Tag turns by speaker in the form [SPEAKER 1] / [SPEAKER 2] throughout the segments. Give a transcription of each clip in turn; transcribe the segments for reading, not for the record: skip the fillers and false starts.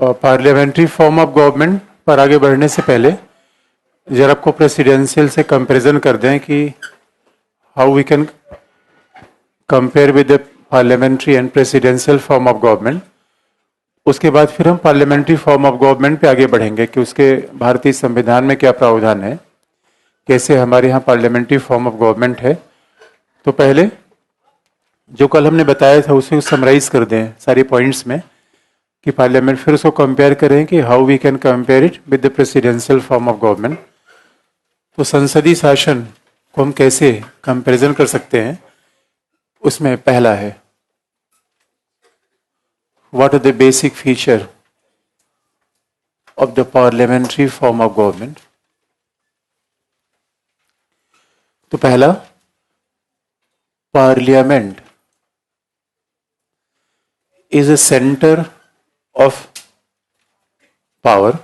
[SPEAKER 1] Parliamentary form of government पर आगे बढ़ने से पहले जरा आपको प्रेसिडेंशियल से कंपैरिजन कर दें कि how we can compare with the parliamentary and presidential form of government. उसके बाद फिर हम पार्लियामेंट्री फॉर्म ऑफ गवर्नमेंट पे आगे बढ़ेंगे कि उसके भारतीय संविधान में क्या प्रावधान है, कैसे हमारे यहाँ पार्लियामेंट्री फॉर्म ऑफ गवर्नमेंट है। तो पहले जो कल हमने बताया था उसे समराइज कर दें सारे पॉइंट्स में कि पार्लियामेंट, फिर उसको कंपेयर करें कि how we can compare it with the presidential form of government. तो संसदीय शासन को हम कैसे कंपैरिजन कर सकते हैं, उसमें पहला है what are the basic feature of the parliamentary form of government. तो पहला, parliament is a centre of power.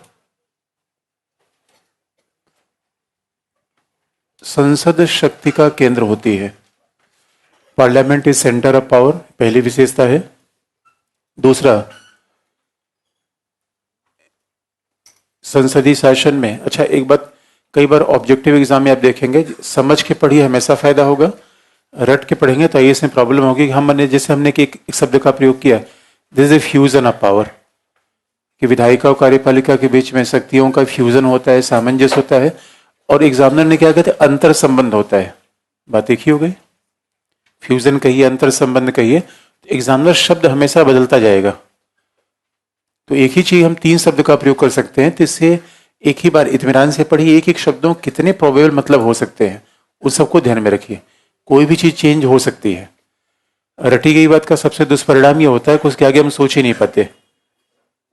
[SPEAKER 1] संसद शक्ति का केंद्र होती है। Parliament is centre of power, पहली विशेषता है। दूसरा, संसदीय शासन में, अच्छा एक बात, कई बार ऑब्जेक्टिव एग्जाम में आप देखेंगे, समझ के पढ़िए हमेशा फायदा होगा, रट के पढ़ेंगे तो आईएएस में प्रॉब्लम होगी। हमने जैसे हमने एक शब्द का प्रयोग किया, this is a fusion of power, कि विधायिका और कार्यपालिका के बीच में शक्तियों का फ्यूजन होता है, सामंजस्य होता है, और एग्जामिनर ने क्या कहते हैं, अंतर संबंध होता है। बात एक ही हो गई, फ्यूजन कहिए, अंतर संबंध कहिए, तो एग्जामिनर शब्द हमेशा बदलता जाएगा। तो एक ही चीज हम तीन शब्द का प्रयोग कर सकते हैं, तो इससे एक ही बार इत्मीनान से पढ़िए, एक एक शब्दों कितने प्रोबेबल मतलब हो सकते हैं उस सबको ध्यान में रखिए। कोई भी चीज चेंज हो सकती है। रटी गई बात का सबसे दुष्परिणाम ये होता है कि उसके आगे हम सोच ही नहीं पाते।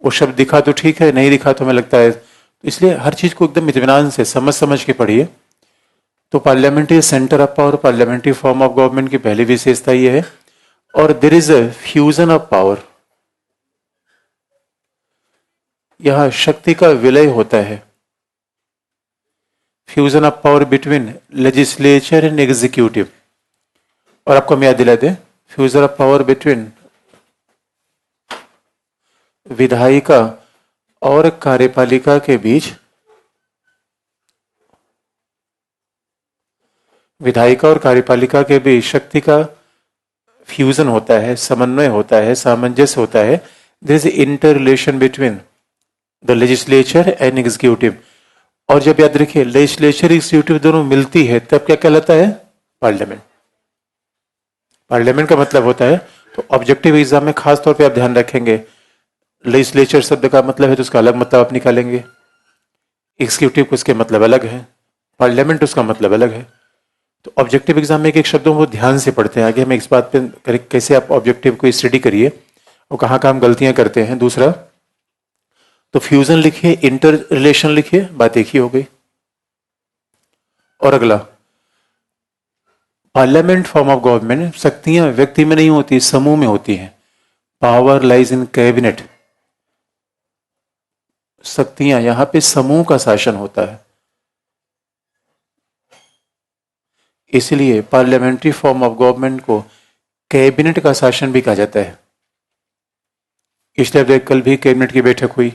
[SPEAKER 1] वो शब्द दिखा तो ठीक है, नहीं दिखा तो हमें लगता है, तो इसलिए हर चीज को एकदम इत्मीनान से समझ समझ के पढ़िए। तो parliamentary centre of power, parliamentary form of government की पहली विशेषता ये है। और there is a fusion of power, यहां शक्ति का विलय होता है। Fusion of power between legislature and executive. और आपको हम याद दिला दें, फ्यूजन ऑफ पावर बिटवीन विधायिका और कार्यपालिका के बीच, विधायिका और कार्यपालिका के बीच शक्ति का फ्यूजन होता है, समन्वय होता है, सामंजस्य होता है। There is inter relation between the legislature and executive. और जब याद रखिए लेजिस्लेचर एग्जीक्यूटिव दोनों मिलती है तब क्या कहलाता है, पार्लियामेंट। पार्लियामेंट का मतलब होता है, तो ऑब्जेक्टिव एग्जाम में खास तौर पे आप ध्यान रखेंगे, लेजिस्लेचर शब्द का मतलब है तो उसका अलग मतलब आप निकालेंगे, एग्जीक्यूटिव को उसके मतलब अलग है, पार्लियामेंट उसका मतलब अलग है। तो ऑब्जेक्टिव एग्जाम में एक एक शब्दों को ध्यान से पढ़ते हैं। आगे हम इस बात पे कैसे आप ऑब्जेक्टिव को स्टडी करिए और कहाँ कहाँ हम गलतियां करते हैं। दूसरा, तो फ्यूजन लिखिए, इंटर रिलेशन लिखिए, बात एक ही हो गई। और अगला, पार्लियामेंट फॉर्म ऑफ गवर्नमेंट, शक्तियां व्यक्ति में नहीं होती, समूह में होती हैं। पावर लाइज इन कैबिनेट, शक्तियां यहां पे समूह का शासन होता है। इसलिए पार्लियामेंट्री फॉर्म ऑफ गवर्नमेंट को कैबिनेट का शासन भी कहा जाता है। इसलिए कल भी कैबिनेट की बैठक हुई,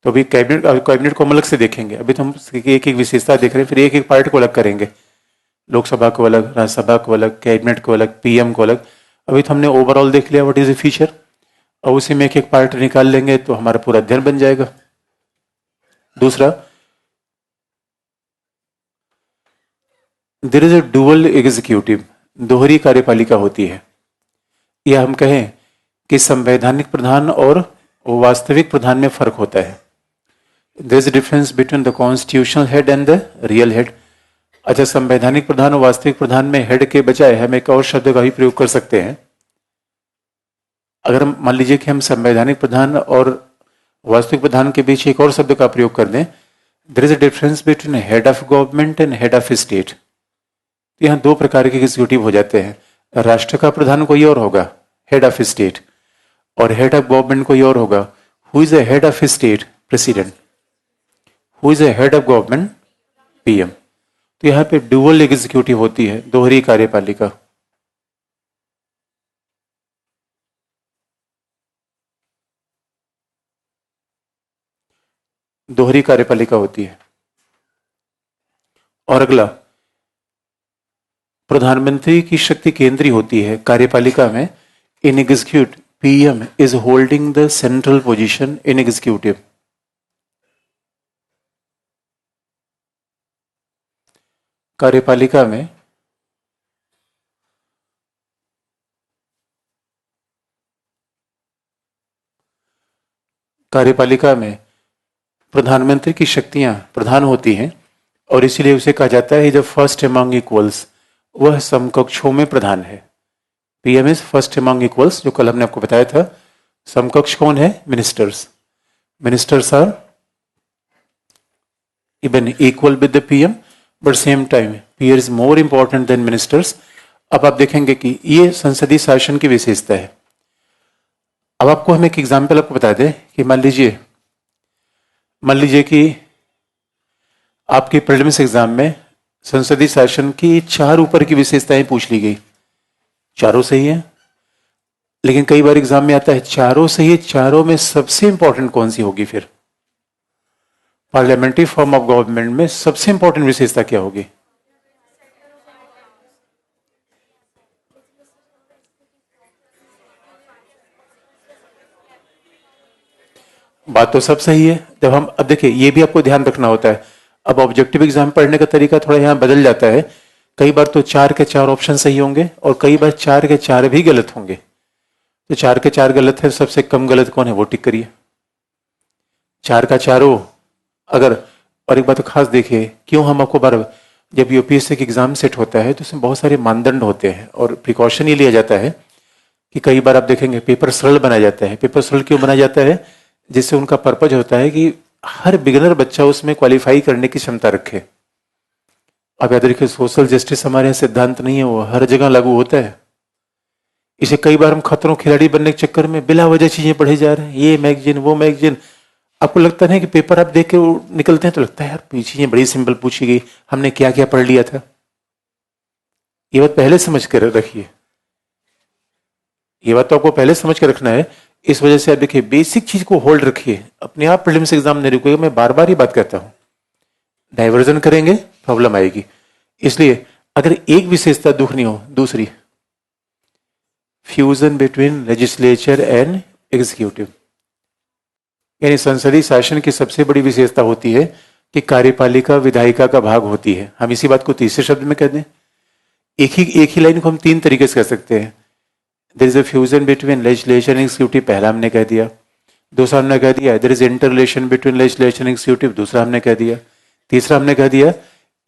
[SPEAKER 1] तो अभी कैबिनेट को हम अलग से देखेंगे। अभी तो हम एक एक विशेषता देख रहे हैं, फिर एक एक पार्ट को अलग करेंगे। लोकसभा को अलग, राज्यसभा को अलग, कैबिनेट को अलग, पीएम को अलग। अभी तो हमने ओवरऑल देख लिया व्हाट इज ए फीचर, और उसी में एक एक पार्ट निकाल लेंगे तो हमारा पूरा अध्ययन बन जाएगा। दूसरा, there is a dual executive, दोहरी कार्यपालिका होती है। या हम कहें कि संवैधानिक प्रधान और वास्तविक प्रधान में फर्क होता है। There is difference between the constitutional head and the real head. अच्छा, संवैधानिक प्रधान और वास्तविक प्रधान में हेड के बजाय हम एक और शब्द का ही प्रयोग कर सकते हैं। अगर मान लीजिए कि हम संवैधानिक प्रधान और वास्तविक प्रधान के बीच एक और शब्द का प्रयोग कर दें, there is a difference between head of government and head of state. यहाँ दो प्रकार के एग्जीक्यूटिव हो जाते हैं। राष्ट्र का प्रधान कोई और होगा, हेड ऑफ स्टेट, और हेड ऑफ गवर्नमेंट कोई और होगा। Who is the head of state, president. Who is the head of government, PM. तो यहाँ पे डुअल एग्जीक्यूटिव होती है, दोहरी कार्यपालिका। दोहरी कार्यपालिका होती है। और अगला, प्रधानमंत्री की शक्ति केंद्रीय होती है कार्यपालिका में। In execute PM is holding the central position in executive. कार्यपालिका में प्रधानमंत्री की शक्तियां प्रधान होती हैं और इसीलिए उसे कहा जाता है द फर्स्ट अमंग इक्वल्स। वह समकक्षों में प्रधान है। PM is first among equals, जो कल हमने आपको बताया था। समकक्ष कौन है? Ministers. Ministers are even equal with the PM, but same time PM is more important than ministers. अब आप देखेंगे कि ये संसदीय शासन की विशेषता है। अब आपको हम एक एग्जाम्पल आपको बता दें कि मान लीजिए कि आपके प्रीलिम्स एग्जाम में संसदीय शासन की 4 ऊपर की विशेषताएं पूछ ली गई। चारों सही है, लेकिन कई बार एग्जाम में आता है चारों सही है, चारों में सबसे इंपॉर्टेंट कौन सी होगी? फिर पार्लियामेंट्री फॉर्म ऑफ गवर्नमेंट में सबसे इंपॉर्टेंट विशेषता क्या होगी? बात तो सब सही है। जब हम, अब देखिए ये भी आपको ध्यान रखना होता है। अब ऑब्जेक्टिव एग्जाम पढ़ने का तरीका थोड़ा यहाँ बदल जाता है। कई बार तो 4 के 4 ऑप्शन सही होंगे और कई बार 4 के 4 भी गलत होंगे। तो 4 के 4 गलत है, सबसे कम गलत कौन है वो टिक करिए। 4 का चारों अगर, और एक बात तो खास देखिए, क्यों हम आपको बार, जब यूपीएससी का एग्जाम सेट होता है तो उसमें बहुत सारे मानदंड होते हैं और प्रिकॉशन ये लिया जाता है कि कई बार आप देखेंगे पेपर सरल बनाया जाता है। पेपर सरल क्यों बनाया जाता है? जिससे उनका पर्पज होता है कि हर बिगिनर बच्चा उसमें क्वालिफाई करने की क्षमता रखे। अब याद रखिए, सोशल जस्टिस हमारे यहाँ सिद्धांत नहीं है, वो हर जगह लागू होता है। इसे कई बार हम खतरों खिलाड़ी बनने के चक्कर में बिला वजह चीजें पढ़े जा रहे हैं, ये मैगजीन वो मैगजीन। आपको लगता नहीं कि पेपर आप देख के निकलते हैं तो लगता है यार चीजें बड़ी सिंपल पूछी गई, हमने क्या क्या पढ़ लिया था। ये बात पहले समझ कर रखिए, ये बात तो आपको पहले समझ के रखना है। इस वजह से आप देखिए बेसिक चीज को होल्ड रखिए, अपने आप प्रीलिम्स एग्जाम नहीं रुकेगा। मैं बार बार ही बात करता हूं, डाइवर्जन करेंगे प्रॉब्लम आएगी। इसलिए अगर एक विशेषता दुखनी हो, दूसरी fusion between legislature and executive, यानी संसदीय शासन की सबसे बड़ी विशेषता होती है कि कार्यपालिका विधायिका का भाग होती है। हम इसी बात को तीसरे शब्द में कह दें, एक ही लाइन को हम 3 तरीके से कह सकते हैं। There is a fusion between legislation and executive, पहला हमने कह दिया। दूसरा हमने कह दिया there is inter relation between legislation and executive, दूसरा हमने कह दिया। तीसरा हमने कह दिया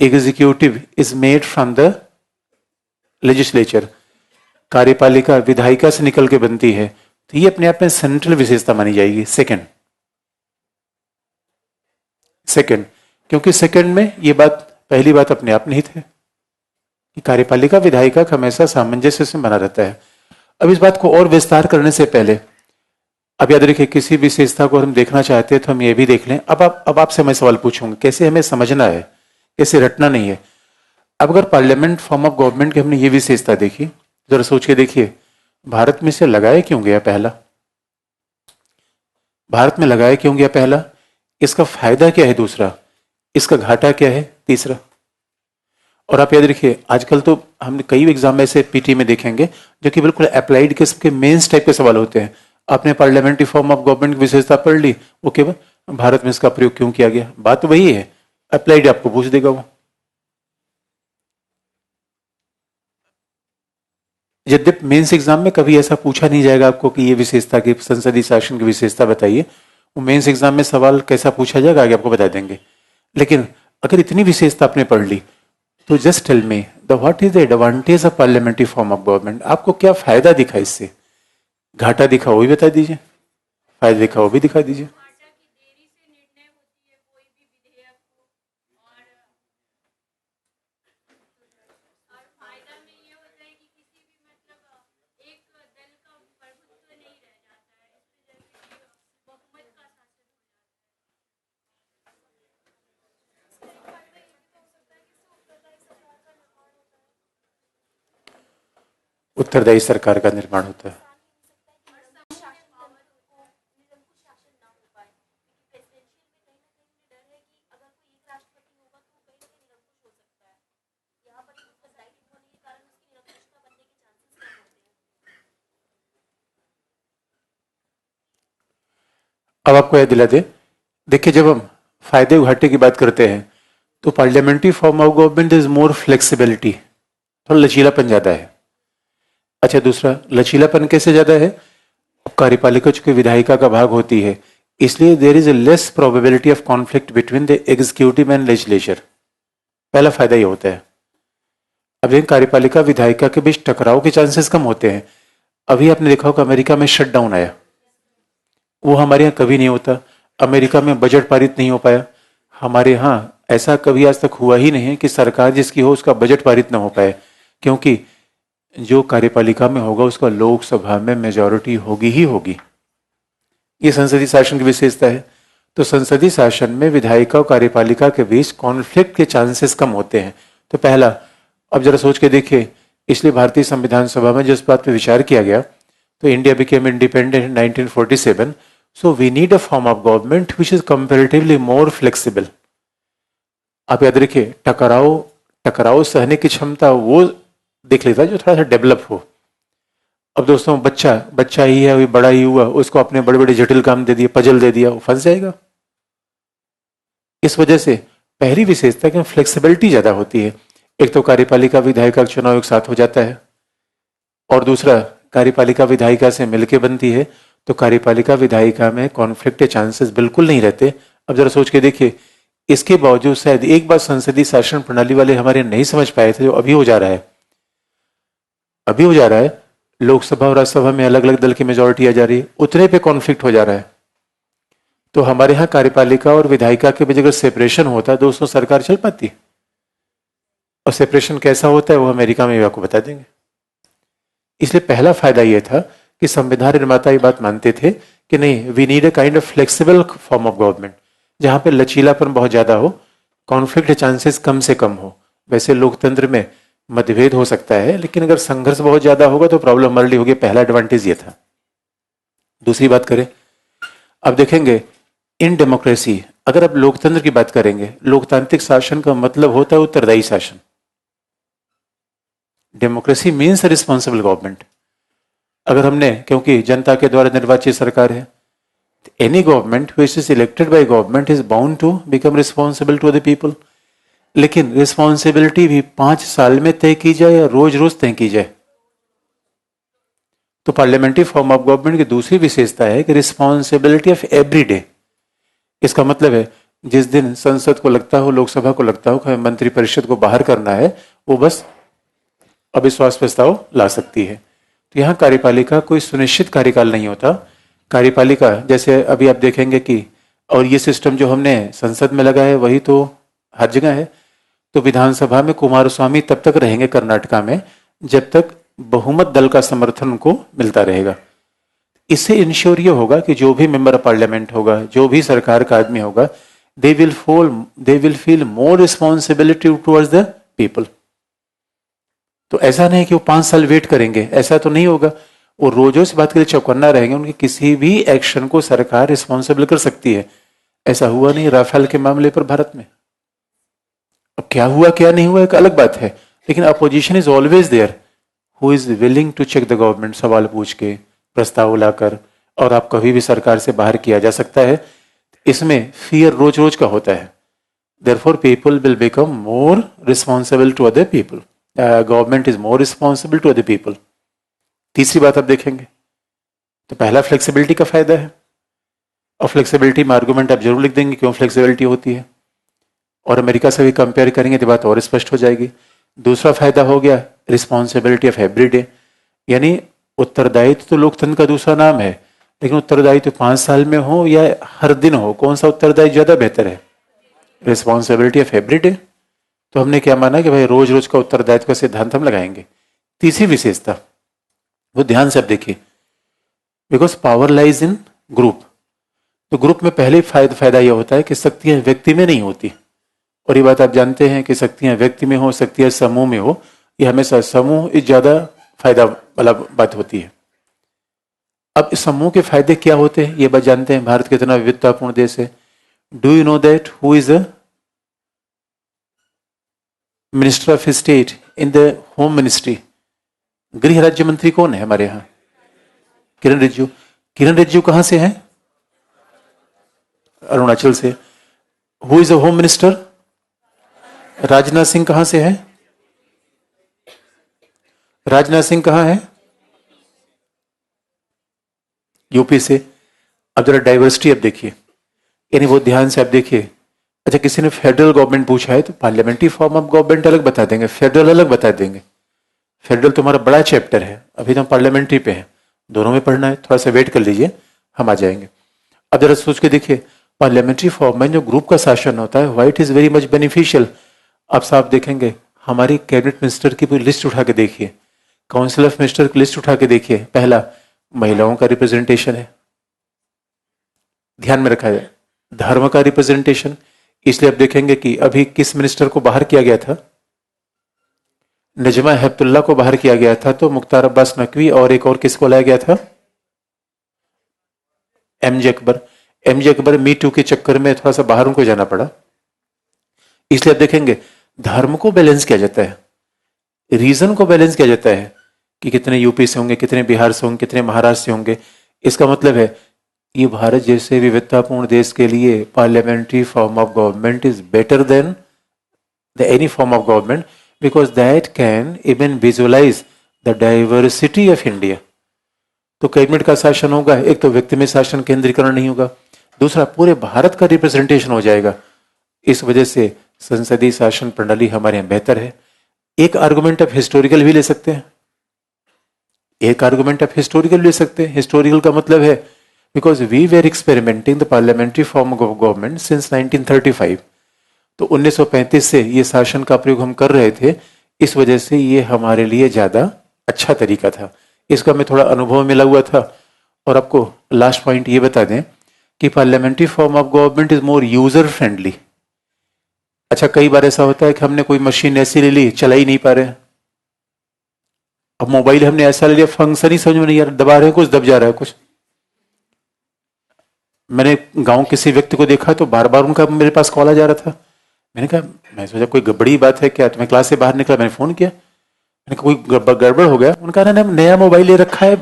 [SPEAKER 1] executive is made from the legislature, कार्यपालिका विधायिका से निकल के बनती है। तो ये अपने आप में सेंट्रल विशेषता मानी जाएगी। सेकंड, क्योंकि सेकंड में ये बात, पहली बात अपने आप निहित है कि कार्यपालिका विधायिका का हमेशा सामंजस्य से बना रहता है। अब इस बात को और विस्तार करने से पहले, अब याद रखिए किसी विशेषता को हम देखना चाहते हैं तो हम ये भी देख लें। अब आपसे मैं सवाल पूछूंगा, कैसे हमें समझना है, कैसे रटना नहीं है। अब अगर पार्लियामेंट फॉर्म ऑफ गवर्नमेंट की हमने ये विशेषता देखी, जरा सोच के देखिए, भारत में से लगाया क्यों गया पहला? भारत में लगाया क्यों गया पहला? इसका फायदा क्या है? दूसरा, इसका घाटा क्या है? तीसरा। और आप याद रखिए आजकल तो हम कई एग्जाम ऐसे पीटी में देखेंगे जो कि बिल्कुल अप्लाइड किस्म के मेंस टाइप के सवाल होते हैं। आपने पार्लियामेंट्री फॉर्म ऑफ गवर्नमेंट की विशेषता पढ़ ली, वो केवल भारत में इसका प्रयोग क्यों किया गया, बात तो वही है। अप्लाइड आपको पूछ देगा वो। यद्यपि मेंस एग्जाम में कभी ऐसा पूछा नहीं जाएगा आपको कि ये विशेषता की, संसदीय शासन की विशेषता बताइए। वो मेंस एग्जाम में सवाल कैसा पूछा जाएगा आगे आपको बता देंगे। लेकिन अगर इतनी विशेषता आपने पढ़ ली तो just tell me the what is the advantage of parliamentary form of government. आपको क्या फायदा दिखा इससे, घाटा दिखा वो भी बता दीजिए, फायदा दिखा वो भी दिखा दीजिए। उत्तरदायी सरकार का निर्माण होता है। अब आपको याद दिला दे, देखिए जब हम फायदे घाटे की बात करते हैं तो parliamentary form of government is more flexibility, थोड़ा लचीलापन ज्यादा है। अच्छा, दूसरा लचीलापन कैसे ज्यादा है? कार्यपालिका चूंकि विधायिका का भाग होती है, इसलिए there is a less probability of conflict between the executive and legislature. पहला फायदा ये होता है। अब देखिए कार्यपालिका विधायिका के बीच टकराव के चांसेस कम होते हैं। अभी आपने देखा होगा अमेरिका में शटडाउन आया, वो हमारे यहाँ कभी नहीं होता। अमेरिका में बजट पारित नहीं हो पाया, हमारे यहाँ ऐसा कभी आज तक हुआ ही नहीं है कि सरकार जिसकी हो उसका बजट पारित ना हो पाए, क्योंकि जो कार्यपालिका में होगा उसका लोकसभा में मेजॉरिटी होगी ही होगी। ये संसदीय शासन की विशेषता है। तो संसदीय शासन में विधायिका और कार्यपालिका के बीच कॉन्फ्लिक्ट के चांसेस कम होते हैं। तो पहला, अब जरा सोच के देखिए, इसलिए भारतीय संविधान सभा में जिस बात पर विचार किया गया, तो India became independent in 1947, so we need a form of government which is comparatively more flexible. आप याद रखिए, टकराव सहने की क्षमता वो देख लेता है जो थोड़ा सा डेवलप हो। अब दोस्तों बच्चा ही है, अभी बड़ा ही हुआ, उसको अपने बड़े बड़े जटिल काम दे दिए, पजल दे दिया, वो फंस जाएगा। इस वजह से पहली विशेषता कि फ्लेक्सिबिलिटी ज्यादा होती है। एक तो कार्यपालिका विधायिका का चुनाव एक साथ हो जाता है, और दूसरा कार्यपालिका विधायिका से मिलके बनती है, तो कार्यपालिका विधायिका में कॉन्फ्लिक्ट के चांसेस बिल्कुल नहीं रहते। अब जरा सोच के देखिए, इसके बावजूद शायद एक बात संसदीय शासन प्रणाली वाले हमारे नहीं समझ पाए थे, जो अभी हो जा रहा है। लोकसभा और राज्यसभा में अलग अलग दल की मेजोरिटी आ जा रही है, उतने पे कॉन्फ्लिक्ट हो जा रहा है। तो हमारे यहाँ कार्यपालिका और विधायिका के बीच अगर सेपरेशन होता है दोस्तों, सरकार चल पाती। और सेपरेशन कैसा होता है वो अमेरिका में भी आपको बता देंगे। इसलिए पहला फायदा यह था कि संविधान निर्माता ये बात मानते थे कि नहीं, we need a kind of flexible form of government, जहां पे लचीलापन बहुत ज्यादा हो, कॉन्फ्लिक्ट चांसेस कम से कम हो। वैसे लोकतंत्र में मतभेद हो सकता है, लेकिन अगर संघर्ष बहुत ज्यादा होगा तो प्रॉब्लम हमारे लिए होगी। पहला एडवांटेज ये था। दूसरी बात करें, अब देखेंगे इन डेमोक्रेसी, अगर आप लोकतंत्र की बात करेंगे, लोकतांत्रिक शासन का मतलब होता है उत्तरदायी शासन। Democracy means responsible government. अगर हमने, क्योंकि जनता के द्वारा निर्वाचित सरकार है, any government which is elected by government is bound to become responsible to the people. लेकिन रिस्पॉन्सिबिलिटी भी 5 साल में तय की जाए या रोज रोज तय की जाए। तो पार्लियामेंट्री फॉर्म ऑफ गवर्नमेंट की दूसरी विशेषता है कि रिस्पॉन्सिबिलिटी ऑफ एवरी डे। इसका मतलब है जिस दिन संसद को लगता हो, लोकसभा को लगता हो कि मंत्रिपरिषद को बाहर करना है, वो बस अविश्वास प्रस्ताव ला सकती है। तो यहाँ कार्यपालिका कोई सुनिश्चित कार्यकाल नहीं होता। कार्यपालिका जैसे अभी आप देखेंगे कि, और ये सिस्टम जो हमने संसद में लगा है वही तो हर जगह है। तो विधानसभा में कुमारस्वामी तब तक रहेंगे कर्नाटका में जब तक बहुमत दल का समर्थन उनको मिलता रहेगा। इससे इंश्योर ये होगा कि जो भी मेंबर ऑफ पार्लियामेंट होगा, जो भी सरकार का आदमी होगा, they will feel more responsibility towards the people. तो ऐसा नहीं कि वो 5 साल वेट करेंगे, ऐसा तो नहीं होगा। वो रोज इस बात के लिए चौकन्ना रहेंगे, उनके किसी भी एक्शन को सरकार रिस्पॉन्सिबल कर सकती है। ऐसा हुआ नहीं राफेल के मामले पर भारत में। अब क्या हुआ क्या नहीं हुआ एक अलग बात है, लेकिन opposition is always there who is willing to check the government, सवाल पूछ के, प्रस्ताव लाकर, और आप कभी भी सरकार से बाहर किया जा सकता है। इसमें फियर रोज रोज का होता है। Therefore people will become more responsible to other people, government is more responsible to other people. तीसरी बात आप देखेंगे तो पहला फ्लेक्सिबिलिटी का फायदा है, और फ्लेक्सिबिलिटी में आर्गूमेंट आप जरूर लिख देंगे क्यों फ्लेक्सिबिलिटी होती है, और अमेरिका से भी कंपेयर करेंगे तो बात और स्पष्ट हो जाएगी। दूसरा फायदा हो गया रिस्पॉन्सिबिलिटी ऑफ एवरी डे, यानी उत्तरदायित्व तो लोकतंत्र का दूसरा नाम है, लेकिन उत्तरदायित्व 5 साल में हो या हर दिन हो, कौन सा उत्तरदायित्व ज्यादा बेहतर है? Responsibility of every day. तो हमने क्या माना कि भाई रोज रोज का उत्तरदायित्व का सिद्धांत हम लगाएंगे। तीसरी विशेषता वो ध्यान से आप देखिए, because power lies in group. तो ग्रुप में पहले फायदा यह होता है कि शक्तियां व्यक्ति में नहीं होती, और ये बात आप जानते हैं कि शक्तियां व्यक्ति में हो, शक्तियां समूह में हो, ये हमेशा समूह इस ज्यादा फायदा वाला बात होती है। अब इस समूह के फायदे क्या होते हैं ये बात जानते हैं। भारत कितना विविधतापूर्ण देश है। Do you know that who is the minister of state in the home ministry? गृह राज्य मंत्री कौन है हमारे यहाँ? किरण रिजिजू। किरण रिजिजू कहां से हैं? अरुणाचल से। Who is the home minister? Rajnath Singh कहां से है? राजनाथ सिंह कहां है? यूपी से। अब जरा डाइवर्सिटी अब देखिए, यानी वो ध्यान से आप देखिए। अच्छा, किसी ने फेडरल गवर्नमेंट पूछा है तो पार्लियामेंट्री फॉर्म ऑफ गवर्नमेंट अलग बता देंगे, फेडरल अलग बता देंगे। फेडरल तुम्हारा बड़ा चैप्टर है, अभी तो हम पार्लियामेंट्री पे हैं, दोनों में पढ़ना है, थोड़ा सा वेट कर लीजिए, हम आ जाएंगे। अब जरा सोच के देखिए, पार्लियामेंट्री फॉर्म में जो ग्रुप का शासन होता है, white is very much beneficial. आप साफ देखेंगे, हमारी कैबिनेट मिनिस्टर की पूरी लिस्ट उठा के देखिए, काउंसिल ऑफ मिनिस्टर की लिस्ट उठा के देखिए, पहला महिलाओं का रिप्रेजेंटेशन है, ध्यान में रखा जाए, धर्म का रिप्रेजेंटेशन। इसलिए आप देखेंगे कि अभी किस मिनिस्टर को बाहर किया गया था? नजमा हेपतुल्ला को बाहर किया गया था, तो मुख्तार अब्बास नकवी और एक और किसको लाया गया था? एमजे अकबर। एमजे अकबर मी टू के चक्कर में थोड़ा सा बाहर उनको जाना पड़ा। इसलिए आप देखेंगे धर्म को बैलेंस किया जाता है, रीजन को बैलेंस किया जाता है कि कितने यूपी से होंगे, कितने बिहार से होंगे, कितने महाराष्ट्र से होंगे। इसका मतलब है ये भारत जैसे विविधतापूर्ण देश के लिए parliamentary form of government is better than the any form of government, because that can even visualise the diversity of India. तो कैबिनेट का शासन होगा, एक तो व्यक्ति में शासन केंद्रीकरण नहीं होगा, दूसरा पूरे भारत का रिप्रेजेंटेशन हो जाएगा। इस वजह से संसदीय शासन प्रणाली हमारे यहाँ बेहतर है। एक आर्गुमेंट आप हिस्टोरिकल भी ले सकते हैं, एक आर्गुमेंट आप हिस्टोरिकल ले सकते हैं। हिस्टोरिकल का मतलब है because we were experimenting the parliamentary form of government since 1935। तो 1935 से ये शासन का प्रयोग हम कर रहे थे, इस वजह से ये हमारे लिए ज्यादा अच्छा तरीका था। इसका मैं थोड़ा अनुभव मिला हुआ था। और आपको लास्ट पॉइंट ये बता दें कि parliamentary form of government is more user friendly. अच्छा, कई बार ऐसा होता है कि हमने कोई मशीन ऐसी ले ली, चला ही नहीं पा रहे। अब मोबाइल हमने ऐसा ले लिया, फंक्शन ही समझ में नहीं आ रहा, दबा रहे कुछ दब जा रहा है कुछ। मैंने गांव किसी व्यक्ति को देखा तो बार बार उनका मेरे पास कॉल आ जा रहा था। मैंने कहा, मैं सोचा कोई बड़ी बात है क्या, तो मैं क्लास से बाहर निकला, मैंने फोन किया, मैंने कहा कोई गड़बड़ हो गया। उनका ना नया मोबाइल ले रखा है,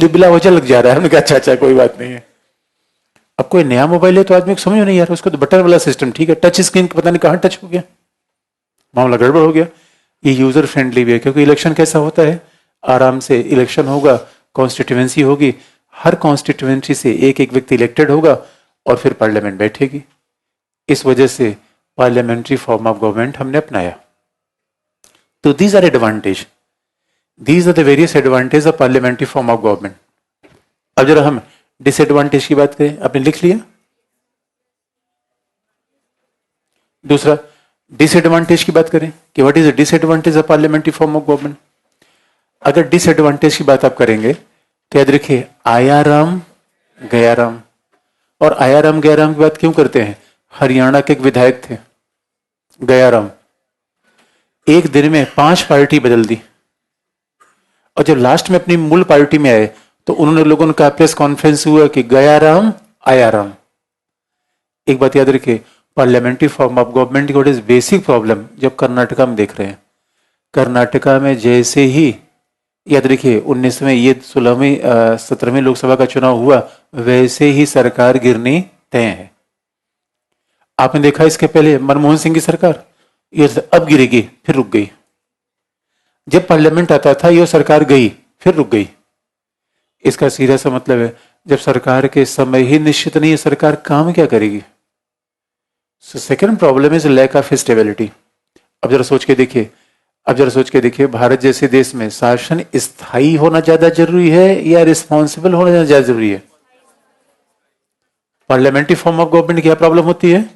[SPEAKER 1] बिला वजह लग जा रहा है। मैंने कहा अच्छा अच्छा कोई बात नहीं है। अब कोई नया मोबाइल है तो आदमी को समझ में नहीं आ रहा, उसको तो बटन वाला सिस्टम ठीक है, टच स्क्रीन पता नहीं कहाँ टच हो गया, मामला गड़बड़ हो गया। ये यूजर फ्रेंडली भी है, क्योंकि इलेक्शन कैसा होता है, आराम से इलेक्शन होगा, कॉन्स्टिट्यूएंसी होगी, हर कॉन्स्टिट्यूएंसी से एक एक व्यक्ति इलेक्टेड होगा और फिर पार्लियामेंट बैठेगी। इस वजह से पार्लियामेंट्री फॉर्म ऑफ गवर्नमेंट हमने अपनाया। तो these are advantage, these are the various advantage of parliamentary form of government. अब जरा हम डिसएडवांटेज की बात करें, आपने लिख लिया? दूसरा डिसएडवांटेज की बात करें कि what is the disadvantage of parliamentary form of government. अगर डिसएडवांटेज की बात आप करेंगे तो याद रखिए, आया राम गया राम। और आया राम गया राम की बात क्यों करते हैं? हरियाणा के एक विधायक थे गया राम, एक दिन में 5 पार्टी बदल दी, और जब लास्ट में अपनी मूल पार्टी में आए तो उन्होंने लोगों का प्रेस कॉन्फ्रेंस हुआ कि गया राम आया राम। एक बात याद रखिए, पार्लियामेंट्री फॉर्म ऑफ गवर्नमेंट की इज बेसिक प्रॉब्लम जब कर्नाटका में देख रहे हैं, कर्नाटका में जैसे ही याद रखिए 19वें ये 16वें 17वें लोकसभा का चुनाव हुआ, वैसे ही सरकार गिरनी तय है। आपने देखा इसके पहले मनमोहन सिंह की सरकार, ये अब गिरेगी फिर रुक गई। जब पार्लियामेंट आता था ये सरकार गई फिर रुक गई। इसका सीधा सा मतलब है जब सरकार के समय ही निश्चित नहीं है, सरकार काम क्या करेगी। So second problem is lack of stability. अब जरा सोच के देखिए, अब जरा सोच के देखिए, भारत जैसे देश में शासन स्थायी होना ज्यादा जरूरी है या रिस्पॉन्सिबल होना ज्यादा जरूरी है? पार्लियामेंट्री फॉर्म ऑफ गवर्नमेंट क्या प्रॉब्लम होती है?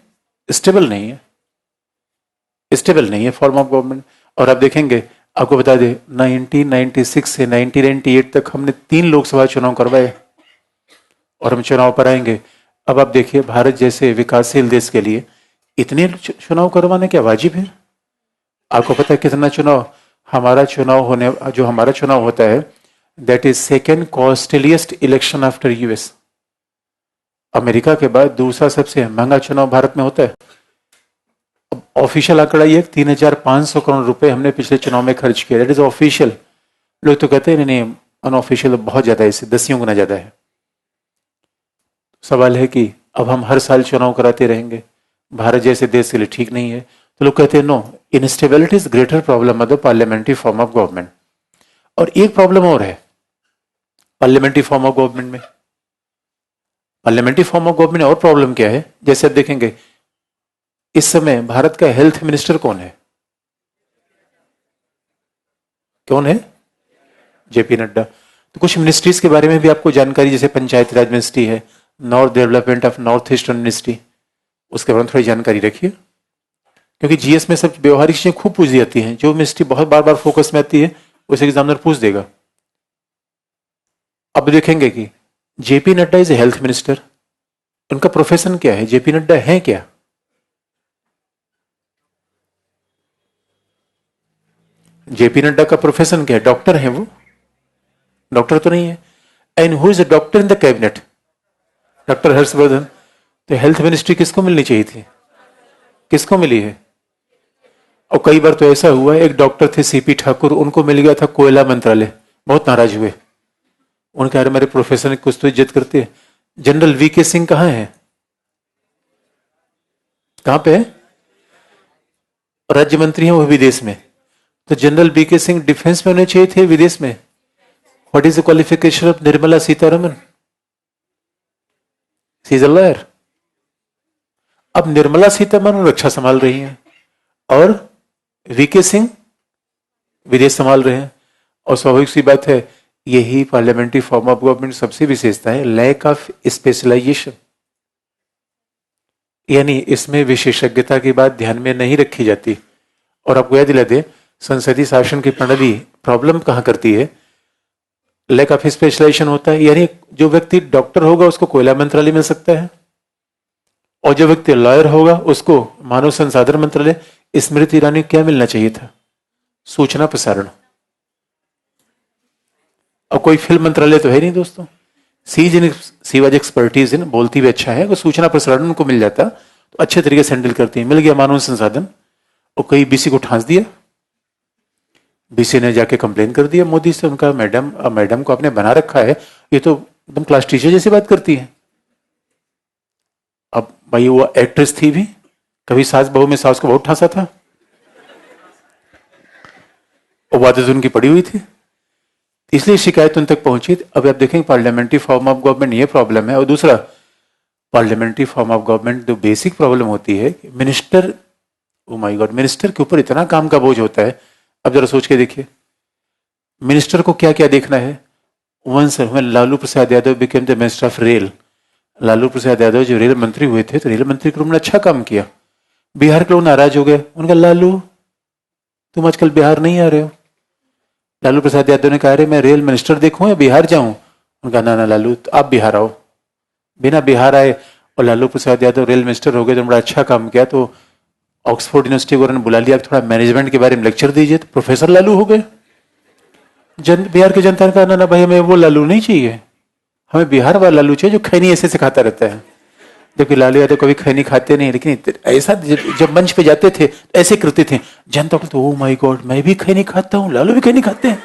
[SPEAKER 1] स्टेबल नहीं है, स्टेबल नहीं है फॉर्म ऑफ गवर्नमेंट। और आप देखेंगे, आपको बता दें 1996 से 1998 तक हमने 3 लोकसभा चुनाव करवाए और हम चुनाव पर आएंगे। अब आप देखिए, भारत जैसे विकासशील देश के लिए इतने चुनाव करवाने क्या वाजिब है? आपको पता है कितना चुनाव हमारा चुनाव होने, जो हमारा चुनाव होता है that is second costliest election after US. America के बाद दूसरा सबसे महंगा चुनाव भारत में होता है। अब ऑफिशियल आंकड़ा ये 3,500 करोड़ रुपए हमने पिछले चुनाव में खर्च किया, दैट इज ऑफिशियल। लोग तो कहते हैं नहीं अनऑफिशियल बहुत ज्यादा है, इससे 10 गुना ज्यादा है। सवाल है कि अब हम हर साल चुनाव कराते रहेंगे, भारत जैसे देश के लिए ठीक नहीं है। तो लोग कहते हैं no, instability is greater problem of the parliamentary form of government. और एक प्रॉब्लम और है पार्लियामेंट्री फॉर्म ऑफ गवर्नमेंट में। पार्लियामेंट्री फॉर्म ऑफ गवर्नमेंट में और प्रॉब्लम क्या है, जैसे आप देखेंगे इस समय भारत का हेल्थ मिनिस्टर कौन है? कौन है? जेपी नड्डा। तो कुछ मिनिस्ट्रीज के बारे में भी आपको जानकारी, जैसे पंचायती राज मिनिस्ट्री है, north development of north eastern ministry, उसके बारे में थोड़ी जानकारी रखिए, क्योंकि जीएस में सब व्यवहारिक चीजें खूब पूछ दी जाती हैं। जो मिनिस्ट्री बहुत बार बार फोकस में आती है उसे एग्जामिनर पूछ देगा। अब देखेंगे कि JP Nadda is a health minister, उनका प्रोफेशन क्या है? जेपी नड्डा है क्या? जेपी नड्डा का प्रोफेशन क्या है? डॉक्टर है वो? डॉक्टर तो नहीं है। And who is a doctor in the cabinet? Doctor Harshvardhan. तो हेल्थ मिनिस्ट्री किसको मिलनी चाहिए थी? किसको मिली है? और कई बार तो ऐसा हुआ, एक डॉक्टर थे सीपी ठाकुर, उनको मिल गया था कोयला मंत्रालय, बहुत नाराज हुए। उनके अरे मेरे प्रोफेसर ने कुछ तो इज्जत करते हैं। जनरल वीके सिंह कहां है? कहां पे है? राज्य मंत्री हैं वो विदेश में। तो जनरल वीके सिंह डिफेंस में होने चाहिए थे, विदेश में। What is the qualification of Nirmala Sitharaman? She is a lawyer. अब निर्मला सीतारमन रक्षा संभाल रही हैं और वीके सिंह विदेश संभाल रहे हैं। और स्वाभाविक सी बात है, यही पार्लियामेंट्री फॉर्म ऑफ गवर्नमेंट सबसे विशेषता है, लैक ऑफ स्पेशलाइजेशन। यानी इसमें विशेषज्ञता की बात ध्यान में नहीं रखी जाती। और आपको याद दिला दे, संसदीय शासन की प्रणाली प्रॉब्लम कहां करती है? लैक ऑफ स्पेशलाइजेशन होता है। यानी जो व्यक्ति डॉक्टर होगा उसको कोयला मंत्रालय मिल सकता है, और जो व्यक्ति लॉयर होगा उसको मानव संसाधन मंत्रालय। स्मृति ईरानी क्या मिलना चाहिए था? सूचना प्रसारण। और कोई फिल्म मंत्रालय तो है नहीं दोस्तों। सी वाज एक्सपर्टीज इन, बोलती भी अच्छा है, अगर सूचना प्रसारण उनको मिल जाता तो अच्छे तरीके से हैंडल करती है। मिल गया मानव संसाधन, और कई बीसी को ठांस दिया। बीसी ने जाके कंप्लेन कर दिया मोदी से, उनका मैडम को आपने बना रखा है, ये तो एकदम क्लास टीचर जैसी बात करती है। अब भाई वो एक्ट्रेस थी भी, कभी सास बहू में सास को बहुत ठांसा था, और बातें उनकी पड़ी हुई थी, इसलिए शिकायत उन तक पहुंची। अब आप देखेंगे पार्लियामेंट्री फॉर्म ऑफ गवर्नमेंट ये प्रॉब्लम है। और दूसरा, पार्लियामेंट्री फॉर्म ऑफ गवर्नमेंट जो बेसिक प्रॉब्लम होती है, minister, oh my God, minister के ऊपर इतना काम का बोझ होता है। अब जरा सोच के देखिए, मिनिस्टर को क्या क्या देखना है। Once when Lalu Prasad Yadav became the minister of rail, Lalu Prasad Yadav जो रेल मंत्री हुए थे, तो रेल मंत्री के रूप में अच्छा काम किया। बिहार के लोग नाराज हो गए, उनका लालू तुम आजकल बिहार नहीं आ रहे हो। लालू प्रसाद यादव ने कहा, अरे मैं रेल मिनिस्टर देखूं या बिहार जाऊं? उनका ना लालू, तो आप बिहार आओ। बिना बिहार आए और लालू प्रसाद यादव रेल मिनिस्टर हो गए, तो बड़ा अच्छा काम किया। तो ऑक्सफोर्ड यूनिवर्सिटी वालों ने बुला लिया, थोड़ा मैनेजमेंट के बारे में लेक्चर दीजिए, तो प्रोफेसर लालू हो गए। बिहार की जनता ने कहा, ना भाई हमें वो लालू नहीं चाहिए, हमें बिहार वाला लालू चाहिए जो खैनी ऐसे से खाता रहता है। जबकि लालू यादव कभी खैनी खाते नहीं, लेकिन ऐसा जब मंच पे जाते थे ऐसे करते थे, जनता को तो ओ माय गॉड, मैं भी खैनी खाता हूं, लालू भी खैनी खाते हैं।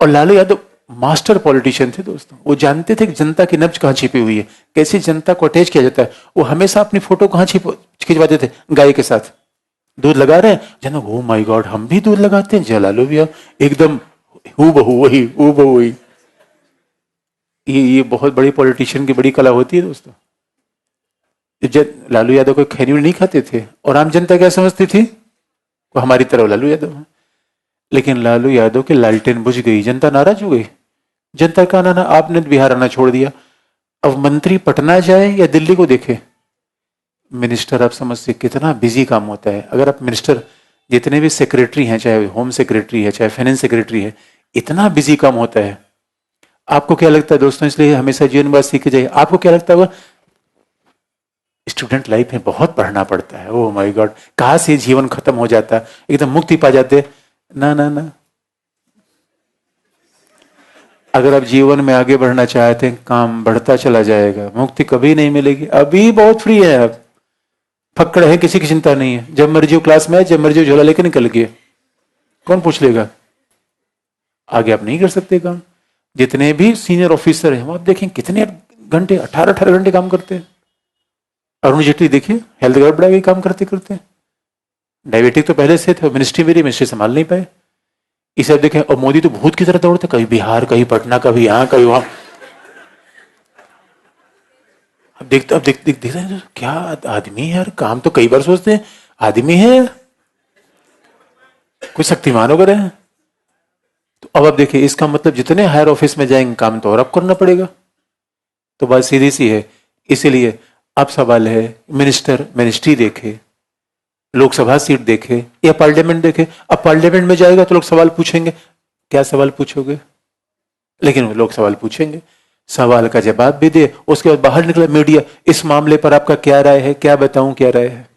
[SPEAKER 1] और लालू यादव मास्टर पॉलिटिशियन थे दोस्तों, वो जानते थे कि जनता की नब्ज कहां छिपी हुई है, कैसे जनता को अटैच किया जाता है। वो हमेशा अपनी फोटो कहां खिंचवाते थे? गाय के साथ। दूध लगा रहे हैं, जनता ओ माय गॉड, हम भी दूध लगाते हैं, जलालू भी एकदम हू बहू वही। ये बहुत बड़ी पॉलिटिशियन की बड़ी कला होती है दोस्तों। लालू यादव को खैनी नहीं खाते थे, और आम जनता क्या समझती थी? वो हमारी तरह लालू यादव है। लेकिन लालू यादव की लालटेन बुझ गई, जनता नाराज हो गई। जनता का ना आपने बिहार आना छोड़ दिया। अब मंत्री पटना जाए या दिल्ली को देखे, मिनिस्टर आप समझते कितना बिजी काम होता है। अगर आप मिनिस्टर, जितने भी सेक्रेटरी हैं, चाहे होम सेक्रेटरी है, चाहे फाइनेंस सेक्रेटरी है, इतना बिजी काम होता है। आपको क्या लगता है दोस्तों? इसलिए हमेशा जीवन बात सीखे जाइए। आपको क्या लगता है, स्टूडेंट लाइफ में बहुत पढ़ना पड़ता है, ओह माय गॉड, कहां से जीवन खत्म हो जाता, एकदम मुक्ति पा जाते? ना, अगर आप जीवन में आगे बढ़ना चाहते हैं, काम बढ़ता चला जाएगा, मुक्ति कभी नहीं मिलेगी। अभी बहुत फ्री है आप, फक्कड़ है, किसी की चिंता नहीं है, जब मर्जी क्लास में, जब मर्जी झोला लेकर निकल गए, कौन पूछ लेगा? आगे आप नहीं कर सकते काम। जितने भी सीनियर ऑफिसर हैं, आप देखें कितने घंटे, 18-18 घंटे काम करते हैं। अरुण जेटली देखिए, हेल्थ गड़बड़ा गई काम करते करते। डायबिटिक तो पहले से थे, मिनिस्ट्री संभाल नहीं पाए। इसे अब देखें, और मोदी तो भूत की तरह दौड़ते, कहीं बिहार, कहीं पटना, कभी यहाँ, कहीं वहां। अब देख रहे हैं क्या आदमी है यार, काम तो कई बार सोचते हैं आदमी है, कोई शक्तिमान वगैरह है। तो अब आप देखिए, इसका मतलब जितने हायर ऑफिस में जाएंगे काम तो और अब करना पड़ेगा। तो बात सीधी सी है। इसीलिए अब सवाल है, मिनिस्टर मिनिस्ट्री देखे, लोकसभा सीट देखे या पार्लियामेंट देखे। अब पार्लियामेंट में जाएगा तो लोग सवाल पूछेंगे, क्या सवाल पूछोगे, लेकिन वो लोग सवाल पूछेंगे, सवाल का जवाब भी दे। उसके बाद बाहर निकला मीडिया, इस मामले पर आपका क्या राय है, क्या बताऊं क्या राय है।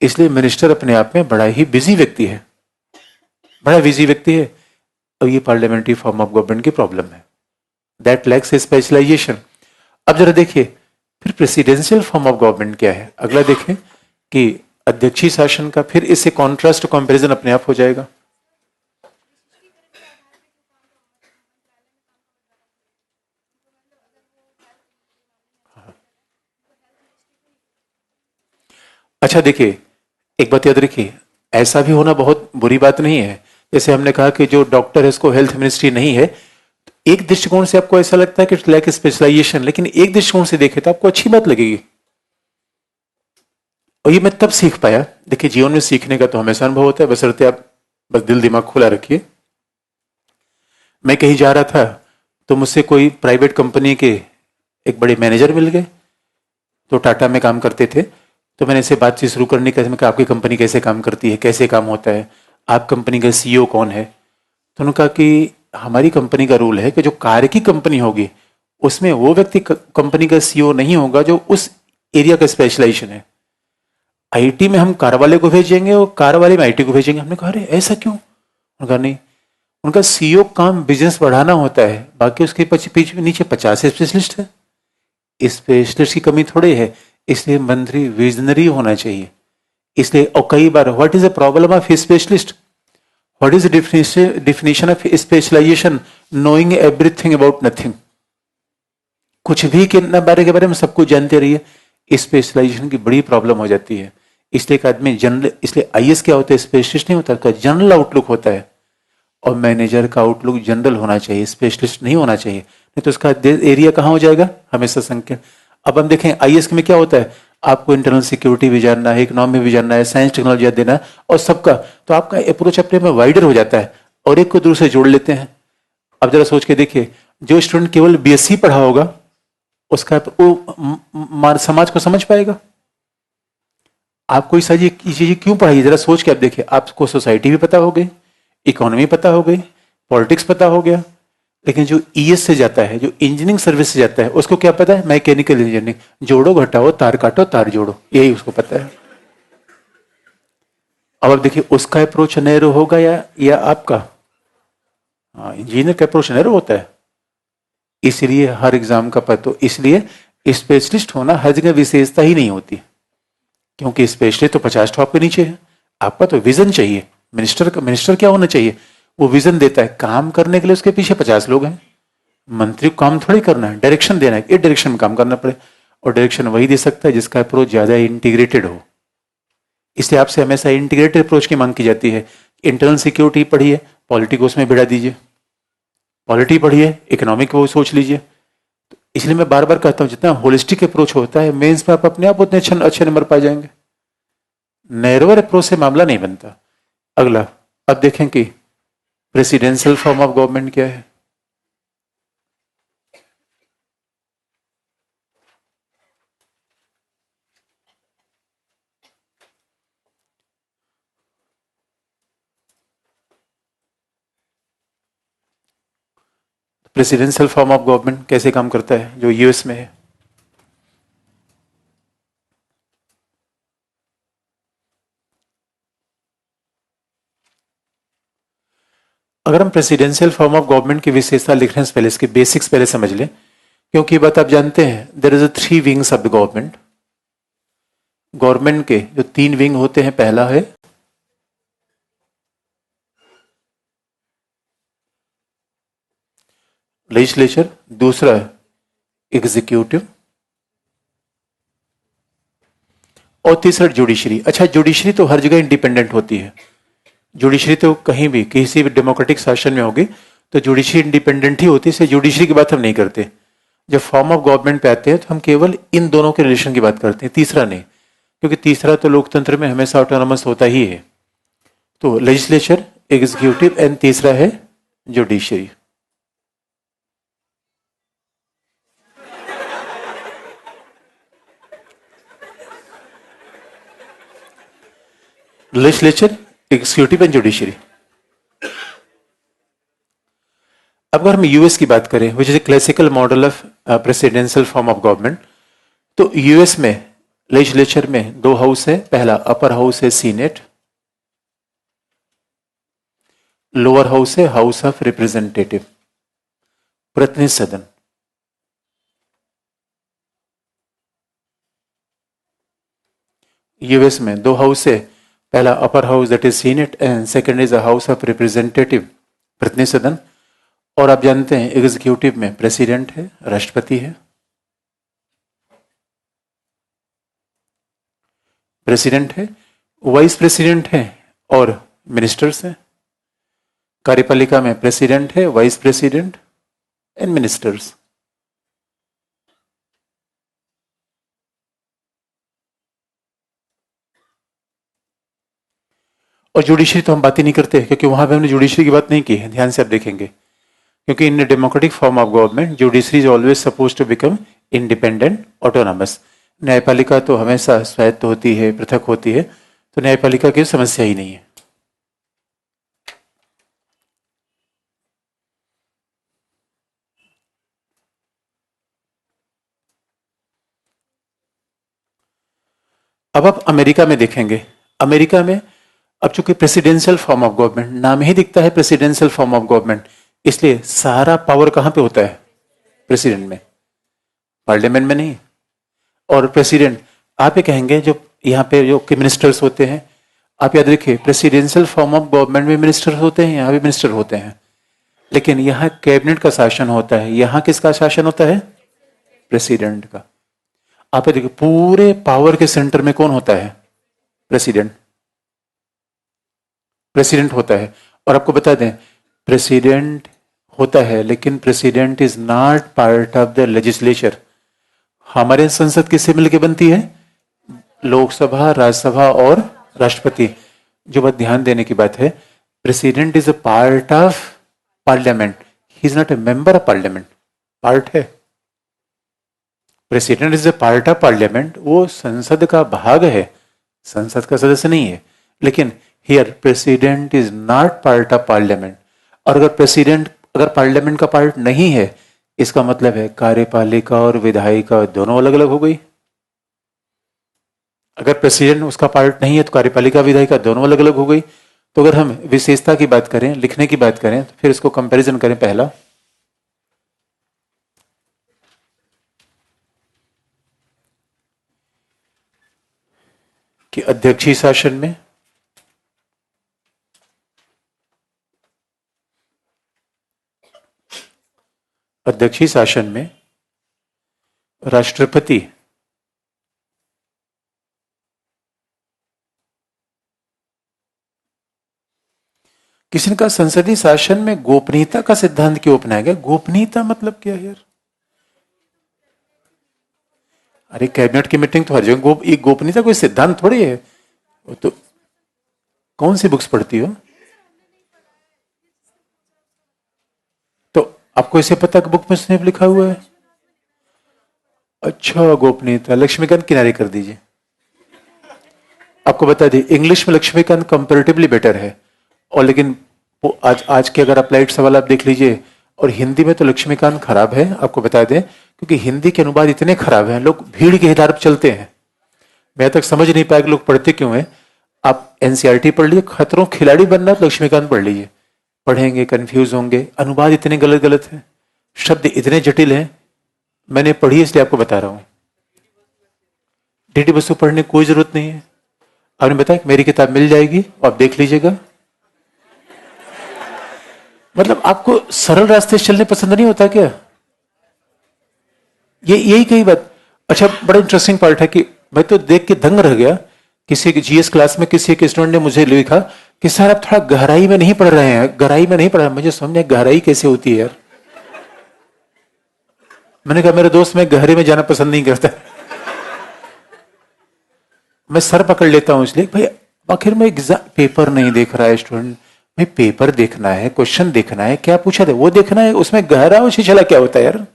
[SPEAKER 1] इसलिए मिनिस्टर अपने आप में बड़ा ही बिजी व्यक्ति है, बड़ा बिजी व्यक्ति है। और ये पार्लियामेंट्री फॉर्म ऑफ गवर्नमेंट की प्रॉब्लम है, दैट लैक्स स्पेशलाइजेशन। अब जरा देखिए फिर प्रेसिडेंशियल फॉर्म ऑफ गवर्नमेंट क्या है। अगला देखें कि अध्यक्षीय शासन का, फिर इससे कॉन्ट्रास्ट कंपैरिजन अपने आप हो जाएगा। अच्छा देखिए, एक बात याद रखिए, ऐसा भी होना बहुत बुरी बात नहीं है। जैसे हमने कहा कि जो डॉक्टर है इसको हेल्थ मिनिस्ट्री नहीं है, एक दृष्टिकोण से आपको ऐसा लगता है कि लैक स्पेशलाइजेशन, लेकिन एक दृष्टिकोण से देखे तो आपको अच्छी बात लगेगी। और ये मैं तब सीख पाया। देखिए, जीवन में सीखने का तो हमेशा अनुभव होता है, बशर्ते आप बस दिल दिमाग खुला रखिए। मैं कहीं जा रहा था तो मुझसे कोई प्राइवेट कंपनी के एक बड़े मैनेजर मिल गए, तो टाटा में काम करते थे। तो मैंने इसे बातचीत शुरू करने का, मैं कहा आपकी कंपनी कैसे काम करती है, कैसे काम होता है, आप कंपनी का सीईओ कौन है। तो उन्होंने कहा कि हमारी कंपनी का रूल है कि जो कार की कंपनी होगी उसमें वो व्यक्ति कंपनी का सीईओ नहीं होगा जो उस एरिया का स्पेशलाइजेशन है। आईटी में हम कार वाले को भेजेंगे और कार वाले में आईटी को भेजेंगे। हमने कहा अरे ऐसा क्यों। उन्होंने कहा नहीं, उनका सीईओ काम बिजनेस बढ़ाना होता है, बाकी उसके पीछे नीचे 50 स्पेशलिस्ट है। स्पेशलिस्ट की कमी थोड़ी है, इसलिए मंत्री विजनरी होना चाहिए। इसलिए और कई बार what is the problem of specialist, what is the definition of specialisation, knowing everything about nothing. कुछ भी के बारे में सब कुछ जानते रहिए, स्पेशलाइजेशन की बड़ी प्रॉब्लम हो जाती है। इसलिए एक आदमी जनरल, इसलिए आईएएस क्या होता है, स्पेशलिस्ट नहीं होता, उसका जनरल आउटलुक होता है। और मैनेजर का आउटलुक जनरल होना चाहिए, स्पेशलिस्ट नहीं होना चाहिए, नहीं तो उसका एरिया कहाँ हो जाएगा, हमेशा संकीर्ण। अब हम देखें आईएएस में क्या होता है, आपको इंटरनल सिक्योरिटी भी जानना है, इकोनॉमी भी जानना है, साइंस टेक्नोलॉजी देना है और सबका, तो आपका अप्रोच अपने में वाइडर हो जाता है और एक को दूसरे जोड़ लेते हैं। अब जरा सोच के देखिए, जो स्टूडेंट केवल बीएससी पढ़ा होगा उसका वो समाज को समझ पाएगा। आपको इस चीजें क्यों पढ़ाई, जरा सोच के आप देखिए, आपको सोसाइटी भी पता हो गई, इकोनॉमी पता हो गई, पॉलिटिक्स पता हो गया, लेकिन जो ईएस से जाता है, जो इंजीनियरिंग सर्विस से जाता है, उसको क्या पता है, मैकेनिकल इंजीनियरिंग, जोड़ो घटाओ तार काटो तार जोड़ो, यही उसको पता है। अब आप देखिए उसका अप्रोच नैरो होगा या आपका। हाँ, इंजीनियर का अप्रोच नैरो होता है। इसलिए हर एग्जाम का पता, तो इसलिए स्पेशलिस्ट होना हर जगह विशेषता ही नहीं होती, क्योंकि स्पेशलिस्ट तो 50 टॉप के नीचे है। आपका तो विजन चाहिए। मिनिस्टर क्या होना चाहिए, वो विजन देता है, काम करने के लिए उसके पीछे 50 लोग हैं। मंत्री को काम थोड़ी करना है, डायरेक्शन देना है, एक डायरेक्शन में काम करना पड़े। और डायरेक्शन वही दे सकता है जिसका अप्रोच ज्यादा इंटीग्रेटेड हो। इसलिए आपसे हमेशा इंटीग्रेटेड अप्रोच की मांग की जाती है। इंटरनल सिक्योरिटी पढ़िए, पॉलिटी को उसमें भिड़ा दीजिए, पॉलिटी पढ़िए, इकोनॉमिक को सोच लीजिए। तो इसलिए मैं बार बार कहता हूं, जितना होलिस्टिक अप्रोच होता है मेंस में आप अपने आप उतने अच्छे नंबर पा जाएंगे। नैरोअर अप्रोच से मामला नहीं बनता। अगला, अब देखें कि प्रेसिडेंशियल फॉर्म ऑफ गवर्नमेंट क्या है। प्रेसिडेंशियल फॉर्म ऑफ गवर्नमेंट कैसे काम करता है, जो यूएस में है। अगर हम प्रेसिडेंशियल फॉर्म ऑफ गवर्नमेंट की विशेषता लिखने से पहले इसके बेसिक्स पहले समझ लें, क्योंकि बात आप जानते हैं, there is a 3 wings of the government. Government के जो 3 विंग होते हैं, पहला है लेजिस्लेचर, दूसरा एग्जीक्यूटिव और तीसरा जुडिशरी। अच्छा, जुडिशरी तो हर जगह इंडिपेंडेंट होती है, जुडिशरी तो कहीं भी किसी भी डेमोक्रेटिक शासन में होगी तो जुडिशरी इंडिपेंडेंट ही होती है, इसलिए जुडिशरी की बात हम नहीं करते। जब फॉर्म ऑफ गवर्नमेंट पे आते हैं तो हम केवल इन दोनों के रिलेशन की बात करते हैं, तीसरा नहीं, क्योंकि तीसरा तो लोकतंत्र में हमेशा ऑटोनोमस होता ही है। तो लेजिस्लेचर, एग्जीक्यूटिव एंड तीसरा है judiciary. Legislature, executive and judiciary. अब अगर हम यूएस की बात करें, which is a classical model of presidential form of government, तो यूएस में लेजिस्लेचर में दो हाउस है। पहला अपर हाउस है सीनेट, लोअर हाउस है हाउस ऑफ रिप्रेजेंटेटिव, प्रतिनिधि सदन। यूएस में दो हाउस है, पहला upper house that is senate and second is house of representative, प्रतिनिधि सदन। और आप जानते हैं एग्जीक्यूटिव में प्रेसिडेंट है, राष्ट्रपति है, प्रेसिडेंट है, वाइस प्रेसिडेंट है और मिनिस्टर्स हैं। कार्यपालिका में प्रेसिडेंट है, वाइस प्रेसिडेंट एंड मिनिस्टर्स। और जुडिशरी तो हम बात ही नहीं करते क्योंकि वहां पे हमने जुडिशरी की बात नहीं की है, ध्यान से आप देखेंगे, क्योंकि in democratic form of government judiciary is always suppose to become independent, autonomous. न्यायपालिका तो हमेशा स्वायत्त होती है, पृथक होती है, तो न्यायपालिका की समस्या ही नहीं है। अब आप अमेरिका में देखेंगे, अमेरिका में अब चूंकि प्रेसिडेंशियल फॉर्म ऑफ गवर्नमेंट, नाम ही दिखता है प्रेसिडेंशियल फॉर्म ऑफ गवर्नमेंट, इसलिए सारा पावर कहां पे होता है? प्रेसिडेंट में, पार्लियामेंट में नहीं। और प्रेसिडेंट आप ये कहेंगे जो यहाँ पे जो मिनिस्टर्स होते हैं, आप याद रखिए प्रेसिडेंशियल फॉर्म ऑफ गवर्नमेंट में मिनिस्टर्स होते हैं, यहाँ भी मिनिस्टर होते हैं, लेकिन यहाँ कैबिनेट का शासन होता है, यहाँ किसका शासन होता है? प्रेसिडेंट का। आप देखिए पूरे पावर के सेंटर में कौन होता है? प्रेसिडेंट, प्रेसिडेंट होता है। और आपको बता दें प्रेसिडेंट होता है, लेकिन president is not part of the legislature. हमारे संसद किससे मिलकर बनती है? लोकसभा, राज्यसभा और राष्ट्रपति। जो बात ध्यान देने की बात है, president is a part of parliament, he is not a member of parliament. Part है, president is a part of parliament, वो संसद का भाग है, संसद का सदस्य नहीं है। लेकिन here president is not part of parliament. और अगर प्रेसिडेंट अगर पार्लियामेंट का पार्ट नहीं है, इसका मतलब है कार्यपालिका और विधायिका दोनों अलग अलग हो गई। अगर प्रेसिडेंट उसका पार्ट नहीं है तो कार्यपालिका विधायिका दोनों अलग अलग हो गई। तो अगर हम विशेषता की बात करें, लिखने की बात करें, तो फिर इसको कंपैरिजन करें। पहला कि अध्यक्षीय शासन में राष्ट्रपति किसी ने कहा संसदीय शासन में गोपनीयता का सिद्धांत क्यों अपनाया गया? गोपनीयता मतलब क्या है यार? अरे कैबिनेट की मीटिंग तो हर जगह एक गोपनीयता कोई सिद्धांत थोड़ी है। तो कौन सी बुक्स पढ़ती हो? तो आपको इसे पता कि बुक में स्नेप लिखा हुआ है? अच्छा, गोपनीयता लक्ष्मीकांत किनारे कर दीजिए। आपको बता दी इंग्लिश में लक्ष्मीकांत कंपैरेटिवली बेटर है, और लेकिन आज के अगर अप्लाइड सवाल आप देख लीजिए, और हिंदी में तो लक्ष्मीकांत खराब है। आपको बता दें क्योंकि हिंदी के अनुवाद इतने खराब हैं, लोग भीड़ के हिसाब चलते हैं। मैं तक समझ नहीं पाया कि लोग पढ़ते क्यों हैं। आप एनसीईआरटी पढ़ लीजिए, खतरों खिलाड़ी बनना तो लक्ष्मीकांत पढ़ लीजिए, पढ़ेंगे कंफ्यूज होंगे। अनुवाद इतने गलत गलत हैं, शब्द इतने जटिल हैं। मैंने पढ़ी इसलिए आपको बता रहा हूं। डीडी बसु पढ़ने की कोई जरूरत नहीं है। आपने बताया मेरी किताब मिल जाएगी, आप देख लीजिएगा। मतलब आपको सरल रास्ते से चलने पसंद नहीं होता क्या? ये यही कई बात। अच्छा, बड़ा इंटरेस्टिंग पार्ट है कि मैं तो देख के दंग रह गया। किसी की जीएस क्लास में किसी एक स्टूडेंट ने मुझे लिखा कि सर आप थोड़ा गहराई में नहीं पढ़ रहे हैं, गहराई में नहीं पढ़ रहे हैं। मुझे समझ गहराई कैसे होती है यार। मैंने कहा मेरे दोस्त, मैं गहरे में जाना पसंद नहीं करता। मैं सर पकड़ लेता हूं इसलिए भाई आखिर में एग्जाम पेपर नहीं देख रहा है स्टूडेंट। भाई पेपर देखना है, क्वेश्चन देखना है, क्या पूछा था वो देखना है, उसमें गहरा हो छिछला क्या होता है यार।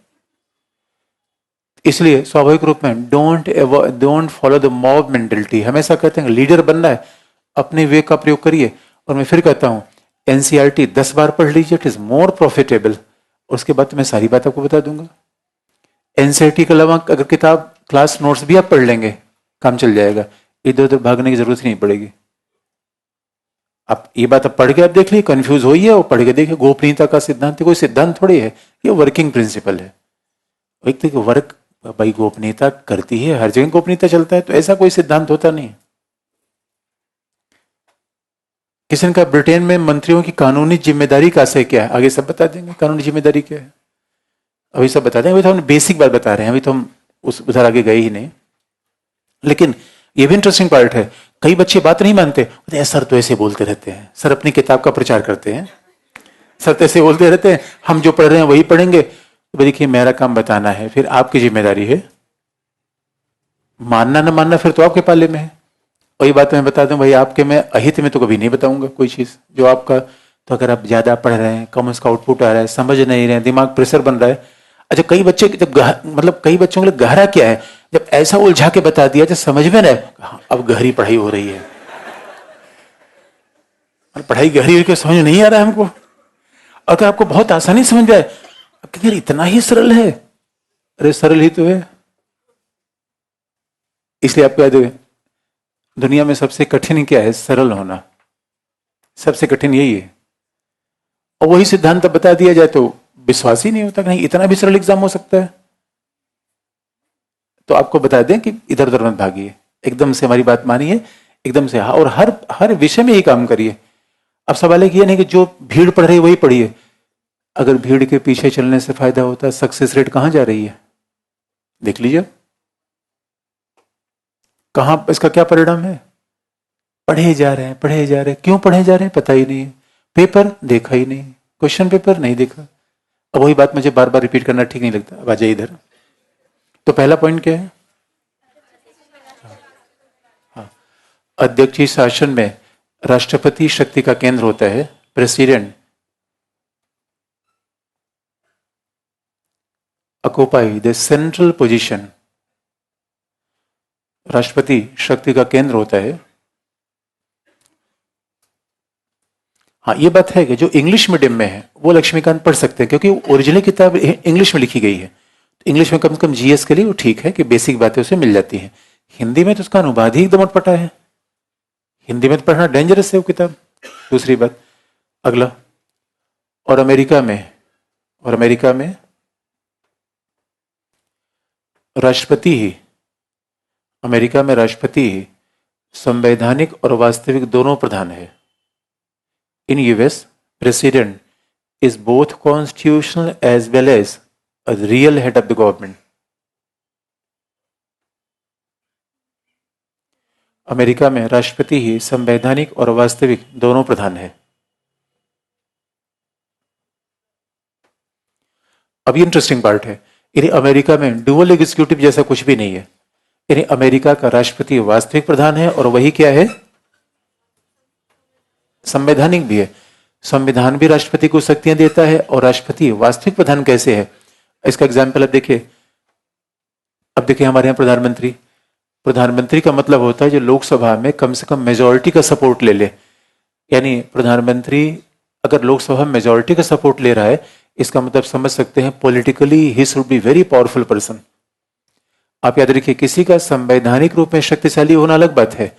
[SPEAKER 1] इसलिए स्वाभाविक रूप में don't follow the mob mentality. हमेशा कहते हैं लीडर बनना है, अपने वे का प्रयोग करिए। और मैं फिर कहता हूं एनसीईआरटी 10 बार पढ़ लीजिए, इट इज मोर प्रॉफिटेबल। उसके बाद मैं सारी बात आपको बता दूंगा। एनसीईआरटी के अलावा अगर किताब क्लास नोट्स भी आप पढ़ लेंगे, काम चल जाएगा। इधर उधर भागने की जरूरत ही नहीं पड़ेगी। आप ये बात अब पढ़ के आप देख लीजिए, कंफ्यूज होइए और पढ़ के देखिए। गोपनीयता का सिद्धांत कोई सिद्धांत थोड़ी है, ये वर्किंग प्रिंसिपल है। एक तो वर्क भाई गोपनीयता करती है, हर जगह गोपनीयता चलता है, तो ऐसा कोई सिद्धांत होता नहीं। किसी ने कहा ब्रिटेन में मंत्रियों की कानूनी जिम्मेदारी का से क्या है, आगे सब बता देंगे कानूनी जिम्मेदारी क्या है। अभी सब बता देंगे, अभी तो हम बेसिक बात बता रहे हैं, अभी तो हम उस उधर आगे गए ही नहीं। लेकिन ये भी इंटरेस्टिंग पार्ट है, कई बच्चे बात नहीं मानते। सर तो ऐसे बोलते रहते हैं, सर अपनी किताब का प्रचार करते हैं, सर तो ऐसे बोलते रहते हैं, हम जो पढ़ रहे हैं वही पढ़ेंगे। तो देखिए मेरा काम बताना है, फिर आपकी जिम्मेदारी है। मानना न मानना फिर तो आपके पाले में है। वही बात मैं बता दूं भाई, आपके मैं अहित में तो कभी नहीं बताऊंगा कोई चीज जो आपका। तो अगर आप ज्यादा पढ़ रहे हैं, कम उसका आउटपुट आ रहा है, समझ नहीं रहे हैं, दिमाग प्रेशर बन रहा है। अच्छा, कई बच्चे जब मतलब कई बच्चों के लिए गहरा क्या है, जब ऐसा उलझा के बता दिया जब समझ में ना, अब गहरी पढ़ाई हो रही है। और पढ़ाई गहरी हो, समझ नहीं आ रहा है हमको। अगर आपको बहुत आसानी समझ जाए, यार इतना ही सरल है, अरे सरल ही तो है। इसलिए आप कह दो दुनिया में सबसे कठिन क्या है, सरल होना। सबसे कठिन यही है। और वही सिद्धांत बता दिया जाए तो विश्वास ही नहीं होता कि नहीं इतना भी सरल एग्जाम हो सकता है। तो आपको बता दें कि इधर उधर मत भागिए, एकदम से हमारी बात मानिए, एकदम से हाँ। और हर हर विषय में यही काम करिए। अब सवाल है नहीं कि जो भीड़ पढ़ रही है वही पढ़िए। अगर भीड़ के पीछे चलने से फायदा होता है, सक्सेस रेट कहां जा रही है देख लीजिए। कहां इसका क्या परिणाम है, पढ़े जा रहे हैं, पढ़े जा रहे हैं। क्यों पढ़े जा रहे हैं पता ही नहीं है, पेपर देखा ही नहीं, क्वेश्चन पेपर नहीं देखा। अब वही बात मुझे बार बार रिपीट करना ठीक नहीं लगता। अब आ जाइए इधर। तो पहला पॉइंट क्या है, हाँ, अध्यक्षीय शासन में राष्ट्रपति शक्ति का केंद्र होता है, president occupy the central position. राष्ट्रपति शक्ति का केंद्र होता है। हाँ, ये बात है कि जो इंग्लिश मीडियम में है वो लक्ष्मीकांत पढ़ सकते हैं, क्योंकि ओरिजिनल किताब इंग्लिश में लिखी गई है। तो इंग्लिश में कम से कम जीएस के लिए वो ठीक है कि बेसिक बातें उसे मिल जाती हैं। हिंदी में तो उसका अनुवाद ही एकदम अटपटा है, हिंदी में तो पढ़ना डेंजरस है वो किताब। दूसरी बात, अगला, और अमेरिका में राष्ट्रपति ही, अमेरिका में राष्ट्रपति ही संवैधानिक और वास्तविक दोनों प्रधान है। In US president is both constitutional as well as a real head of the government. America में राष्ट्रपति ही संवैधानिक और वास्तविक दोनों प्रधान है। अब ये इंटरेस्टिंग पार्ट है, यानी अमेरिका में डुअल एग्जीक्यूटिव जैसा कुछ भी नहीं है। यानी अमेरिका का राष्ट्रपति वास्तविक प्रधान है और वही क्या है, संवैधानिक भी है। संविधान भी राष्ट्रपति को शक्तियां देता है और राष्ट्रपति वास्तविक प्रधान कैसे है, इसका एग्जाम्पल अब देखिए। हमारे यहाँ प्रधानमंत्री का मतलब होता है जो लोकसभा में कम से कम मेजोरिटी का सपोर्ट ले ले। यानी प्रधानमंत्री अगर लोकसभा में मेजोरिटी का सपोर्ट ले रहा है, इसका मतलब समझ सकते हैं politically he should be very powerful person. आप याद रखिए, किसी का संवैधानिक रूप में शक्तिशाली होना अलग बात है,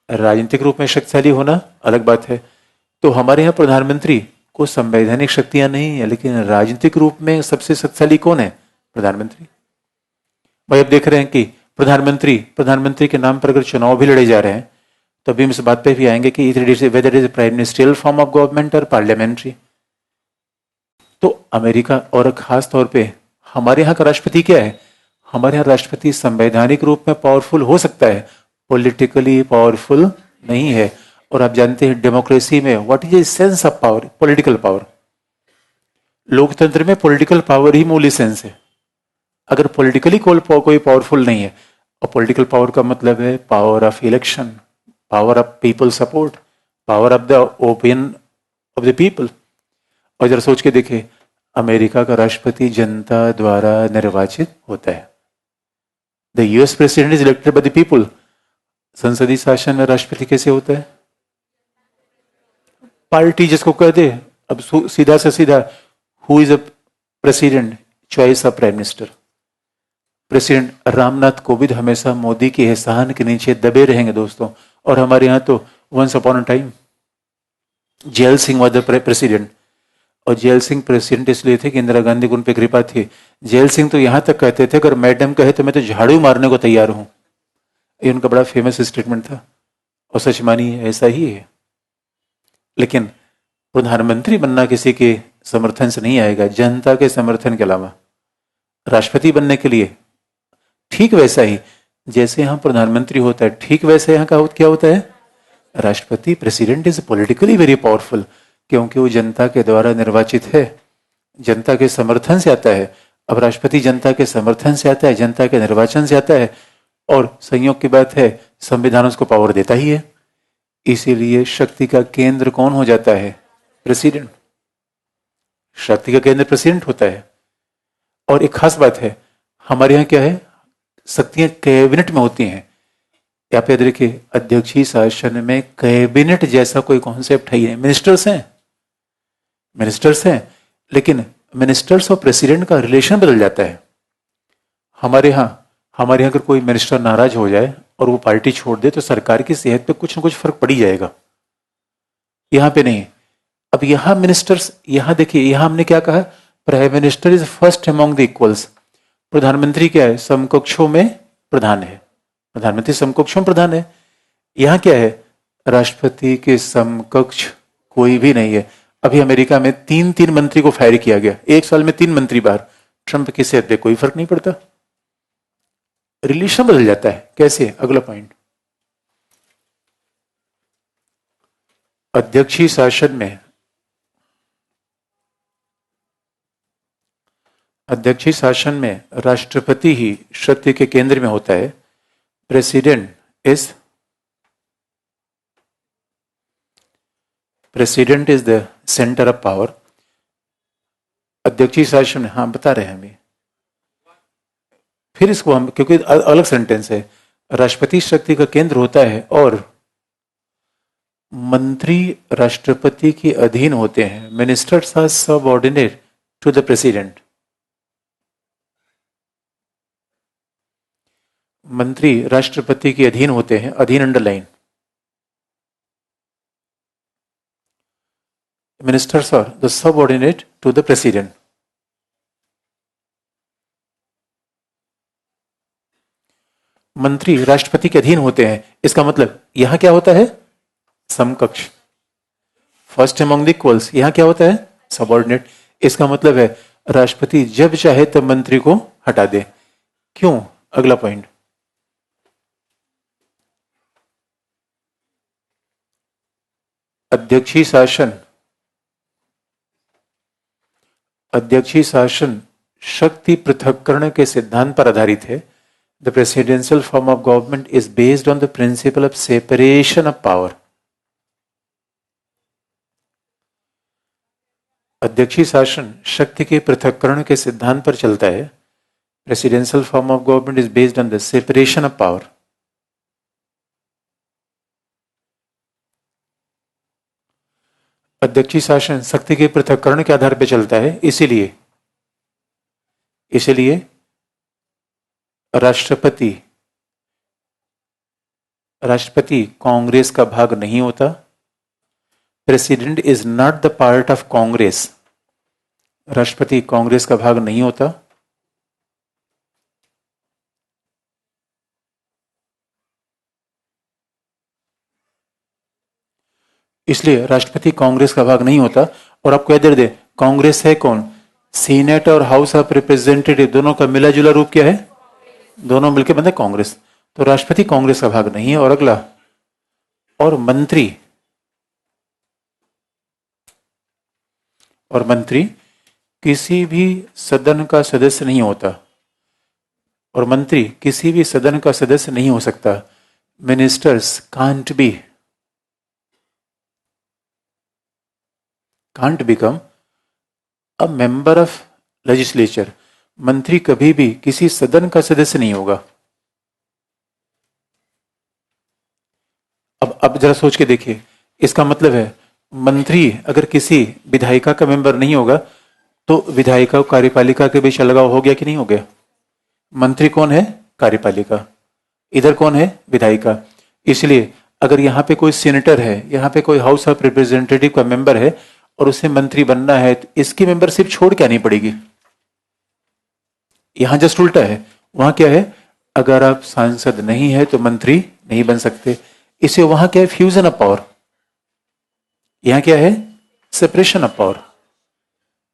[SPEAKER 1] राजनीतिक रूप में शक्तिशाली होना अलग बात है। तो हमारे यहाँ प्रधानमंत्री को संवैधानिक शक्तियां नहीं है, लेकिन राजनीतिक रूप में सबसे शक्तिशाली कौन है, प्रधानमंत्री। भाई अब देख रहे हैं कि प्रधानमंत्री के नाम पर अगर चुनाव भी लड़े जा रहे हैं, तो अभी हम इस बात पे भी आएंगे कि whether is prime ministerial form of government और पार्लियामेंट्री। तो अमेरिका और खास तौर पे हमारे यहाँ का राष्ट्रपति क्या है, हमारे यहाँ राष्ट्रपति संवैधानिक रूप में पावरफुल हो सकता है, पॉलिटिकली पावरफुल नहीं है। और आप जानते हैं डेमोक्रेसी में what is the sense of power? Political power. लोकतंत्र में पॉलिटिकल पावर ही मूल सेंस है। अगर पॉलिटिकली कोई पावरफुल नहीं है, और पॉलिटिकल पावर का मतलब है power of election, power of people support, power of the opinion of the people. और जरा सोच के देखिए, अमेरिका का राष्ट्रपति जनता द्वारा निर्वाचित होता है। The US president is elected by the people. संसदीय शासन में राष्ट्रपति कैसे होता है? पार्टी जिसको कह दे। अब सीधा से सीधा, who is a president? Choice of prime minister. President Ramnath Kovind हमेशा मोदी के एहसान के नीचे दबे रहेंगे दोस्तों। और हमारे यहाँ तो once upon a time Zail Singh was the president. और जेल सिंह प्रेसिडेंट इसलिए थे कि इंदिरा गांधी को उन पर कृपा थी। जेल सिंह तो यहां तक कहते थे, अगर मैडम कहे तो मैं तो झाड़ू मारने को तैयार हूं। ये उनका बड़ा फेमस स्टेटमेंट था, और सच मानिए ऐसा ही है। लेकिन प्रधानमंत्री बनना किसी के समर्थन से नहीं आएगा, जनता के समर्थन के अलावा। राष्ट्रपति बनने के लिए ठीक वैसा ही जैसे यहां प्रधानमंत्री होता है, ठीक वैसे यहां का क्या होता है? राष्ट्रपति, president is politically very powerful, क्योंकि वो जनता के द्वारा निर्वाचित है, जनता के समर्थन से आता है। अब राष्ट्रपति जनता के समर्थन से आता है, जनता के निर्वाचन से आता है, और संयोग की बात है संविधान उसको पावर देता ही है। इसीलिए शक्ति का केंद्र कौन हो जाता है? प्रेसिडेंट। शक्ति का केंद्र प्रेसिडेंट होता है। और एक खास बात है, हमारे यहाँ क्या है, शक्तियां कैबिनेट में होती हैं। आप याद रखिए, अध्यक्षीय शासन में कैबिनेट जैसा कोई कॉन्सेप्ट है ही नहीं। मिनिस्टर्स हैं, लेकिन मिनिस्टर्स और प्रेसिडेंट का रिलेशन बदल जाता है। हमारे यहाँ अगर कोई मिनिस्टर नाराज हो जाए और वो पार्टी छोड़ दे तो सरकार की सेहत पे कुछ ना कुछ फर्क पड़ ही जाएगा। यहाँ पे नहीं। अब यहाँ मिनिस्टर्स, यहाँ देखिए, यहाँ हमने क्या कहा? Prime minister is first among the equals. प्रधानमंत्री क्या है? समकक्षों में प्रधान है। प्रधानमंत्री समकक्षों में प्रधान है। यहाँ क्या है? राष्ट्रपति के समकक्ष कोई भी नहीं है। अभी अमेरिका में 3 मंत्री को फायर किया गया, एक साल में 3 मंत्री बाहर। ट्रंप की सेहत पे कोई फर्क नहीं पड़ता। रिलेशन बदल जाता है। कैसे? अगला पॉइंट, अध्यक्षीय शासन में राष्ट्रपति ही शक्ति के केंद्र में होता है। President is the centre of power. अध्यक्षीय शासन, हाँ बता रहे हैं हमें, फिर इसको हम, क्योंकि अलग सेंटेंस है। राष्ट्रपति शक्ति का केंद्र होता है और मंत्री राष्ट्रपति के अधीन होते हैं। Ministers are subordinate to the president. मंत्री राष्ट्रपति के अधीन होते हैं। अधीन underline. Ministers are the subordinate to the president. मंत्री राष्ट्रपति के अधीन होते हैं, इसका मतलब यहां क्या होता है? समकक्ष। First among the equals. यहां क्या होता है? सबऑर्डिनेट। इसका मतलब है राष्ट्रपति जब चाहे तब मंत्री को हटा दे। क्यों? अगला पॉइंट, अध्यक्षीय शासन शक्ति पृथक्करण के सिद्धांत पर आधारित है। The presidential form of government is based on the principle of separation of power. अध्यक्षीय शासन शक्ति के पृथक्करण के सिद्धांत पर चलता है। Presidential form of government is based on the separation of power. अध्यक्षीय शासन शक्ति के पृथक्करण के आधार पर चलता है, इसीलिए राष्ट्रपति कांग्रेस का भाग नहीं होता। President is not the part of Congress. राष्ट्रपति कांग्रेस का भाग नहीं होता। इसलिए राष्ट्रपति कांग्रेस का भाग नहीं होता। और आपको याद दे, कांग्रेस है कौन? सीनेट और हाउस ऑफ रिप्रेजेंटेटिव दोनों का मिला जुला रूप क्या है? दोनों मिलकर बनते कांग्रेस। तो राष्ट्रपति कांग्रेस का भाग नहीं है। और अगला, और मंत्री किसी भी सदन का सदस्य नहीं होता, और मंत्री किसी भी सदन का सदस्य नहीं हो सकता। Ministers can't become a member of legislature. मंत्री कभी भी किसी सदन का सदस्य नहीं होगा। अब जरा सोच के देखिए, इसका मतलब है मंत्री अगर किसी विधायिका का मेंबर नहीं होगा तो विधायिका और कार्यपालिका के बीच अलगाव हो गया कि नहीं हो गया? मंत्री कौन है? कार्यपालिका। इधर कौन है? विधायिका। इसलिए अगर यहाँ पे कोई सीनेटर है, यहाँ पे कोई हाउस ऑफ रिप्रेजेंटेटिव का मेंबर है और उसे मंत्री बनना है, तो इसकी मेंबरशिप छोड़ के आनी पड़ेगी। यहां जस्ट उल्टा है। वहां क्या है? अगर आप सांसद नहीं है तो मंत्री नहीं बन सकते। इसे वहां क्या है? Fusion of power. यहां क्या है? Separation of power.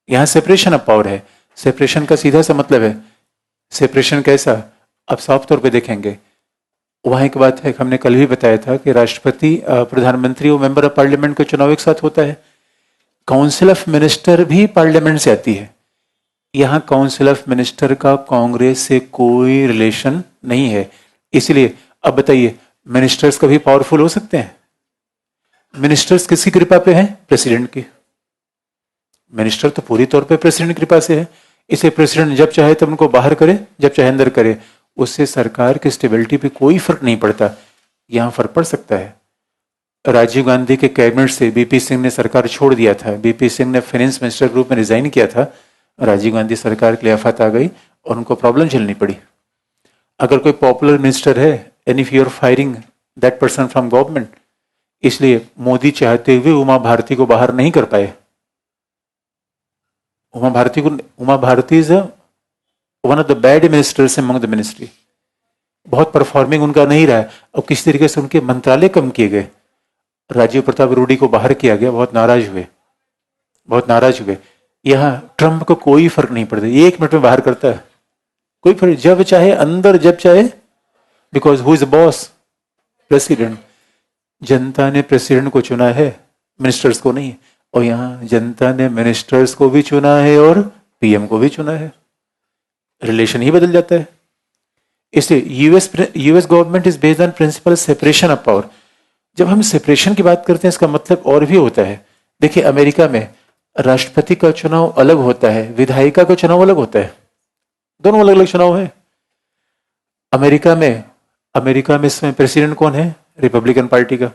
[SPEAKER 1] यहां सेपरेशन ऑफ पावर है। सेपरेशन का सीधा सा मतलब है, सेपरेशन कैसा? अब साफ तौर पे देखेंगे, वहां एक बात है, हमने कल भी बताया था कि राष्ट्रपति, प्रधानमंत्री और मेंबर ऑफ पार्लियामेंट का चुनाव एक साथ होता है। काउंसिल ऑफ मिनिस्टर भी पार्लियामेंट से आती है। यहां काउंसिल ऑफ मिनिस्टर का कांग्रेस से कोई रिलेशन नहीं है। इसलिए अब बताइए, मिनिस्टर्स कभी पावरफुल हो सकते हैं? मिनिस्टर्स किसकी कृपा पे हैं? प्रेसिडेंट की। मिनिस्टर तो पूरी तौर पे प्रेसिडेंट की कृपा से है। इसे प्रेसिडेंट जब चाहे तब उनको बाहर करे, जब चाहे अंदर करे। उससे सरकार की स्टेबिलिटी पे कोई फर्क नहीं पड़ता। यहां फर्क पड़ सकता है। राजीव गांधी के कैबिनेट से बीपी सिंह ने सरकार छोड़ दिया था। बीपी सिंह ने फाइनेंस मिनिस्टर ग्रुप में रिजाइन किया था। राजीव गांधी सरकार के लिए आफत आ गई और उनको प्रॉब्लम झेलनी पड़ी। अगर कोई पॉपुलर मिनिस्टर है, and if you are firing that person from government, इसलिए मोदी चाहते हुए उमा भारती को बाहर नहीं कर पाए। Uma Bharti is one of the bad ministers among the ministry. बहुत परफॉर्मिंग उनका नहीं रहा है और किसी तरीके से उनके मंत्रालय कम किए गए। राजीव प्रताप रूडी को बाहर किया गया, बहुत नाराज हुए। यहां ट्रंप को कोई फर्क नहीं पड़ता, 1 मिनट में बाहर करता है, कोई फर्क, जब चाहे अंदर, जब चाहे, because who is boss? President. जनता ने प्रेसिडेंट को चुना है, मिनिस्टर्स को नहीं। और यहां जनता ने मिनिस्टर्स को भी चुना है और पीएम को भी चुना है। रिलेशन ही बदल जाता है। इसलिए US government is based on principle separation of power. जब हम सेपरेशन की बात करते हैं, इसका मतलब और भी होता है। देखिए, अमेरिका में राष्ट्रपति का चुनाव अलग होता है, विधायिका का चुनाव अलग होता है। दोनों अलग अलग चुनाव है। अमेरिका में इस समय प्रेसिडेंट कौन है? रिपब्लिकन पार्टी का।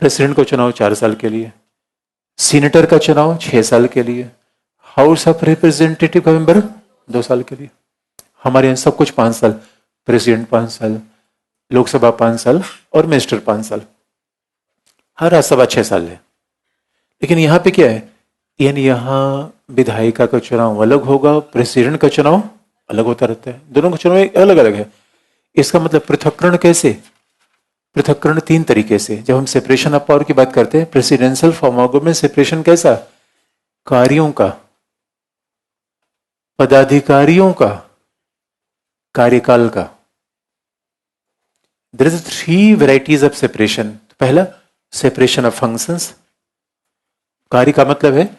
[SPEAKER 1] प्रेसिडेंट का चुनाव 4 साल के लिए, सीनेटर का चुनाव 6 साल के लिए, हाउस ऑफ रिप्रेजेंटेटिव का मेंबर 2 साल के लिए। हमारे यहां सब कुछ 5 साल, प्रेसिडेंट 5 साल, लोकसभा 5 साल और मिनिस्टर 5 साल। हर राज्यसभा 6 साल है। लेकिन यहां पे क्या है? यानी यहां विधायिका का चुनाव अलग होगा, प्रेसिडेंट का चुनाव अलग होता रहता है। दोनों का चुनाव अलग अलग है। इसका मतलब पृथक्करण कैसे? पृथक्करण 3 तरीके से। जब हम सेपरेशन ऑफ पावर की बात करते हैं, presidential form of government separation कैसा? कार्यों का, पदाधिकारियों का, कार्यकाल का। There is 3 varieties of separation. पहला, सेपरेशन ऑफ फंक्शंस। कार्य का मतलब है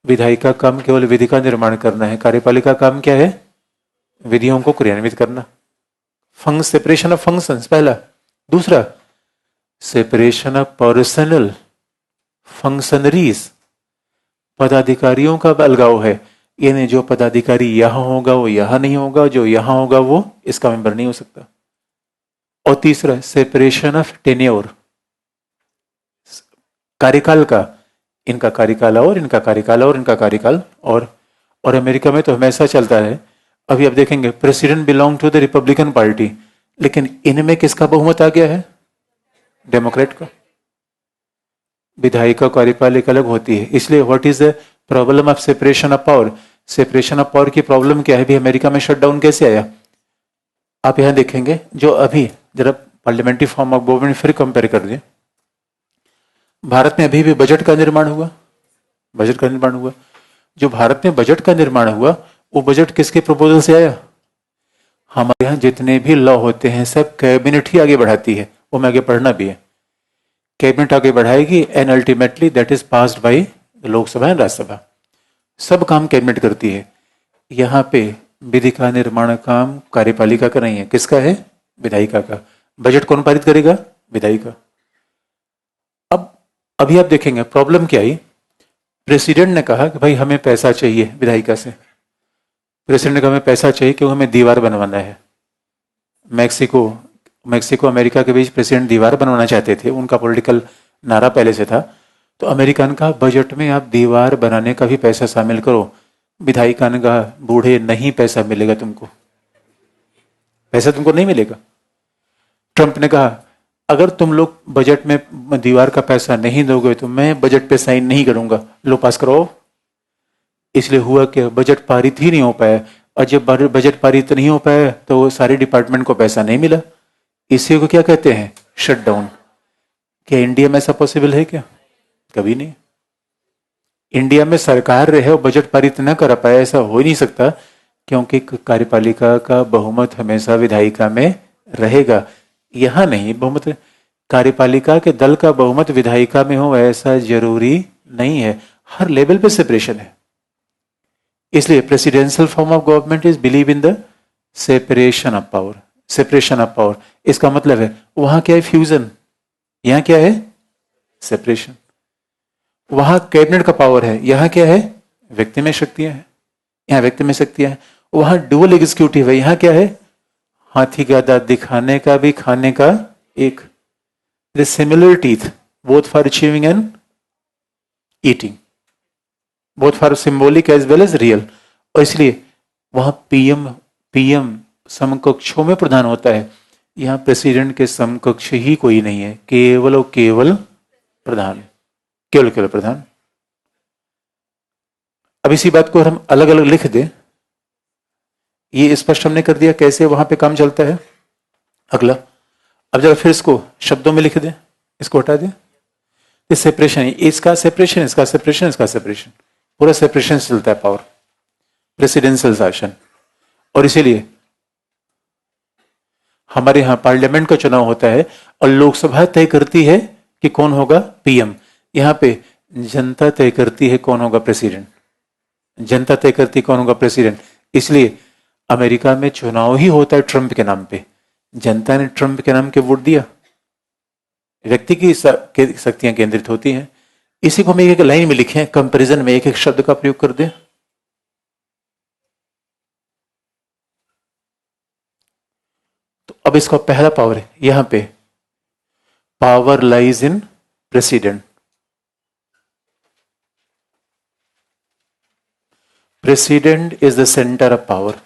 [SPEAKER 1] विधायिका काम केवल विधि का निर्माण करना है, कार्यपालिका काम क्या है? विधियों को क्रियान्वित करना। सेपरेशन ऑफ फंक्शंस पहला। दूसरा, सेपरेशन ऑफ पर्सनल फंक्शनरीज। पदाधिकारियों का अलगाव है, यानी जो पदाधिकारी यहां होगा वो यहां नहीं होगा, जो यहां होगा वो इसका मेंबर नहीं हो सकता। और तीसरा, सेपरेशन ऑफ टेन्योर, कार्यकाल का। इनका कार्यकाल और इनका कार्यकाल और इनका कार्यकाल और अमेरिका में तो हमेशा चलता है। अभी आप देखेंगे, president belong to the Republican party, लेकिन इनमें किसका बहुमत आ गया है? डेमोक्रेट का। विधायिका कार्यपालिका अलग होती है। इसलिए what is the problem of separation of power? Separation of power की प्रॉब्लम क्या है? भी अमेरिका में शटडाउन कैसे आया? आप यहां देखेंगे, जो अभी जरा पार्लियामेंट्री फॉर्म ऑफ गवर्नमेंट फिर कंपेयर कर दें। भारत में अभी भी बजट का निर्माण हुआ। जो भारत में बजट का निर्माण हुआ, वो बजट किसके प्रपोजल से आया? हमारे यहाँ जितने भी लॉ होते हैं सब कैबिनेट ही आगे बढ़ाती है, वो मैं आगे पढ़ना भी है। कैबिनेट आगे बढ़ाएगी and ultimately that is passed by Lok Sabha and Rajya Sabha. सब काम कैबिनेट करती है। यहाँ पे विधि का निर्माण काम कार्यपालिका का नहीं है, किसका है? विधायिका का। बजट कौन पारित करेगा? विधायिका। अब अभी आप देखेंगे प्रॉब्लम क्या आई। प्रेसिडेंट ने कहा कि भाई हमें पैसा चाहिए विधायिका से। प्रेसिडेंट ने कहा हमें पैसा चाहिए क्योंकि हमें दीवार बनवाना है। मैक्सिको अमेरिका के बीच प्रेसिडेंट दीवार बनवाना चाहते थे, उनका पॉलिटिकल नारा पहले से था। तो अमेरिका ने कहा बजट में आप दीवार बनाने का भी पैसा शामिल करो। विधायिका ने कहा बूढ़े नहीं पैसा मिलेगा तुमको, पैसा तुमको नहीं मिलेगा। ट्रंप ने कहा अगर तुम लोग बजट में दीवार का पैसा नहीं दोगे तो मैं बजट पे साइन नहीं करूंगा, लो पास करो। इसलिए हुआ कि बजट पारित ही नहीं हो पाया, और जब बजट पारित नहीं हो पाया तो सारे डिपार्टमेंट को पैसा नहीं मिला। इसी को क्या कहते हैं? शटडाउन। क्या इंडिया में ऐसा पॉसिबल है क्या? कभी नहीं। इंडिया में सरकार रहे और बजट पारित न कर पाए, ऐसा हो ही नहीं सकता, क्योंकि कार्यपालिका का बहुमत हमेशा विधायिका में रहेगा। यहां नहीं, बहुमत कार्यपालिका के दल का बहुमत विधायिका में हो ऐसा जरूरी नहीं है। हर लेवल पे सेपरेशन है। इसलिए presidential form of government is believe in the separation of power. Separation of power इसका मतलब है वहां क्या है? फ्यूजन। यहां क्या है? सेपरेशन। वहां कैबिनेट का पावर है, यहां क्या है? व्यक्ति में शक्तियां हैं। यहां व्यक्ति में शक्तियां हैं। वहां डुअल एग्जीक्यूटिव है, यहां क्या है? हाथी का दांत दिखाने का भी खाने का एक। The similar teeth both for achieving and eating, both for symbolic as well as real. और इसलिए वहां पीएम समकक्षों में प्रधान होता है। यहां प्रेसिडेंट के समकक्ष ही कोई नहीं है, केवल और केवल प्रधान, केवल प्रधान। अब इसी बात को हम अलग अलग लिख दें, ये स्पष्ट हमने कर दिया कैसे वहां पे काम चलता है। अगला, अब जरा फिर इसको शब्दों में लिख दें, इसको हटा दें। ये सेपरेशन, इसका सेपरेशन, इसका सेपरेशन, इसका सेपरेशन, पूरा सेपरेशन चलता है पावर, प्रेसिडेंशियल शासन। और इसीलिए हमारे यहां पार्लियामेंट का चुनाव होता है और लोकसभा तय करती है कि कौन होगा पीएम। यहां पे जनता तय करती है कौन होगा प्रेसिडेंट। जनता तय करती है कौन होगा प्रेसिडेंट। इसलिए अमेरिका में चुनाव ही होता है ट्रंप के नाम पे। जनता ने ट्रंप के नाम के वोट दिया। व्यक्ति की शक्तियां केंद्रित होती हैं। इसी को हम एक लाइन में लिखें, कंपैरिजन में एक एक शब्द का प्रयोग कर दें। तो अब इसका पहला पावर है, यहां पे power lies in president. President is the centre of power.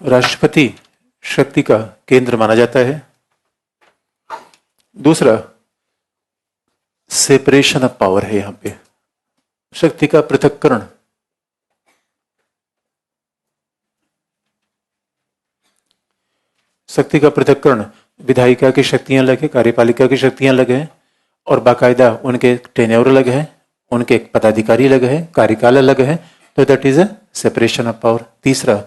[SPEAKER 1] राष्ट्रपति शक्ति का केंद्र माना जाता है। दूसरा, सेपरेशन ऑफ पावर है, यहां पे शक्ति का पृथक्करण। शक्ति का पृथक्करण, विधायिका की शक्तियां अलग है, कार्यपालिका की शक्तियां अलग है, और बाकायदा उनके टेन्योर अलग है, उनके पदाधिकारी अलग है, कार्यकाल अलग है। तो that is a separation of power. तीसरा,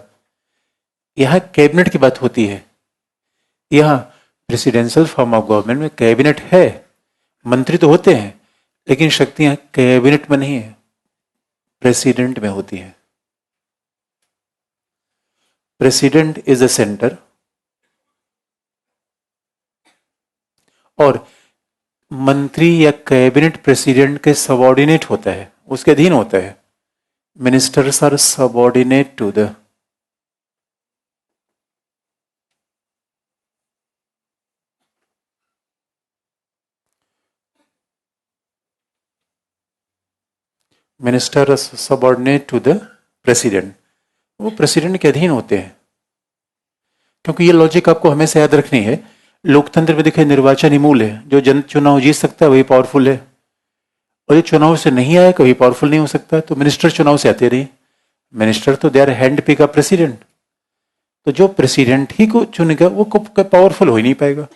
[SPEAKER 1] यहां कैबिनेट की बात होती है। यहां प्रेसिडेंशियल फॉर्म ऑफ गवर्नमेंट में कैबिनेट है, मंत्री तो होते हैं, लेकिन शक्तियां कैबिनेट में नहीं है, प्रेसिडेंट में होती है। प्रेसिडेंट इज अ सेंटर, और मंत्री या कैबिनेट प्रेसिडेंट के सबऑर्डिनेट होता है, उसके अधीन होता है। Ministers are subordinate to the minister subordinate to the president, वो प्रेसिडेंट के अधीन होते हैं। क्योंकि ये लॉजिक आपको हमेशा याद रखनी है। लोकतंत्र में देखिए निर्वाचन ही मूल है, जो जन चुनाव जीत सकता है वही पावरफुल है, और ये चुनाव से नहीं आया कभी पावरफुल नहीं हो सकता। तो मिनिस्टर चुनाव से आते रहे, मिनिस्टर तो दे आर हैंड पिक का प्रेसिडेंट। तो जो प्रेसिडेंट ही को चुनेगा वो पावरफुल हो ही नहीं पाएगा।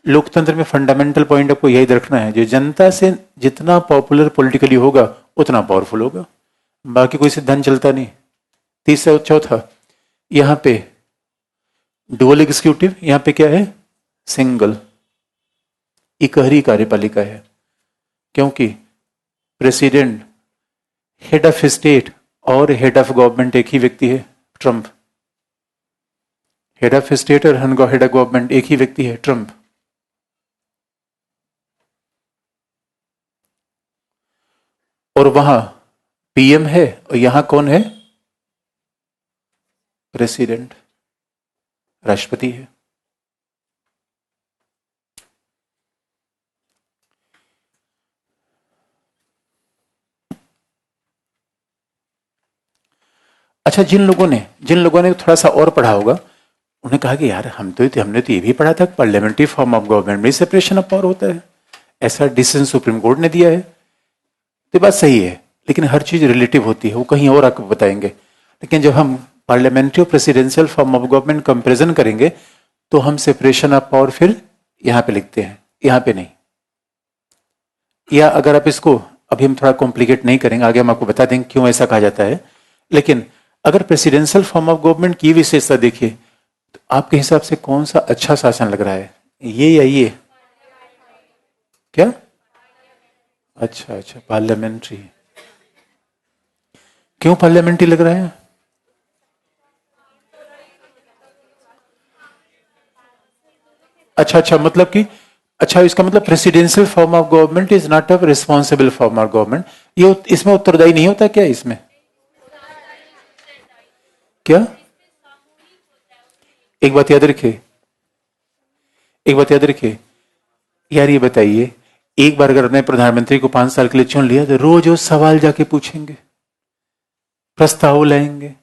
[SPEAKER 1] लोकतंत्र में फंडामेंटल पॉइंट आपको यही रखना है, जो जनता से जितना पॉपुलर पॉलिटिकली होगा उतना पावरफुल होगा, बाकी कोई सिद्धांत चलता नहीं। तीसरा चौथा, यहां पे डुअल एग्जीक्यूटिव, यहां पे क्या है, सिंगल इकहरी कार्यपालिका है, क्योंकि प्रेसिडेंट, हेड ऑफ स्टेट और हेड ऑफ गवर्नमेंट एक ही व्यक्ति है, ट्रंप। हेड ऑफ स्टेट और हेड ऑफ गवर्नमेंट एक ही व्यक्ति है, ट्रंप। और वहां पीएम है और यहां कौन है, प्रेसिडेंट, राष्ट्रपति है। अच्छा, जिन लोगों ने थोड़ा सा और पढ़ा होगा, उन्हें कहा कि यार हमने तो ये भी पढ़ा था, पार्लियामेंट्री फॉर्म ऑफ गवर्नमेंट में सेपरेशन ऑफ पावर होता है, ऐसा डिसीजन सुप्रीम कोर्ट ने दिया है। तो बात सही है, लेकिन हर चीज रिलेटिव होती है, वो कहीं और आपको बताएंगे। लेकिन जब हम पार्लियामेंट्री और presidential form of government comparison करेंगे तो हम सेपरेशन ऑफ पावर फिर यहां पे लिखते हैं, यहां पे नहीं। या अगर आप इसको, अभी हम थोड़ा कॉम्प्लिकेट नहीं करेंगे, आगे हम आपको बता देंगे क्यों ऐसा कहा जाता है। लेकिन अगर प्रेसिडेंशियल फॉर्म ऑफ गवर्नमेंट की विशेषता देखिए, तो आपके हिसाब से कौन सा अच्छा शासन लग रहा है, ये या ये? क्या? अच्छा, पार्लियामेंट्री। क्यों पार्लियामेंट्री लग रहा है? अच्छा, मतलब कि अच्छा, इसका मतलब presidential form of government is not a responsible form of government. ये इसमें उत्तरदायी नहीं होता क्या इसमें? क्या? एक बात याद रखिए, यार ये बताइए, एक बार अगर अपने प्रधानमंत्री को 5 साल के लिए चुन लिया तो रोज वो सवाल जाके पूछेंगे, प्रस्ताव लाएंगे,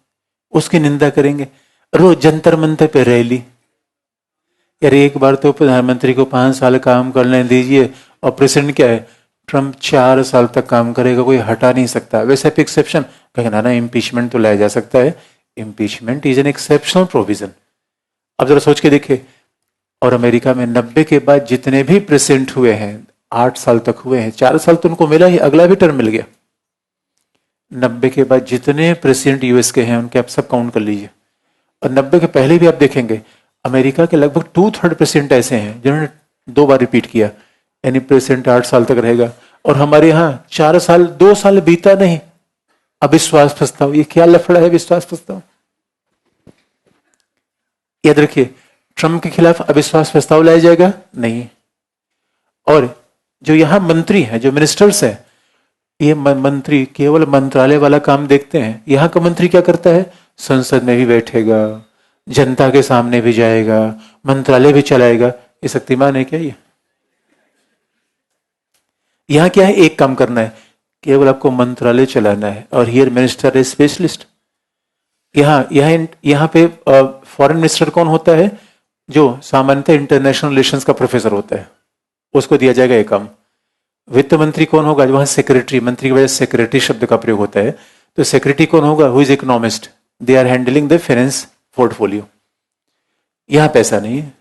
[SPEAKER 1] उसकी निंदा करेंगे, रोज जंतर मंतर पे रैली। यार एक बार तो प्रधानमंत्री को 5 साल काम करने दीजिए। और प्रेसिडेंट क्या है, ट्रंप 4 साल तक काम करेगा, कोई हटा नहीं सकता। वैसे भी एक्सेप्शन कहेंगे ना, इम्पीचमेंट तो लाया जा सकता है, impeachment is an exceptional provision. अब जरा सोच के देखिए, और अमेरिका में 90 के बाद जितने भी प्रेसिडेंट हुए हैं, 8 साल तक हुए हैं, 4 साल तो उनको मिला ही, अगला भी टर्म मिल गया। 90 के बाद जितने प्रेसिडेंट यूएस के हैं उनके आप सब काउंट कर लीजिए। और 90 के पहले भी आप देखेंगे, अमेरिका के लगभग 2/3 प्रेसिडेंट ऐसे हैं जिन्होंने 2 बार रिपीट किया, यानी प्रेसिडेंट 8 साल तक रहेगा। और हमारे यहाँ 4 साल, 2 साल बीता नहीं, अविश्वास प्रस्ताव। ये क्या लफड़ा है विश्वास प्रस्ताव? याद रखिए, ट्रंप के खिलाफ अविश्वास प्रस्ताव लाया जाएगा नहीं। और जो यहां मंत्री हैं, जो मिनिस्टर्स हैं, ये मंत्री केवल मंत्रालय वाला काम देखते हैं। यहां का मंत्री क्या करता है, संसद में भी बैठेगा, जनता के सामने भी जाएगा, मंत्रालय भी चलाएगा। ये शक्तिमान है क्या? ये यहां क्या है, एक काम करना है, केवल आपको मंत्रालय चलाना है। और हियर मिनिस्टर इज स्पेशलिस्ट। यहाँ पे फॉरेन मिनिस्टर कौन होता है, जो सामान्यतः इंटरनेशनल रिलेशंस का प्रोफेसर होता है, उसको दिया जाएगा ये काम। वित्त मंत्री कौन होगा, वहां सेक्रेटरी, मंत्री की वजह से सेक्रेटरी शब्द का प्रयोग होता है, तो सेक्रेटरी कौन होगा, who is economist, they are handling the finance portfolio. यहां पैसा नहीं है,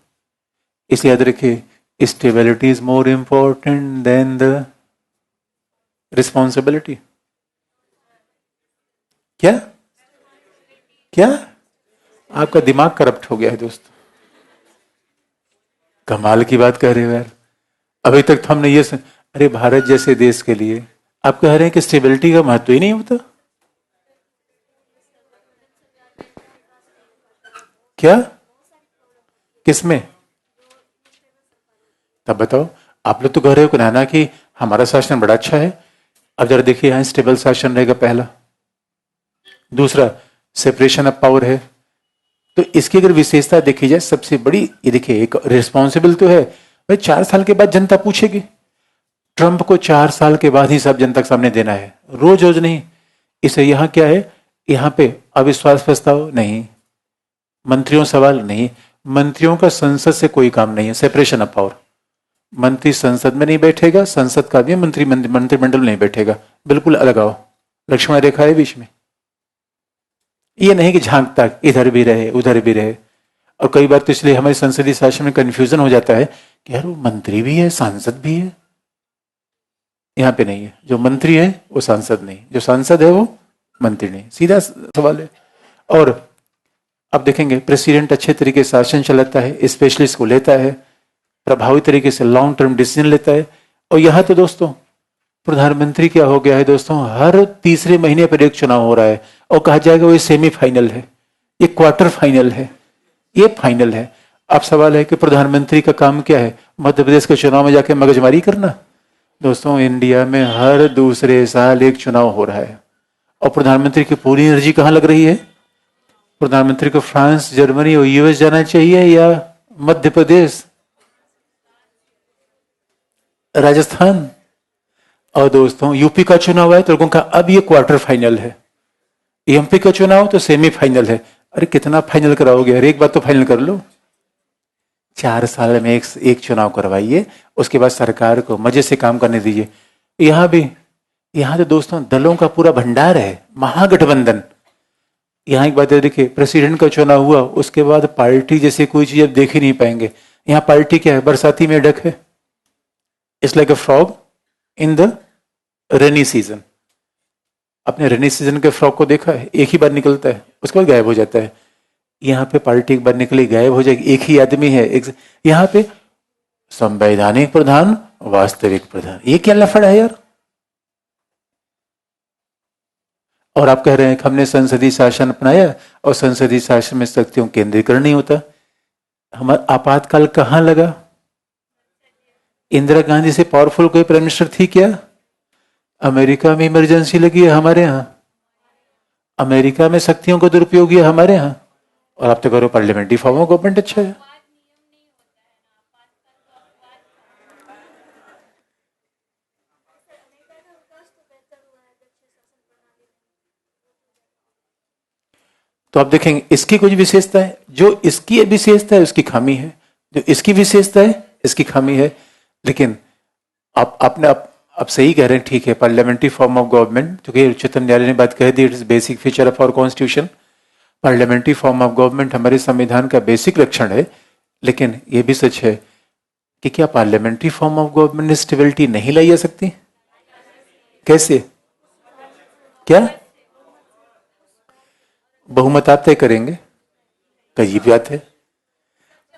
[SPEAKER 1] इसलिए याद रखिए, stability is more important than the responsibility. क्या आपका दिमाग करप्ट हो गया है दोस्त? कमाल की बात कह रहे हो यार। अभी तक तो हमने अरे भारत जैसे देश के लिए आप कह रहे हैं कि स्टेबिलिटी का महत्व ही नहीं होता क्या? किसमें? तब बताओ, आप लोग तो कह रहे हो नाना कि हमारा शासन बड़ा अच्छा है। अब जरा देखिए, यहां स्टेबल शासन रहेगा पहला। दूसरा, सेपरेशन ऑफ पावर है। तो इसकी अगर विशेषता देखी जाए, सबसे बड़ी ये देखिए, एक रिस्पॉन्सिबल तो है भाई, 4 साल के बाद जनता पूछेगी। ट्रंप को 4 साल के बाद ही सब जनता के सामने देना है, रोज रोज नहीं। इसे यहां क्या है, यहां पे अविश्वास प्रस्ताव नहीं, मंत्रियों सवाल नहीं, मंत्रियों का संसद से कोई काम नहीं है, सेपरेशन ऑफ पावर। मंत्री संसद में नहीं बैठेगा, संसद का भी मंत्रिमंडल नहीं बैठेगा, बिल्कुल अलग आओ, लक्ष्मण रेखा है बीच में। ये नहीं कि झांकता इधर भी रहे उधर भी रहे। और कई बार तो इसलिए हमारे संसदीय शासन में कंफ्यूजन हो जाता है कि यार वो मंत्री भी है सांसद भी है। यहाँ पे नहीं है, जो मंत्री है वो सांसद नहीं, जो सांसद है वो मंत्री नहीं, सीधा सवाल है। और अब देखेंगे प्रेसिडेंट अच्छे तरीके से शासन चलाता है, स्पेशलिस्ट को लेता है, प्रभावी तरीके से लॉन्ग टर्म डिसीजन लेता है। और यहाँ तो दोस्तों प्रधानमंत्री क्या हो गया है दोस्तों, हर तीसरे महीने पर एक चुनाव हो रहा है और कहा जाएगा वो सेमीफाइनल है, ये क्वार्टर फाइनल है, ये फाइनल है। अब सवाल है कि प्रधानमंत्री का काम क्या है, मध्य प्रदेश के चुनाव में जाके मगजमारी करना? दोस्तों इंडिया में हर दूसरे साल एक चुनाव हो रहा है और प्रधानमंत्री की पूरी एनर्जी कहाँ लग रही है? प्रधानमंत्री को फ्रांस, जर्मनी और यूएस जाना चाहिए या मध्य प्रदेश, राजस्थान? और दोस्तों यूपी का चुनाव है तो लोगों का अब ये क्वार्टर फाइनल है, एमपी का चुनाव तो सेमीफाइनल है। अरे कितना फाइनल कराओगे, अरे एक बात तो फाइनल कर लो। 4 साल में एक चुनाव करवाइए, उसके बाद सरकार को मजे से काम करने दीजिए। यहाँ भी, यहाँ तो दोस्तों दलों का पूरा भंडार है, महागठबंधन। यहाँ एक बात देखिए, प्रेसिडेंट का चुनाव हुआ उसके बाद पार्टी जैसे कोई चीज अब देख ही नहीं पाएंगे। यहाँ पार्टी क्या है, बरसाती मेढक है, it's like a frog in the rainy season. अपने रेनी सीजन के फ्रॉग को देखा है, एक ही बार निकलता है उसके बाद गायब हो जाता है। यहाँ पे पार्टी एक बार निकली गायब हो जाएगी, एक ही आदमी है। यहाँ पे संवैधानिक प्रधान, वास्तविक प्रधान, ये क्या लफड़ा है यार? और आप कह रहे हैं कि हमने संसदीय शासन अपनाया और संसदीय शासन में शक्तियों केंद्रीकरण नहीं होता। हमारा आपातकाल कहाँ लगा? इंदिरा गांधी से पावरफुल कोई प्राइम मिनिस्टर थी क्या? अमेरिका में इमरजेंसी लगी है हमारे यहाँ, अमेरिका में शक्तियों को दुरुपयोग किया हमारे यहाँ, और आप तो करो पार्लियामेंट्री फॉर्म ऑफ गवर्नमेंट अच्छा है। तो आप देखेंगे इसकी कुछ विशेषता है, जो इसकी विशेषता है उसकी खामी है, जो इसकी विशेषता है इसकी खामी है। लेकिन आप सही कह रहे हैं, ठीक है, पार्लियामेंट्री फॉर्म ऑफ गवर्नमेंट, क्योंकि उच्चतम न्यायालय ने बात कह दी, it is basic feature of our constitution. Parliamentary form of government हमारे संविधान का बेसिक लक्षण है। लेकिन यह भी सच है कि क्या पार्लियामेंट्री फॉर्म ऑफ गवर्नमेंट ने स्टेबिलिटी नहीं लाई जा सकती? कैसे? क्या बहुमत आप तय करेंगे? अजीब बात है।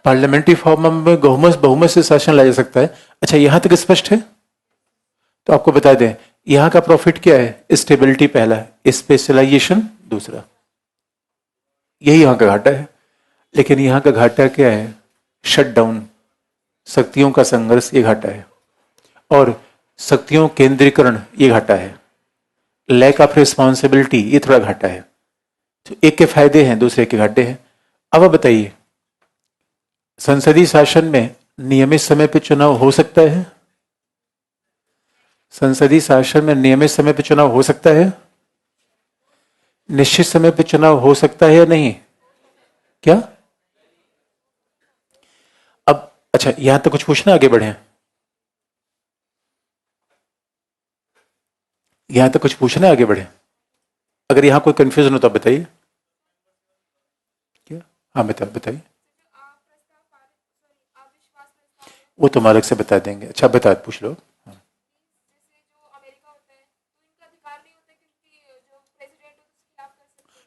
[SPEAKER 1] पार्लियामेंट्री फॉर्म में बहुमत से शासन लाया जा सकता है। अच्छा, यहां तक स्पष्ट है। तो आपको बता दें यहां का प्रॉफिट क्या है? स्टेबिलिटी पहला, स्पेशलाइजेशन दूसरा, यही यहां का घाटा है। लेकिन यहां का घाटा क्या है? शटडाउन, शक्तियों का संघर्ष, ये घाटा है। और शक्तियों केंद्रीकरण, ये घाटा है। लैक ऑफ रिस्पॉन्सिबिलिटी, ये थोड़ा घाटा है। तो एक के फायदे हैं, दूसरे के घाटे हैं। अब आप बताइए, संसदीय शासन में नियमित समय पर चुनाव हो सकता है? संसदीय शासन में नियमित समय पर चुनाव हो सकता है? निश्चित समय पर चुनाव हो सकता है या नहीं? क्या? अब अच्छा, यहां तक कुछ पूछना, आगे बढ़े? यहां तक कुछ पूछना, आगे बढ़े? अगर यहां कोई कंफ्यूजन हो तो बताइए। क्या? हाँ बताइए। वो तुम अलग से बता देंगे। अच्छा बता, पूछ लो।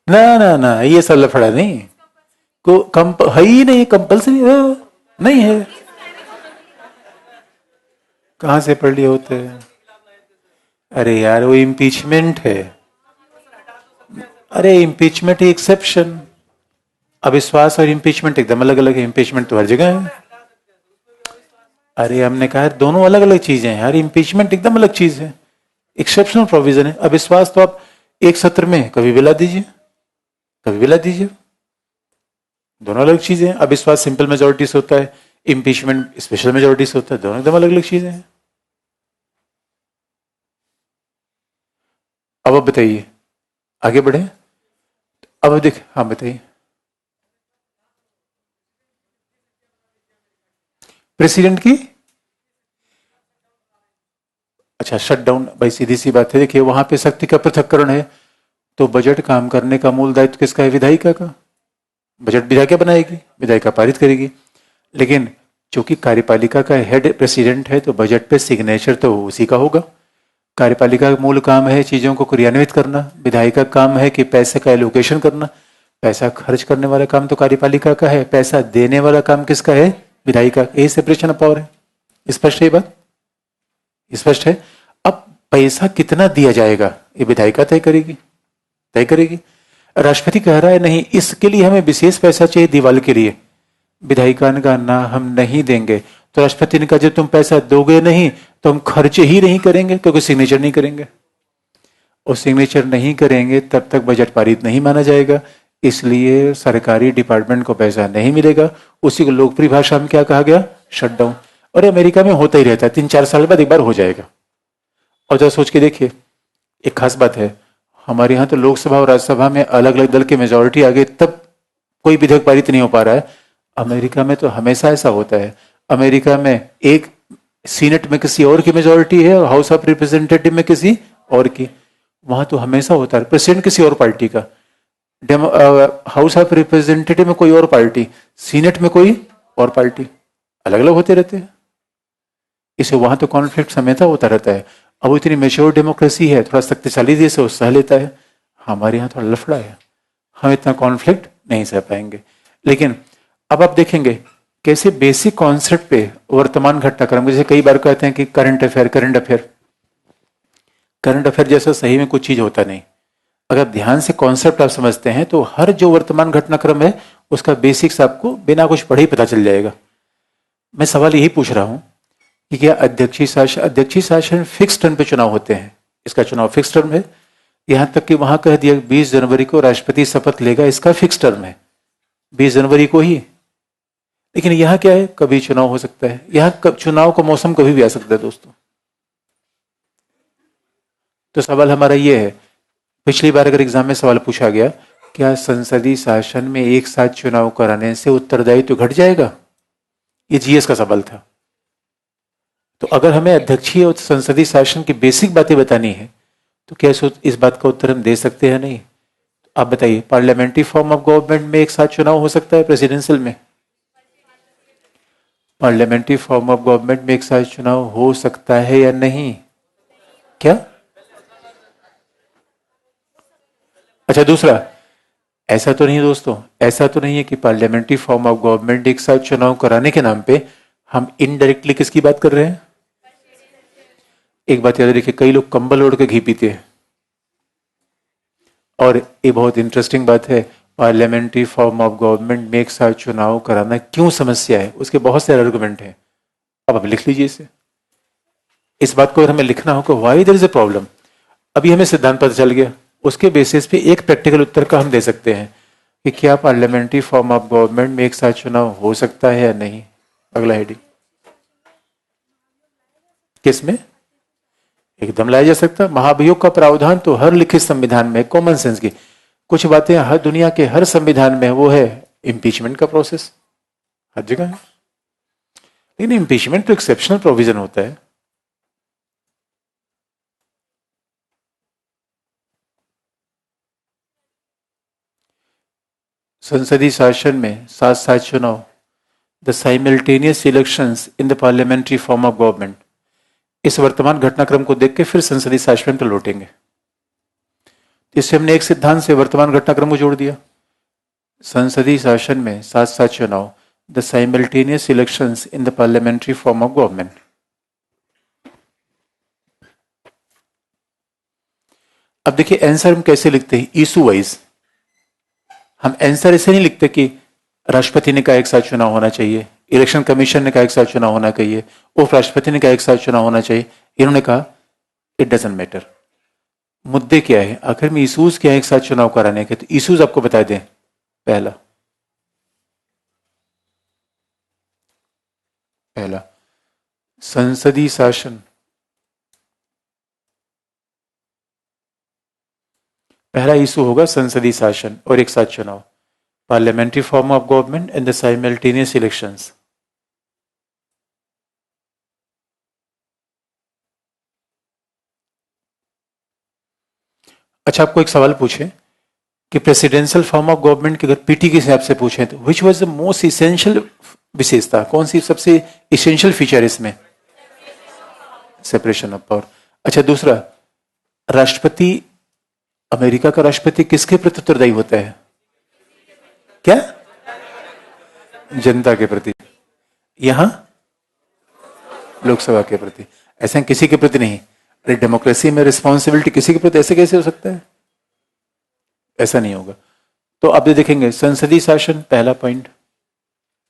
[SPEAKER 1] ना ये सब लफड़ा नहीं को है ही नहीं, कंपल्सरी नहीं है। कहां से पढ़ लिए होते हैं? अरे यार वो इम्पीचमेंट है। अरे इम्पीचमेंट एक्सेप्शन, अविश्वास और इम्पीचमेंट एकदम अलग अलग है। इम्पीचमेंट तो हर जगह है। अरे हमने कहा दोनों अलग अलग चीजें हैं यार, इम्पीचमेंट एकदम अलग चीज है, एक्सेप्शनल प्रोविजन है। अविश्वास तो आप एक सत्र में कभी भी ला दीजिए, कभी भी ला दीजिए, दोनों अलग चीजें हैं। अविश्वास सिंपल मेजोरिटी से होता है, इम्पीचमेंट स्पेशल मेजोरिटी से होता है, दोनों एकदम अलग अलग चीजें हैं। अब आप बताइए, आगे बढ़े। अब देख, हाँ बताइए। प्रेसिडेंट की, अच्छा शटडाउन, भाई सीधी सी बात है। देखिए वहां पे शक्ति का पृथक्करण है, तो बजट काम करने का मूल दायित्व किसका है? विधायिका का। बजट विधायिका बनाएगी, विधायिका पारित करेगी। लेकिन चूंकि कार्यपालिका का हेड प्रेसिडेंट है तो बजट पे सिग्नेचर तो उसी का होगा। कार्यपालिका का मूल काम है चीज़ों को क्रियान्वित करना, विधायिका का काम है कि पैसे का एलोकेशन करना। पैसा खर्च करने वाला काम तो कार्यपालिका का है, पैसा देने वाला काम किसका है? विधायिका। यही सेपरेशन ऑफ पावर है। स्पष्ट है ये बात? स्पष्ट है। अब पैसा कितना दिया जाएगा ये विधायिका तय करेगी, तय करेगी। राष्ट्रपति कह रहा है नहीं, इसके लिए हमें विशेष पैसा चाहिए दिवाली के लिए, विधायिका ने कहा ना हम नहीं देंगे, तो राष्ट्रपति ने कहा जब तुम पैसा दोगे नहीं तो हम खर्च ही नहीं करेंगे, क्योंकि सिग्नेचर नहीं करेंगे, और सिग्नेचर नहीं करेंगे तब तक बजट पारित नहीं माना जाएगा, इसलिए सरकारी डिपार्टमेंट को पैसा नहीं मिलेगा। उसी को लोकप्रिय भाषा में क्या कहा गया? शटडाउन। और अमेरिका में होता ही रहता है, 3-4 साल बाद एक बार हो जाएगा। और जरा सोच के देखिए, एक खास बात है, हमारे यहाँ तो लोकसभा और राज्यसभा में अलग अलग दल की मेजोरिटी आ गई तब कोई विधेयक पारित नहीं हो पा रहा है। अमेरिका में तो हमेशा ऐसा होता है। अमेरिका में एक सीनेट में किसी और की मेजोरिटी है और हाउस ऑफ रिप्रेजेंटेटिव में किसी और की। वहां तो हमेशा होता है प्रेसिडेंट किसी और पार्टी का, हाउस ऑफ रिप्रेजेंटेटिव में कोई और पार्टी, सीनेट में कोई और पार्टी, अलग अलग होते रहते हैं। इसे वहां तो कॉन्फ्लिक्ट हमेशा होता रहता है। अब वो इतनी मेच्योर डेमोक्रेसी है, थोड़ा शक्तिशाली देश है, वो सह लेता है। हमारे यहाँ थोड़ा लफड़ा है, हम इतना कॉन्फ्लिक्ट नहीं सह पाएंगे। लेकिन अब आप देखेंगे कैसे बेसिक कॉन्सेप्ट पे वर्तमान घटनाक्रम, जैसे कई बार कहते हैं कि current affair, current affair, current affair जैसा सही में कुछ चीज होता नहीं। अगर ध्यान से कॉन्सेप्ट आप समझते हैं तो हर जो वर्तमान घटनाक्रम है उसका बेसिक्स आपको बिना कुछ पढ़े ही पता चल जाएगा। मैं सवाल यही पूछ रहा हूं कि क्या अध्यक्षीय शासन फिक्स टर्म पे चुनाव होते हैं? इसका चुनाव फिक्स टर्म है। यहां तक कि वहां कह दिया 20 जनवरी को राष्ट्रपति शपथ लेगा, इसका फिक्स टर्म है 20 जनवरी को ही। लेकिन यहां क्या है, कभी चुनाव हो सकता है। यहां चुनाव का मौसम कभी भी आ सकता है दोस्तों। तो सवाल हमारा यह है, पिछली बार अगर एग्जाम में सवाल पूछा गया क्या संसदीय शासन में एक साथ चुनाव कराने से उत्तरदायित्व घट जाएगा, ये जीएस का सवाल था। तो अगर हमें अध्यक्षीय और संसदीय शासन की बेसिक बातें बतानी है तो क्या इस बात का उत्तर हम दे सकते हैं? नहीं। आप बताइए, पार्लियामेंट्री फॉर्म ऑफ गवर्नमेंट में एक साथ चुनाव हो सकता है? प्रेसिडेंशियल में पार्लियामेंट्री फॉर्म ऑफ गवर्नमेंट में एक साथ चुनाव हो सकता है या नहीं? क्या? अच्छा, दूसरा, ऐसा तो नहीं दोस्तों, ऐसा तो नहीं है कि पार्लियामेंट्री फॉर्म ऑफ गवर्नमेंट एक साथ चुनाव कराने के नाम पे हम इनडायरेक्टली किसकी बात कर रहे हैं? एक बात याद रखिए, कई लोग कंबल ओढ़ के घी पीते हैं, और ये बहुत इंटरेस्टिंग बात है, पार्लियामेंट्री फॉर्म ऑफ गवर्नमेंट में एक साथ चुनाव कराना क्यों समस्या है, उसके बहुत सारे आर्गुमेंट हैं। अब आप लिख लीजिए इसे, इस बात को अगर हमें लिखना हो कि why there is a problem. अभी हमें सिद्धांत पता चल गया, उसके बेसिस पे एक प्रैक्टिकल उत्तर का हम दे सकते हैं कि क्या पार्लियामेंट्री फॉर्म ऑफ गवर्नमेंट में एक साथ चुनाव हो सकता है या नहीं। अगला हेडिंग, किसमें? एकदम लाया जा सकता। महाभियोग का प्रावधान तो हर लिखित संविधान में, कॉमन सेंस की कुछ बातें हर दुनिया के हर संविधान में, वो है इम्पीचमेंट का प्रोसेस, हर जगह है। लेकिन इम्पीचमेंट तो एक्सेप्शनल प्रोविजन होता है। संसदीय शासन में साथ साथ चुनाव, the simultaneous elections in the parliamentary form of government. इस वर्तमान घटनाक्रम को देख के फिर संसदीय शासन पर लौटेंगे। इससे हमने एक सिद्धांत से वर्तमान घटनाक्रम को जोड़ दिया। संसदीय शासन में साथ साथ चुनाव, the simultaneous elections in the parliamentary form of government. अब देखिए आंसर हम कैसे लिखते हैं, इशू वाइज। हम आंसर ऐसे नहीं लिखते कि राष्ट्रपति ने कहा एक साथ चुनाव होना चाहिए, इलेक्शन कमीशन ने कहा एक साथ चुनाव होना चाहिए, उपराष्ट्रपति ने कहा एक साथ चुनाव होना चाहिए, इन्होंने कहा इट डजंट मैटर। मुद्दे क्या है, आखिर में इशूज क्या है एक साथ चुनाव कराने के? तो इशूज आपको बता दें। पहला संसदीय शासन, पहला इशू होगा संसदीय शासन और एक साथ चुनाव, parliamentary form of government and the simultaneous elections. अच्छा, आपको एक सवाल पूछे कि प्रेसिडेंशियल फॉर्म ऑफ गवर्नमेंट के अगर पीटी के हिसाब से पूछें तो which was the most essential विशेषता, कौन सी सबसे इसेंशियल फीचर इसमें? Separation of power. अच्छा, दूसरा, राष्ट्रपति, अमेरिका का राष्ट्रपति किसके प्रति उत्तरदायी होता है? क्या? जनता के प्रति। यहां लोकसभा के प्रति। ऐसा किसी के प्रति नहीं। अरे डेमोक्रेसी में रिस्पॉन्सिबिलिटी किसी के प्रति ऐसे कैसे हो सकता है? ऐसा नहीं होगा। तो अब ये देखेंगे संसदीय शासन, पहला पॉइंट,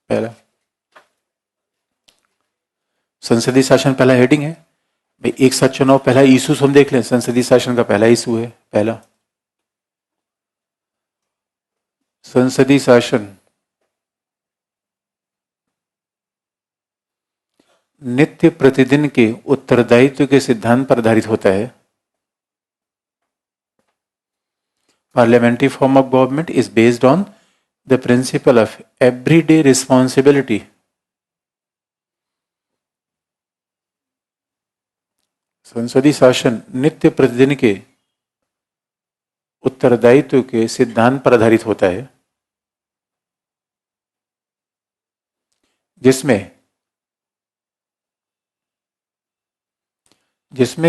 [SPEAKER 1] पहला संसदीय शासन पहला हेडिंग है भाई। एक साथ चुनाव, पहला इशू हम देख लें। संसदीय शासन का पहला इशू है, पहला संसदीय शासन नित्य प्रतिदिन के उत्तरदायित्व के सिद्धांत पर आधारित होता है। Parliamentary form of government is based on the principle of everyday responsibility. संसदीय शासन नित्य प्रतिदिन के उत्तरदायित्व के सिद्धांत पर आधारित होता है, जिसमें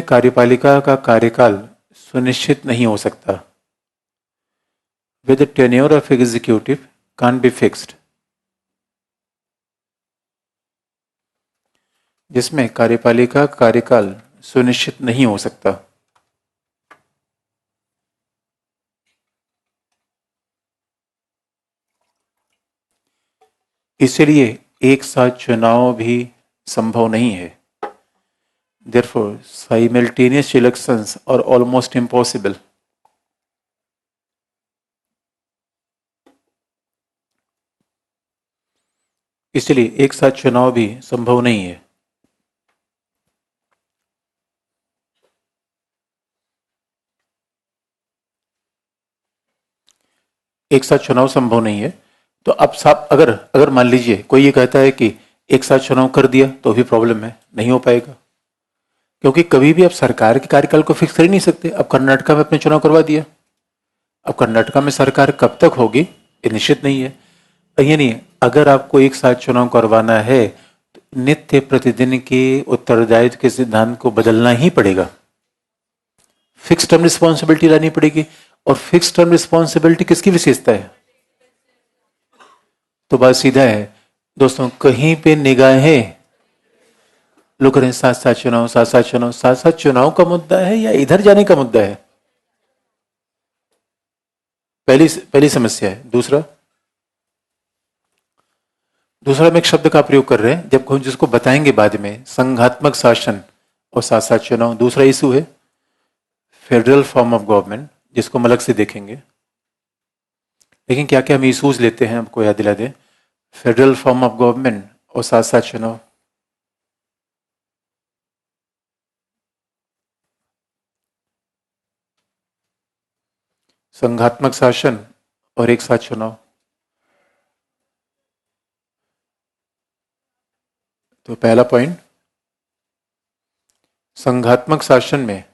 [SPEAKER 1] कार्यपालिका का कार्यकाल सुनिश्चित नहीं हो सकता। With tenure of executive can't be fixed. जिसमें कार्यपालिका का कार्यकाल सुनिश्चित नहीं हो सकता। इसलिए एक साथ चुनाव भी संभव नहीं है। Therefore, simultaneous elections are almost impossible. इसलिए एक साथ चुनाव भी संभव नहीं है। एक साथ चुनाव संभव नहीं है। तो अब साहब, अगर मान लीजिए कोई ये कहता है कि एक साथ चुनाव कर दिया तो भी प्रॉब्लम है, नहीं हो पाएगा, क्योंकि कभी भी आप सरकार के कार्यकाल को फिक्स कर ही नहीं सकते। अब कर्नाटका में अपने चुनाव करवा दिया, अब कर्नाटका में सरकार कब तक होगी ये निश्चित नहीं है। ये नहीं है, अगर आपको एक साथ चुनाव करवाना है तो नित्य प्रतिदिन के उत्तरदायित्व के सिद्धांत को बदलना ही पड़ेगा। फिक्स टर्म रिस्पॉन्सिबिलिटी लानी पड़ेगी। और फिक्स टर्म रिस्पॉन्सिबिलिटी किसकी विशेषता है? तो बात सीधा है दोस्तों, कहीं पे निगाहें लोग करें साथ साथ चुनाव, साथ साथ चुनाव, साथ साथ चुनाव का मुद्दा है या इधर जाने का मुद्दा है? पहली समस्या है। दूसरा हम एक शब्द का प्रयोग कर रहे हैं, जब हम जिसको बताएंगे बाद में, संघात्मक शासन और साथ साथ चुनाव। दूसरा इशू है फेडरल फॉर्म ऑफ गवर्नमेंट, जिसको हम अलग से देखेंगे। लेकिन क्या क्या हम इशूज लेते हैं, आपको याद दिला दें। फेडरल फॉर्म ऑफ गवर्नमेंट और साथ साथ चुनाव। संघात्मक शासन और एक साथ चुनाव। तो पहला पॉइंट, संघात्मक शासन में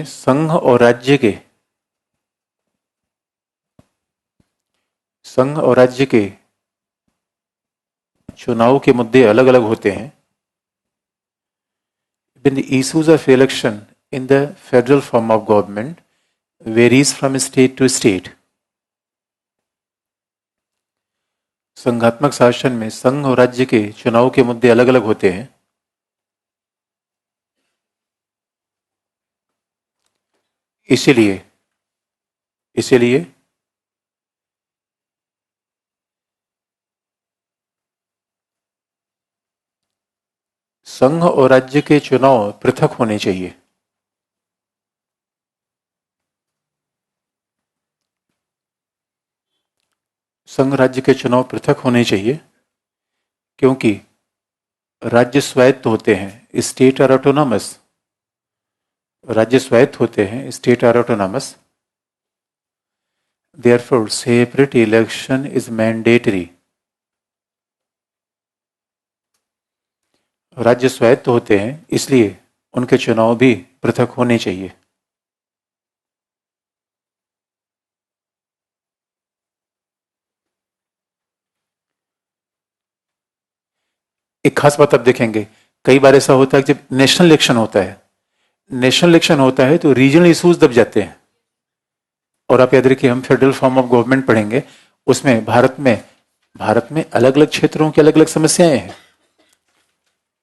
[SPEAKER 1] संघ और राज्य के चुनाव के मुद्दे अलग अलग होते हैं। When the issues of election in the federal form of government varies from state to state. संघात्मक शासन में संघ और राज्य के चुनाव के मुद्दे अलग अलग होते हैं। इसीलिए संघ और राज्य के चुनाव पृथक होने चाहिए। संघ राज्य के चुनाव पृथक होने चाहिए क्योंकि राज्य स्वायत्त होते हैं, स्टेट आर ऑटोनॉमस। राज्य स्वायत्त होते हैं, state are autonomous. Therefore separate election is mandatory. राज्य स्वायत्त होते हैं, इसलिए उनके चुनाव भी पृथक होने चाहिए। एक खास बात आप देखेंगे, कई बार ऐसा होता है कि जब नेशनल इलेक्शन होता है तो रीजनल इश्यूज दब जाते हैं। और आप याद रखिए, हम फेडरल फॉर्म ऑफ गवर्नमेंट पढ़ेंगे, उसमें भारत में अलग अलग क्षेत्रों की अलग अलग समस्याएं हैं।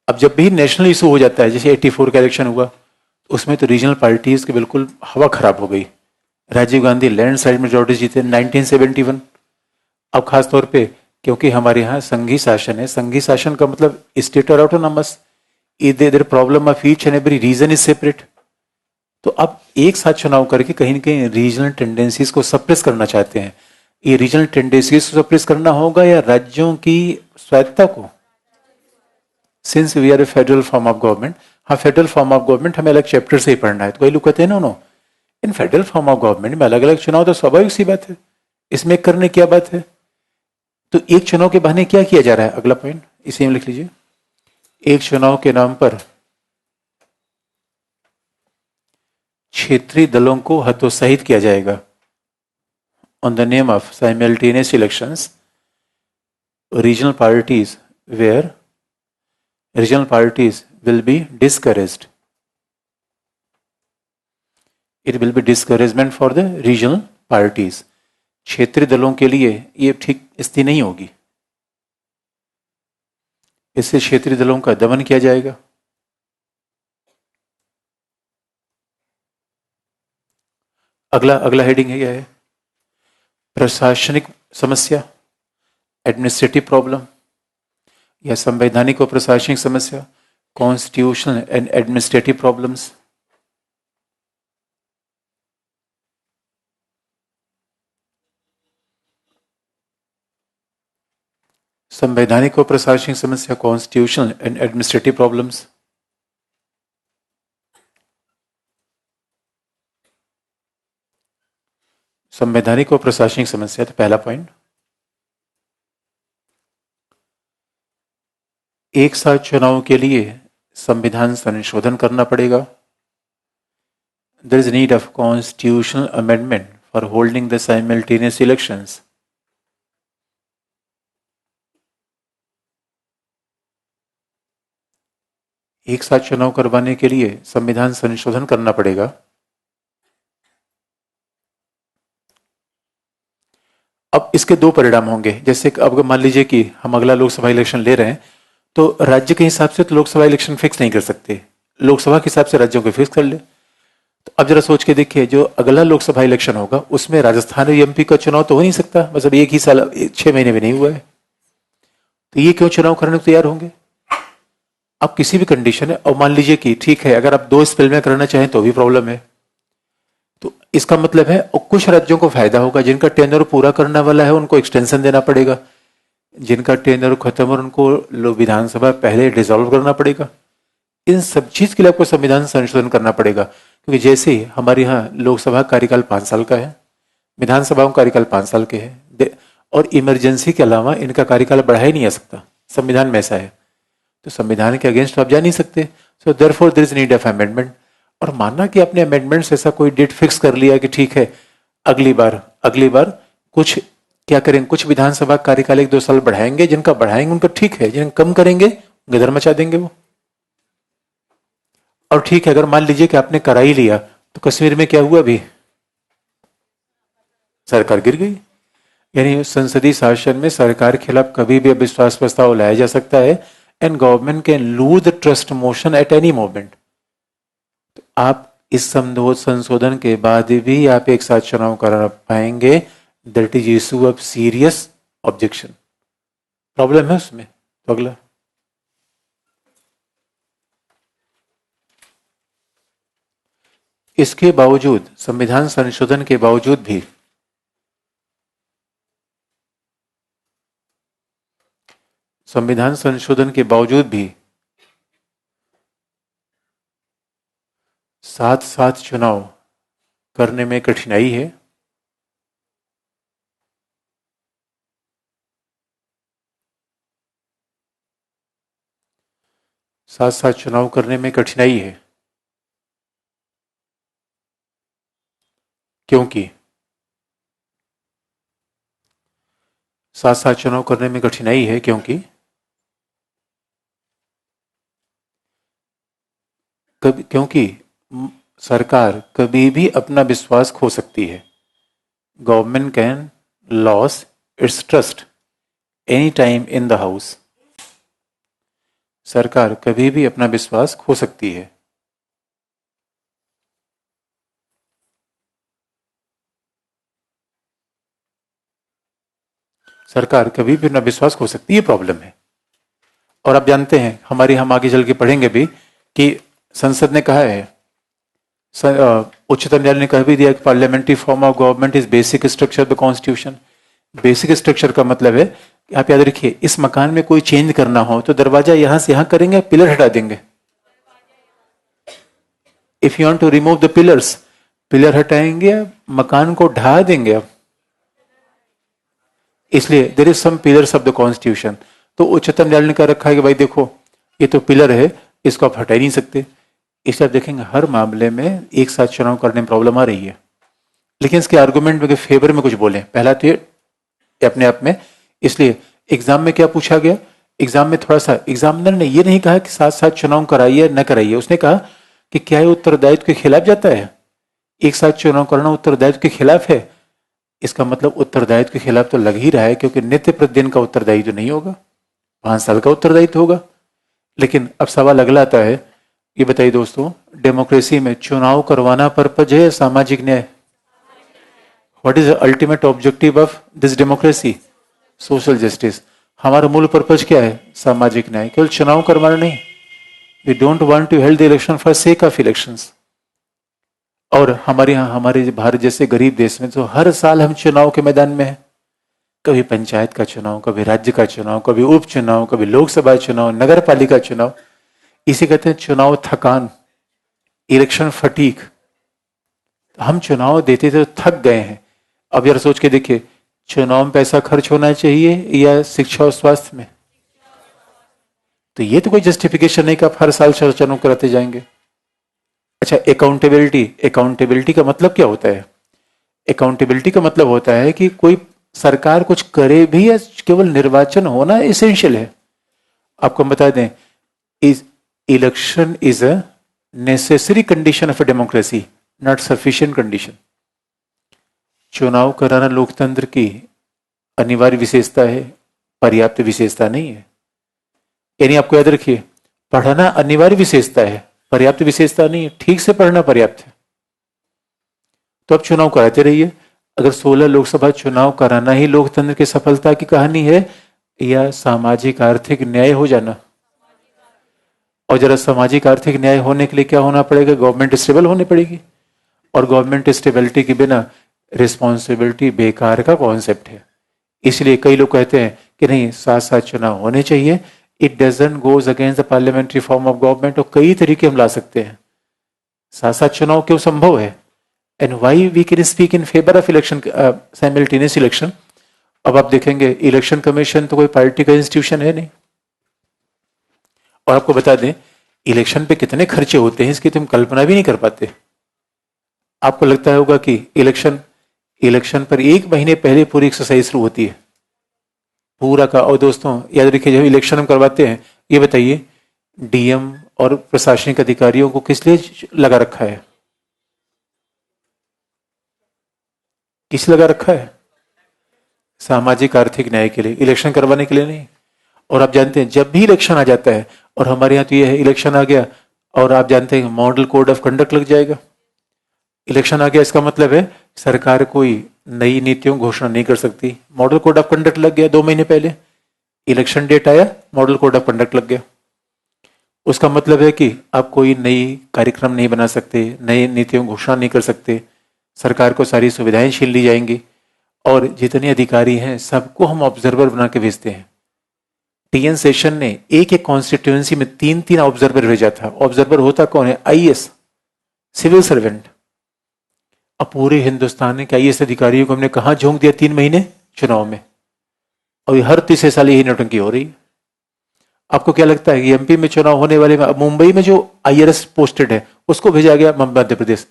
[SPEAKER 1] अब जब भी नेशनल इशू हो जाता है, जैसे 84 का इलेक्शन हुआ, उसमें तो रीजनल पार्टीज की बिल्कुल हवा खराब हो गई। राजीव गांधी लैंडस्लाइड मेजोरिटी जीते 1971। अब खास तौर पे क्योंकि हमारे यहाँ संघी शासन है, संघी शासन का मतलब स्टेट और ऑटोनॉमस, इधर problem of each and every region is separate. तो अब एक साथ चुनाव करके कहीं ना कहीं रीजनल टेंडेंसीज को सप्रेस करना चाहते हैं। ये रीजनल टेंडेंसीज को सप्रेस करना होगा या राज्यों की स्वायत्ता को? Since we are a federal form of government, हाँ फेडरल फॉर्म ऑफ गवर्नमेंट हमें अलग चैप्टर से ही पढ़ना है, तो कई लोग कहते हैं no, in federal form of government में अलग अलग चुनाव तो स्वाभाविक सी बात है, इसमें करने क्या बात है। तो एक चुनाव के बहाने क्या किया जा रहा है, अगला पॉइंट इसी में लिख लीजिए। एक चुनाव के नाम पर क्षेत्रीय दलों को हतोत्साहित किया जाएगा। On the name of simultaneous elections, regional parties were regional parties will be discouraged. It will be discouragement for the regional parties. क्षेत्रीय दलों के लिए ये ठीक स्थिति नहीं होगी, इससे क्षेत्रीय दलों का दमन किया जाएगा। अगला हेडिंग है, क्या है? प्रशासनिक समस्या, एडमिनिस्ट्रेटिव प्रॉब्लम या संवैधानिक और प्रशासनिक समस्या, कॉन्स्टिट्यूशनल एंड एडमिनिस्ट्रेटिव प्रॉब्लम्स। संवैधानिक और प्रशासनिक समस्या, कॉन्स्टिट्यूशनल एंड एडमिनिस्ट्रेटिव प्रॉब्लम्स। संवैधानिक और प्रशासनिक समस्या, तो पहला पॉइंट, एक साथ चुनाव के लिए संविधान संशोधन करना पड़ेगा। There is need of constitutional amendment for holding the simultaneous elections. एक साथ चुनाव करवाने के लिए संविधान संशोधन करना पड़ेगा। अब इसके दो परिणाम होंगे, जैसे अब मान लीजिए कि हम अगला लोकसभा इलेक्शन ले रहे हैं, तो राज्य के हिसाब से तो लोकसभा इलेक्शन फिक्स नहीं कर सकते, लोकसभा के हिसाब से राज्यों को फिक्स कर ले। तो अब जरा सोच के देखिए, जो अगला लोकसभा इलेक्शन होगा उसमें राजस्थान और एमपी का चुनाव तो हो नहीं सकता, मतलब एक ही साल 6 महीने में नहीं हुआ है, तो ये क्यों चुनाव करने को तैयार होंगे? अब किसी भी कंडीशन है, और मान लीजिए कि ठीक है अगर आप 2 स्पेल में करना चाहें तो भी प्रॉब्लम है, तो इसका मतलब है और कुछ राज्यों को फायदा होगा, जिनका टेन्योर पूरा करने वाला है उनको एक्सटेंशन देना पड़ेगा, जिनका टेन्योर खत्म और उनको विधानसभा पहले डिसॉल्व करना पड़ेगा। इन सब चीज के लिए आपको संविधान संशोधन करना पड़ेगा, क्योंकि जैसे हमारे यहाँ लोकसभा कार्यकाल 5 साल का है, विधानसभाओं का कार्यकाल 5 साल के है, और इमरजेंसी के अलावा इनका कार्यकाल बढ़ा ही नहीं आ सकता, संविधान में ऐसा है। तो संविधान के अगेंस्ट आप जा नहीं सकते, so therefore there is need of amendment. और मानना कि आपने अमेंडमेंट से ऐसा कोई डेट फिक्स कर लिया कि ठीक है अगली बार कुछ क्या करेंगे, कुछ विधानसभा कार्यकाल 1-2 साल बढ़ाएंगे, जिनका बढ़ाएंगे उनका ठीक है, जिनका कम करेंगे गदर मचा देंगे वो। और ठीक है, अगर मान लीजिए कि आपने करा ही लिया, तो कश्मीर में क्या हुआ, अभी सरकार गिर गई। यानी संसदीय शासन में सरकार के खिलाफ कभी भी अविश्वास प्रस्ताव लाया जा सकता है, and government can lose the trust motion at any moment. आप इस संशोधन के बाद भी आप एक साथ चुनाव करा पाएंगे, that is issue of serious objection, problem है उसमें। तो अगला, इसके बावजूद, संविधान संशोधन के बावजूद भी संविधान संशोधन के बावजूद भी साथ साथ चुनाव करने में कठिनाई है। साथ साथ चुनाव करने में कठिनाई है क्योंकि साथ साथ चुनाव करने में कठिनाई है क्योंकि कभी, क्योंकि सरकार कभी भी अपना विश्वास खो सकती है। Government can loss it's trust any time in the house. सरकार कभी भी अपना विश्वास खो सकती है। सरकार कभी भी अपना विश्वास खो सकती है, प्रॉब्लम है। और आप जानते हैं, हम आगे चल के पढ़ेंगे भी कि संसद ने कहा है, उच्चतम न्यायालय ने कह भी दिया कि parliamentary form of government is basic structure of the constitution. Basic structure का मतलब है, आप याद रखिए, इस मकान में कोई चेंज करना हो तो दरवाजा यहां से यहां करेंगे, पिलर हटा देंगे। If you want to remove the pillars, pillar हटाएंगे, मकान को ढा देंगे अब। इसलिए there is some pillars of the constitution. तो उच्चतम न्यायालय ने कह रखा है कि भाई देखो, ये तो पिलर है, इसको आप हटा ही नहीं सकते। इसलिए आप देखेंगे हर मामले में एक साथ चुनाव करने में प्रॉब्लम आ रही है। लेकिन इसके आर्गुमेंट में फेवर में कुछ बोले, पहला तो ये अपने आप में, इसलिए एग्जाम में क्या पूछा गया, एग्जाम में थोड़ा सा एग्जामिनर ने ये नहीं कहा कि साथ साथ चुनाव कराइए न कराइए, उसने कहा कि क्या ये उत्तरदायित्व के खिलाफ जाता है, एक साथ चुनाव करना उत्तरदायित्व के खिलाफ है। इसका मतलब उत्तरदायित्व के खिलाफ तो लग ही रहा है, क्योंकि नित्य प्रतिदिन का उत्तरदायित्व नहीं होगा, 5 साल का उत्तरदायित्व होगा। लेकिन अब सवाल अगला आता है, ये बताइए दोस्तों, डेमोक्रेसी में चुनाव करवाना पर्पज है या सामाजिक न्याय? What is the ultimate objective of this democracy? Social justice. हमारा मूल पर्पज क्या है? सामाजिक न्याय। केवल चुनाव करवाना नहीं। We don't want to held the election for sake of elections. और हमारे यहाँ, हमारे भारत जैसे गरीब देश में तो हर साल हम चुनाव के मैदान में हैं। कभी पंचायत का चुनाव, कभी राज्य का चुनाव, कभी उपचुनाव, कभी लोकसभा चुनाव, नगर पालिका चुनाव। इसे कहते हैं चुनाव थकान, इलेक्शन फटीक। हम चुनाव देते थे तो थक गए हैं। अब यार सोच के देखिए, चुनाव में पैसा खर्च होना चाहिए या शिक्षा और स्वास्थ्य में? तो ये तो कोई जस्टिफिकेशन नहीं कि आप हर साल चुनाव कराते जाएंगे। अच्छा, अकाउंटेबिलिटी। अकाउंटेबिलिटी का मतलब क्या होता है? अकाउंटेबिलिटी का मतलब होता है कि कोई सरकार कुछ करे भी या केवल निर्वाचन होना एसेंशियल है। आपको हम बता दें, election is a necessary condition of a democracy, not sufficient condition. चुनाव कराना लोकतंत्र की अनिवार्य विशेषता है, पर्याप्त विशेषता नहीं है। यानी आपको याद रखिए, पढ़ना अनिवार्य विशेषता है, पर्याप्त विशेषता नहीं है। ठीक से पढ़ना पर्याप्त है। तो अब चुनाव कराते रहिए। अगर 16 लोकसभा चुनाव कराना ही लोकतंत्र की सफलता की कहानी है, या सामाजिक आर्थिक न्याय हो जाना? और जरा सामाजिक आर्थिक न्याय होने के लिए क्या होना पड़ेगा? गवर्नमेंट स्टेबल होनी पड़ेगी। और गवर्नमेंट स्टेबिलिटी के बिना रिस्पॉन्सिबिलिटी बेकार का कॉन्सेप्ट है। इसलिए कई लोग कहते हैं कि नहीं, साथ साथ चुनाव होने चाहिए। It doesn't goes against the parliamentary form of government. और कई तरीके हम ला सकते हैं। साथ साथ चुनाव क्यों संभव है? And why we can speak in favour of election, simultaneous election. अब आप देखेंगे, इलेक्शन कमीशन तो कोई पार्टी का इंस्टीट्यूशन है नहीं। और आपको बता दें, इलेक्शन पे कितने खर्चे होते हैं इसकी तुम कल्पना भी नहीं कर पाते। आपको लगता होगा कि इलेक्शन पर 1 महीने पहले पूरी एक्सरसाइज शुरू होती है, पूरा का। और दोस्तों याद रखिए, जब इलेक्शन हम करवाते हैं, ये बताइए, डीएम और प्रशासनिक अधिकारियों को किस लिए लगा रखा है? किस लगा रखा है? सामाजिक आर्थिक न्याय के लिए, इलेक्शन करवाने के लिए नहीं। और आप जानते हैं, जब भी इलेक्शन आ जाता है, और हमारे यहाँ तो ये है, इलेक्शन आ गया और आप जानते हैं मॉडल कोड ऑफ कंडक्ट लग जाएगा। इलेक्शन आ गया, इसका मतलब है सरकार कोई नई नीतियों घोषणा नहीं कर सकती। मॉडल कोड ऑफ कंडक्ट लग गया 2 महीने पहले, इलेक्शन डेट आया, मॉडल कोड ऑफ कंडक्ट लग गया। उसका मतलब है कि आप कोई नई कार्यक्रम नहीं बना सकते, नई नीतियों घोषणा नहीं कर सकते। सरकार को सारी सुविधाएं छीन ली जाएंगी। और जितने अधिकारी हैं सबको हम ऑब्जर्वर बना के भेजते हैं। टीएन सेशन ने एक एक कॉन्स्टिट्यूएंसी में 3-3 ऑब्जर्वर भेजा था। ऑब्जर्वर होता कौन है? IAS, civil servant. अब पूरे हिंदुस्तान के आईएएस अधिकारियों को हमने कहा झोंक दिया 3 महीने चुनाव में। और हर तीसरे साल यही नौटंकी हो रही है। आपको क्या लगता है कि एमपी में चुनाव होने वाले में, मुंबई में जो आईआरएस पोस्टेड है उसको भेजा गया मध्य प्रदेश,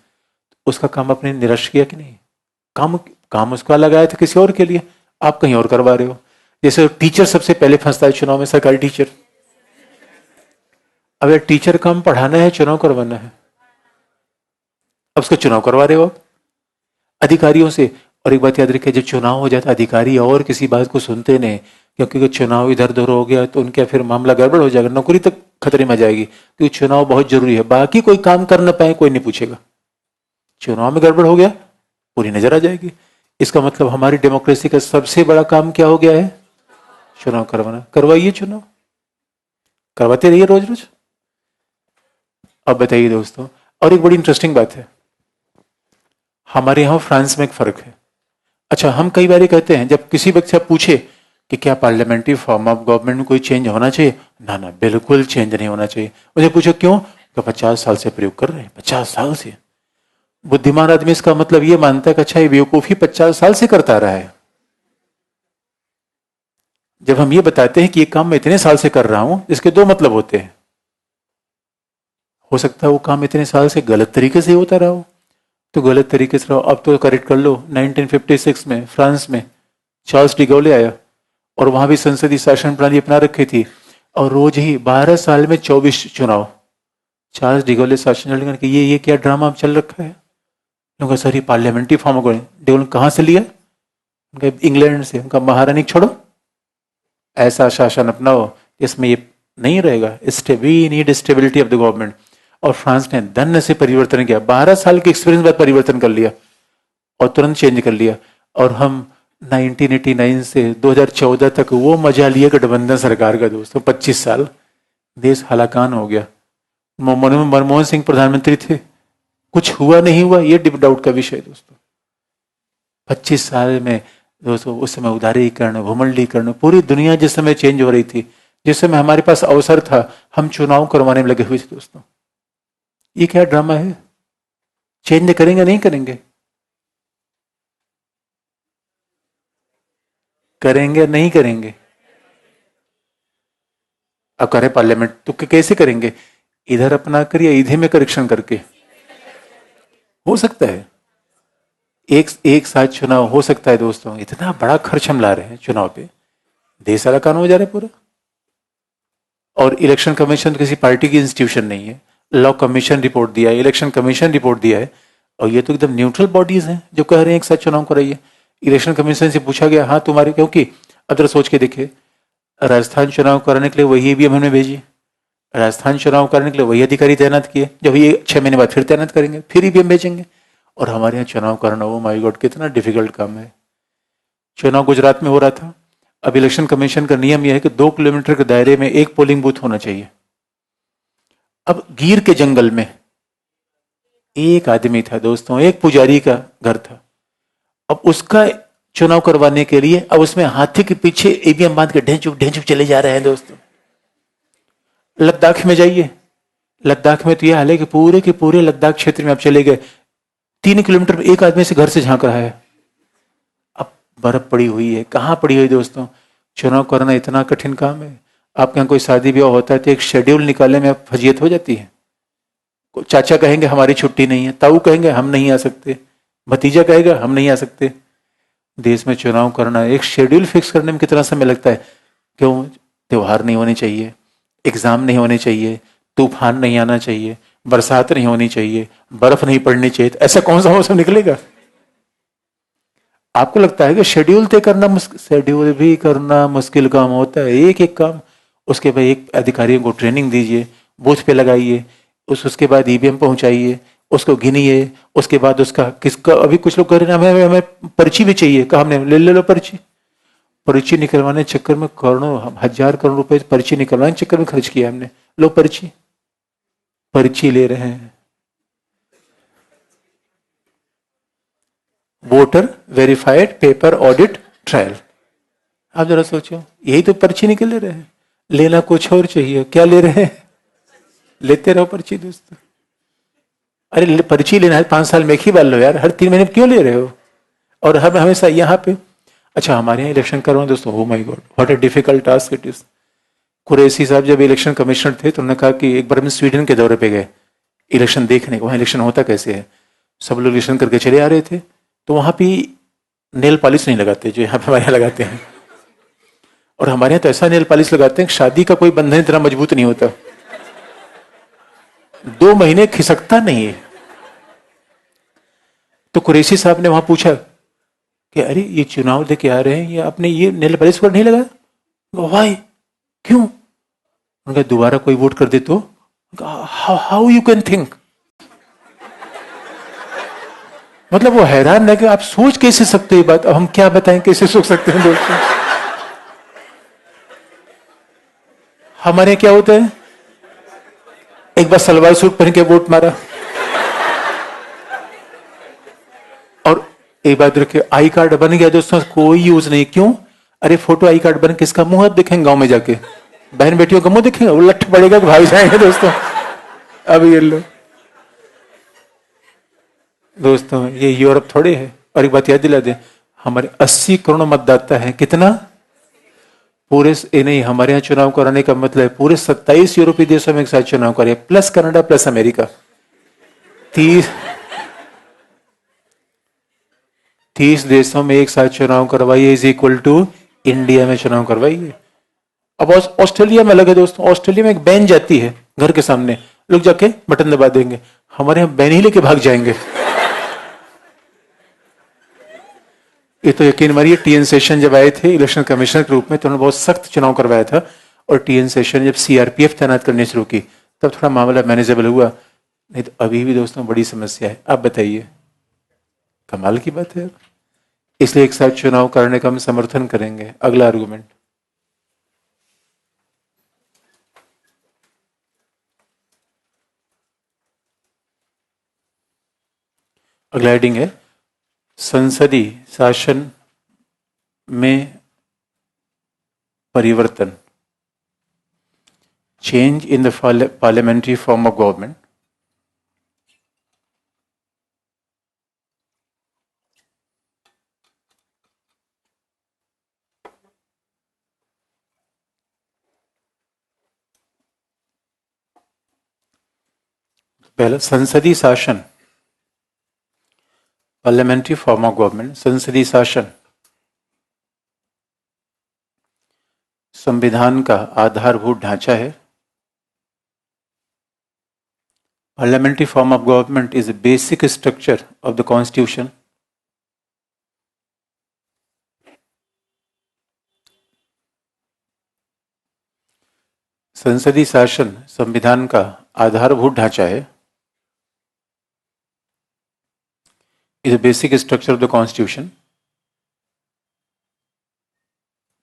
[SPEAKER 1] उसका काम आपने निरस्त किया कि नहीं? काम उसका लगाया था किसी और के लिए, आप कहीं और करवा रहे हो। जैसे टीचर सबसे पहले फंसता है चुनाव में, सरकारी टीचर। अब यार टीचर का काम पढ़ाना है, चुनाव करवाना है। अब उसका चुनाव करवा रहे हो आप अधिकारियों से। और एक बात याद रखिए, जब चुनाव हो जाता अधिकारी और किसी बात को सुनते नहीं, क्योंकि अगर चुनाव इधर उधर हो गया तो उनका फिर मामला गड़बड़ हो जाएगा, नौकरी तक खतरे में आ जाएगी। क्योंकि चुनाव बहुत जरूरी है, बाकी कोई काम कर ना पाए कोई नहीं पूछेगा, चुनाव में गड़बड़ हो गया पूरी नजर आ जाएगी। इसका मतलब हमारी डेमोक्रेसी का सबसे बड़ा काम क्या हो गया है? चुनाव करवाना। करवाइए चुनाव, करवाते रहिए रोज रोज। अब बताइए दोस्तों, और एक बड़ी इंटरेस्टिंग बात है, हमारे यहां फ्रांस में एक फर्क है। अच्छा, हम कई बार कहते हैं जब किसी व्यक्ति से पूछे कि क्या पार्लियामेंट्री फॉर्म ऑफ गवर्नमेंट में कोई चेंज होना चाहिए, ना ना बिल्कुल चेंज नहीं होना चाहिए। मुझे पूछो क्यों, तो 50 साल से प्रयोग कर रहे हैं, 50 साल से। बुद्धिमान आदमी इसका मतलब ये मानता है कि अच्छा ये बेवकूफी 50 साल से करता रहा है। जब हम ये बताते हैं कि ये काम मैं इतने साल से कर रहा हूं, इसके दो मतलब होते हैं। हो सकता है वो काम इतने साल से गलत तरीके से होता रहा हो, तो गलत तरीके से रहो, अब तो करेक्ट कर लो। 1956 में फ्रांस में चार्ल्स डिगोले आया और वहां भी संसदीय शासन प्रणाली अपना रखी थी, और रोज ही 12 साल में 24 चुनाव। चार्ल्स डिगोले शासन चल कि ये क्या ड्रामा चल रखा है। उनका सर ये पार्लियामेंट्री फॉर्म हो गए। डिगोले कहाँ से लिया? उनका इंग्लैंड से। उनका महारानी छोड़ो, ऐसा शासन अपनाओ इसमें ये नहीं रहेगा। We need stability of the government. और फ्रांस ने धन्य से परिवर्तन किया, 12 साल के एक्सपीरियंस बाद परिवर्तन कर लिया और तुरंत चेंज कर लिया। और हम 1989 से 2014 तक वो मजा लिए गठबंधन सरकार का दोस्तों, 25 साल देश हलाकान हो गया। मनमोहन सिंह प्रधानमंत्री थे, कुछ हुआ नहीं हुआ ये डाउट का विषय दोस्तों। 25 साल में दोस्तों, उस समय उदारीकरण, भूमंडलीकरण, पूरी दुनिया जिस समय चेंज हो रही थी, जिस समय हमारे पास अवसर था, हम चुनाव करवाने में लगे हुए थे दोस्तों। ये क्या ड्रामा है? चेंज करेंगे नहीं करेंगे? करेंगे नहीं करेंगे? अब करें पार्लियामेंट तो कैसे करेंगे? इधर अपना करिए, इधर में करेक्शन करके हो सकता है। एक साथ चुनाव हो सकता है दोस्तों। इतना बड़ा खर्च हम ला रहे हैं चुनाव पे, देश सारा कानून हो जा रहा है पूरा। और इलेक्शन कमीशन तो किसी पार्टी की इंस्टीट्यूशन नहीं है। लॉ कमीशन रिपोर्ट दिया है, इलेक्शन कमीशन रिपोर्ट दिया है, और ये तो एकदम न्यूट्रल बॉडीज हैं जो कह रहे हैं एक साथ चुनाव कराइए। इलेक्शन कमीशन से पूछा गया, हाँ तुम्हारे, क्योंकि अदर सोच के देखिए, राजस्थान चुनाव कराने के लिए वही ईवीएम हमने भेजी, राजस्थान चुनाव करने के लिए वही अधिकारी तैनात किए, जब ये 6 महीने बाद फिर तैनात करेंगे, फिर ईवीएम भेजेंगे। और हमारे यहाँ चुनाव करना, वो माय गॉड कितना डिफिकल्ट काम है। चुनाव गुजरात में हो रहा था, अब इलेक्शन कमीशन का नियम यह है कि 2 किलोमीटर के दायरे में एक पोलिंग बूथ होना चाहिए। अब गिर के जंगल में एक आदमी था दोस्तों, एक पुजारी का घर था। अब उसका चुनाव करवाने के लिए अब उसमें हाथी के पीछे ईवीएम बांध के ढेंचुक ढेंचुक चले जा रहे हैं दोस्तों। लद्दाख में जाइए, लद्दाख में तो यह हाल है कि पूरे के पूरे लद्दाख क्षेत्र में आप चले गए, 3 किलोमीटर में एक आदमी से घर से झांक रहा है। अब बर्फ पड़ी हुई है, कहां पड़ी हुई दोस्तों। चुनाव करना इतना कठिन काम है। आपके यहाँ कोई शादी ब्याह होता है तो एक शेड्यूल निकालने में फजीयत हो जाती है। चाचा कहेंगे हमारी छुट्टी नहीं है, ताऊ कहेंगे हम नहीं आ सकते, भतीजा कहेगा हम नहीं आ सकते। देश में चुनाव करना, एक शेड्यूल फिक्स करने में कितना समय लगता है। क्यों? त्योहार नहीं होने चाहिए, एग्जाम नहीं होने चाहिए, तूफान नहीं आना चाहिए, बरसात नहीं होनी चाहिए, बर्फ नहीं पड़नी चाहिए। तो ऐसा कौन सा मौसम निकलेगा? आपको लगता है कि शेड्यूल तय करना मुश्किल? शेड्यूल भी करना मुश्किल काम होता है, एक एक काम। उसके बाद एक अधिकारियों को ट्रेनिंग दीजिए, बूथ पे लगाइए, उसके बाद ईवीएम पहुंचाइए, उसको गिनिए, उसके बाद उसका किसका, अभी कुछ लोग कह रहे हैं हमें हमें पर्ची भी चाहिए, कहा हमने ले लो पर्ची। पर्ची निकलवाने चक्कर में करोड़ों, 1000 करोड़ रुपए पर्ची निकलवाने चक्कर में खर्च किया हमने। लो पर्ची, पर्ची ले रहे हैं। Voter verified paper audit trial. आप जरा सोचो, यही तो पर्ची निकल ले रहे हैं। लेना कुछ और चाहिए, क्या ले रहे हैं? लेते रहो पर्ची दोस्तों। अरे पर्ची लेना है 5 साल में एक ही बार लो यार, हर 3 महीने क्यों ले रहे हो? और हम हमेशा यहाँ पे। अच्छा, हमारे यहाँ इलेक्शन करवाओ दोस्तों, oh my God what a difficult task it is. Qureshi साहब जब इलेक्शन कमिश्नर थे तो उन्होंने कहा कि एक बार हम स्वीडन के दौरे पे गए इलेक्शन देखने, वहाँ इलेक्शन होता कैसे है। सब लोग इलेक्शन करके चले आ रहे थे, तो वहाँ पे नेल पॉलिश नहीं लगाते जो यहाँ पे हमारे यहाँ लगाते हैं। और हमारे यहाँ तो ऐसा नेल पॉलिश लगाते हैं, शादी का कोई बंधन इतना मजबूत नहीं होता। 2 महीने खिसकता नहीं है। तो कुरैशी साहब ने वहां पूछा कि अरे ये चुनाव लेके आ रहे हैं, ये आपने ये नेल पॉलिश पर नहीं लगाया? वाई, क्यों? उनका दोबारा कोई वोट कर दे तो? How you can think? मतलब वो हैरान है कि आप सोच कैसे सकते हो ये बात। अब हम क्या बताएं, कैसे सोच सकते हैं दोस्तों? हमारे क्या होता है, एक बार सलवार सूट पहन के वोट मारा, और एक बात रखे आई कार्ड बन गया दोस्तों, कोई यूज नहीं। क्यों? अरे फोटो आई कार्ड बन किसका मुंह हाथ दिखेंगे गांव में जाके? बहन बेटियों का मुंह दिखेगा? वो लठ पड़ेगा, भाग जाएंगे दोस्तों। अब ये लो दोस्तों, ये यूरोप थोड़े है। और एक बात याद दिला दे, हमारे 80 करोड़ मतदाता है। कितना? पूरे ये नहीं, हमारे यहाँ चुनाव कराने का मतलब है पूरे 27 यूरोपीय देशों में एक साथ चुनाव करे, प्लस कनाडा प्लस अमेरिका। 30 देशों में एक साथ चुनाव करवाइए इज इक्वल टू इंडिया में चुनाव करवाइए। अब ऑस्ट्रेलिया में अलग है दोस्तों, ऑस्ट्रेलिया में एक बैन जाती है घर के सामने, लोग जाके बटन दबा देंगे। हमारे यहाँ बैन ही लेके भाग जाएंगे। ये तो यकीन मानिए, टीएन सेशन जब आए थे इलेक्शन कमिश्नर के रूप में, तो उन्होंने बहुत सख्त चुनाव करवाया था। और टीएन सेशन जब सीआरपीएफ तैनात करने शुरू की, तब थोड़ा मामला मैनेजेबल हुआ। नहीं तो अभी भी दोस्तों बड़ी समस्या है। आप बताइए, कमाल की बात है। इसलिए एक साथ चुनाव करने का हम समर्थन करेंगे। अगला आर्गुमेंट, अगला हेडिंग है संसदीय शासन में परिवर्तन, change in the parliamentary form of government. पहला, संसदीय शासन, पार्लियामेंट्री फॉर्म ऑफ गवर्नमेंट। संसदीय शासन संविधान का आधारभूत ढांचा है। Parliamentary form of government is a basic structure of the constitution. संसदीय शासन संविधान का आधारभूत ढांचा है, is a basic structure of the constitution.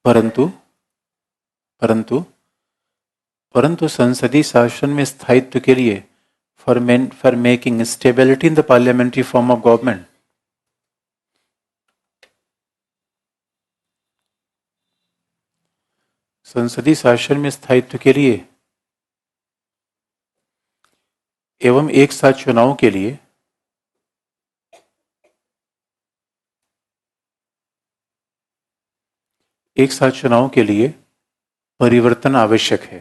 [SPEAKER 1] परंतु परंतु परंतु संसदीय शासन में स्थायित्व के लिए for making stability in the parliamentary form of government, संसदीय शासन में स्थायित्व के लिए एवं एक साथ चुनाव के लिए परिवर्तन आवश्यक है।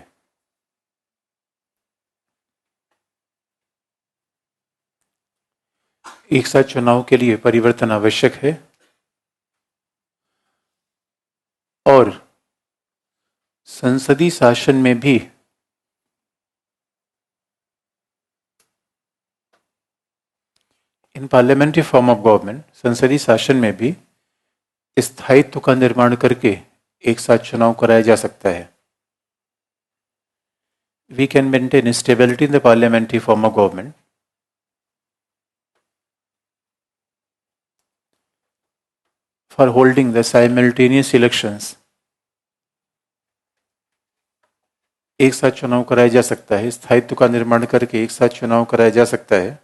[SPEAKER 1] एक साथ चुनाव के लिए परिवर्तन आवश्यक है और संसदीय शासन में भी इन पार्लियामेंट्री फॉर्म ऑफ गवर्नमेंट, संसदीय शासन में भी स्थायित्व का निर्माण करके एक साथ चुनाव कराया जा सकता है। We can maintain stability in the parliamentary form of government for holding the simultaneous elections. एक साथ चुनाव कराया जा सकता है, स्थायित्व का निर्माण करके एक साथ चुनाव कराया जा सकता है।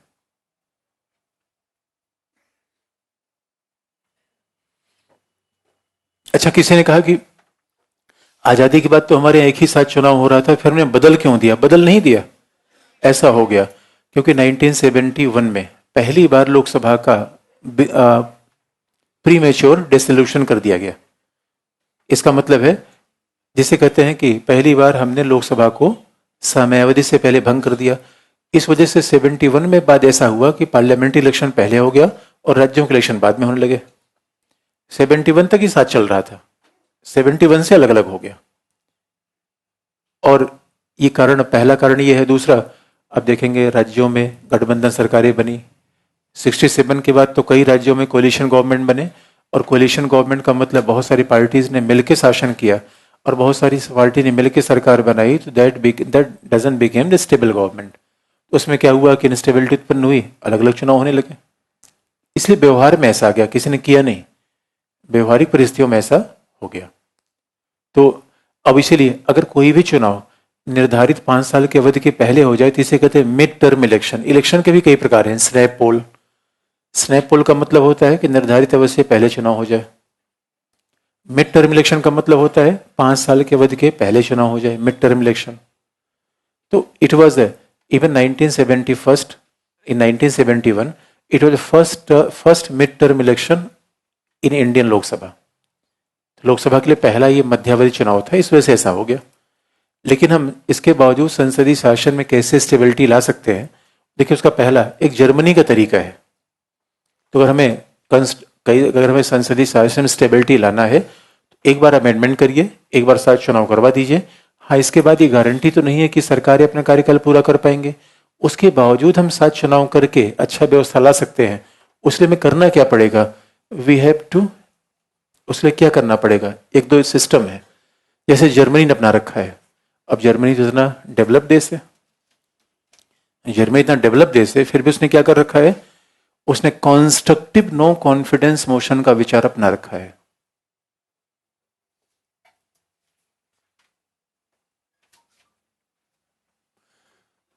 [SPEAKER 1] अच्छा, किसी ने कहा कि आजादी के बाद तो हमारे एक ही साथ चुनाव हो रहा था, फिर हमने बदल क्यों दिया? बदल नहीं दिया, ऐसा हो गया क्योंकि 1971 में पहली बार लोकसभा का प्रीमेच्योर डिसोल्यूशन कर दिया गया। इसका मतलब है, जिसे कहते हैं कि पहली बार हमने लोकसभा को समयावधि से पहले भंग कर दिया। इस वजह से 71 में बाद ऐसा हुआ कि पार्लियामेंट्री इलेक्शन पहले हो गया और राज्यों के इलेक्शन बाद में होने लगे। 71 तक ही साथ चल रहा था, 71 से अलग अलग हो गया। और ये कारण, पहला कारण ये है। दूसरा, आप देखेंगे राज्यों में गठबंधन सरकारें बनी, 67 के बाद तो कई राज्यों में कोलिशन गवर्नमेंट बने, और कोलिशन गवर्नमेंट का मतलब बहुत सारी पार्टीज ने मिलकर शासन किया और बहुत सारी पार्टी ने मिलकर सरकार बनाई, तो that doesn't became the stable government. उसमें क्या हुआ कि इंस्टेबिलिटी उत्पन्न हुई, अलग अलग चुनाव होने लगे। इसलिए व्यवहार में ऐसा आ गया, किसी ने किया नहीं, व्यवहारिक परिस्थितियों में ऐसा हो गया। तो अब इसीलिए अगर कोई भी चुनाव निर्धारित 5 साल की अवधि के पहले हो जाए तो इसे कहते हैं मिड टर्म इलेक्शन। इलेक्शन के भी कई प्रकार हैं। स्नैप पोल, स्नैप पोल का मतलब होता है कि निर्धारित अवधि से पहले चुनाव हो जाए। मिड टर्म इलेक्शन का मतलब होता है 5 साल की अवधि के पहले चुनाव हो जाए, मिड टर्म इलेक्शन। तो it was even 1971 in 1971 it was the first mid term election in Indian Lok Sabha. Lok Sabha के लिए पहला ये मध्यावधि चुनाव था, इस वजह से ऐसा हो गया। लेकिन हम इसके बावजूद संसदीय शासन में कैसे स्टेबिलिटी ला सकते हैं, देखिए उसका पहला एक जर्मनी का तरीका है। तो अगर हमें संसदीय शासन में स्टेबिलिटी लाना है तो एक बार अमेंडमेंट करिए, एक बार साथ चुनाव करवा दीजिए। हाँ, इसके बाद ये गारंटी तो नहीं है कि सरकारें अपना कार्यकाल पूरा कर पाएंगे, उसके बावजूद हम साथ चुनाव करके अच्छा व्यवस्था ला सकते हैं। उसलिए हमें करना क्या पड़ेगा, वी हैव टू, उसलिए क्या करना पड़ेगा, एक दो सिस्टम है जैसे जर्मनी ने अपना रखा है। अब जर्मनी तो इतना डेवलप देश है, जर्मनी इतना डेवलप देश है, फिर भी उसने क्या कर रखा है, उसने कॉन्स्ट्रक्टिव नो कॉन्फिडेंस मोशन का विचार अपना रखा है।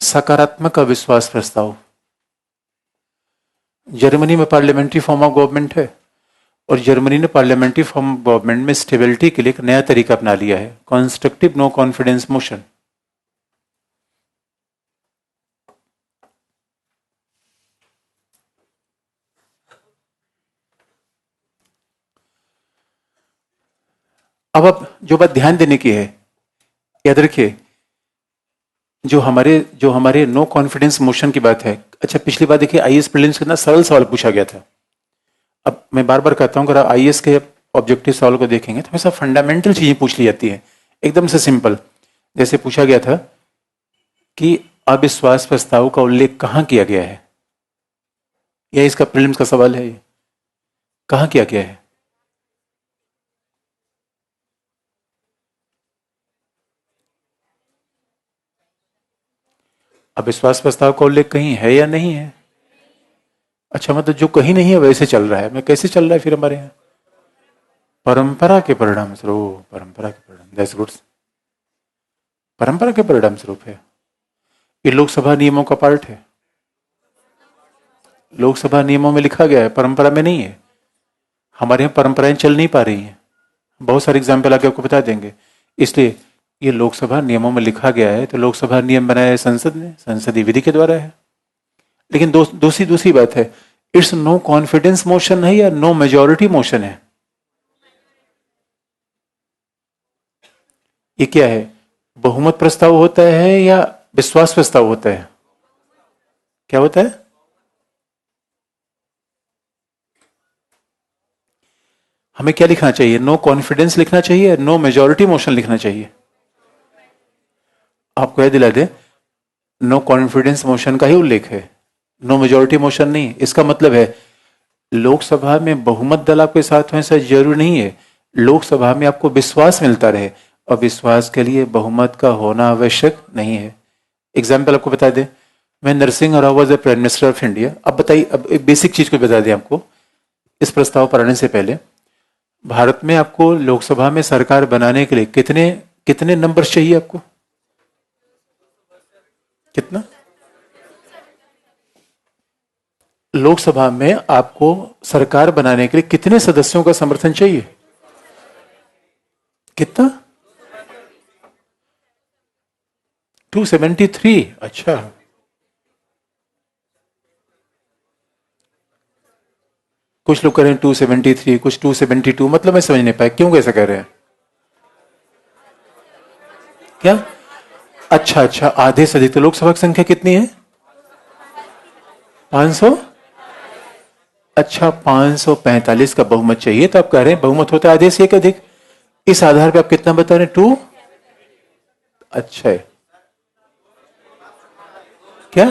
[SPEAKER 1] सकारात्मक अविश्वास प्रस्ताव। जर्मनी में पार्लियामेंट्री फॉर्म ऑफ गवर्नमेंट है और जर्मनी ने पार्लियामेंट्री फॉर्म ऑफ गवर्नमेंट में स्टेबिलिटी के लिए एक नया तरीका अपना लिया है, कॉन्स्ट्रक्टिव नो कॉन्फिडेंस मोशन। अब जो बात ध्यान देने की है, याद रखिए, जो हमारे नो कॉन्फिडेंस मोशन की बात है। अच्छा, पिछली बार देखिए आईएएस प्रीलिम्स कितना सरल सवाल पूछा गया था। अब मैं बार बार कहता हूं, अगर आईएएस के ऑब्जेक्टिव सवाल को देखेंगे तो हमेशा फंडामेंटल चीजें पूछ ली जाती है, एकदम से सिंपल। जैसे पूछा गया था कि अविश्वास प्रस्ताव का उल्लेख कहां किया गया है, यह इसका प्रीलिम्स का सवाल है, कहां किया गया है। अविश्वास प्रस्ताव का उल्लेख कहीं है या नहीं है? अच्छा, मतलब जो कहीं नहीं है वैसे चल रहा है। मैं कैसे चल रहा है फिर हमारे यहाँ? परंपरा के परिणाम स्वरूप, परंपरा के परिणाम, दैट्स गुड। परंपरा के परिणाम स्वरूप है। ये लोकसभा नियमों का पार्ट है, लोकसभा नियमों में लिखा गया है, परंपरा में नहीं है। हमारे यहाँ परंपराएं चल नहीं पा रही हैं, बहुत सारे एग्जाम्पल आगे आपको बता देंगे। इसलिए ये लोकसभा नियमों में लिखा गया है, तो लोकसभा नियम बनाया है संसद ने, संसदीय विधि के द्वारा है। लेकिन दूसरी बात है, इट्स नो कॉन्फिडेंस मोशन है या नो मेजोरिटी मोशन है? ये क्या है, बहुमत प्रस्ताव होता है या विश्वास प्रस्ताव होता है? क्या होता है? हमें क्या लिखना चाहिए, नो कॉन्फिडेंस लिखना चाहिए, नो मेजोरिटी मोशन लिखना चाहिए? आपको यह दिला दे, नो कॉन्फिडेंस मोशन का ही उल्लेख है, नो मेजोरिटी मोशन नहीं। इसका मतलब है लोकसभा में बहुमत दल आपके साथ हो ऐसा जरूरी नहीं है, लोकसभा में आपको विश्वास मिलता रहे, और विश्वास के लिए बहुमत का होना आवश्यक नहीं है। एग्जाम्पल आपको बता दें, मैं Narasimha Rao was the prime minister of India. अब बताइए, अब एक बेसिक चीज को बता दें आपको, इस प्रस्ताव पर आने से पहले, भारत में आपको लोकसभा में सरकार बनाने के लिए कितने कितने नंबर चाहिए आपको? कितना? लोकसभा में आपको सरकार बनाने के लिए कितने सदस्यों का समर्थन चाहिए? कितना? 273। अच्छा, कुछ लोग कह रहे हैं 273, कुछ 272, मतलब मैं समझ नहीं पाया क्यों कैसा कह रहे हैं। क्या? अच्छा, आधे से अधिक। तो लोकसभा की संख्या कितनी है? 500। अच्छा, 545 का बहुमत चाहिए, तो आप कह रहे हैं बहुमत होता है आधे से एक अधिक। इस आधार पे आप कितना बता रहे हैं? 2। अच्छा है, क्या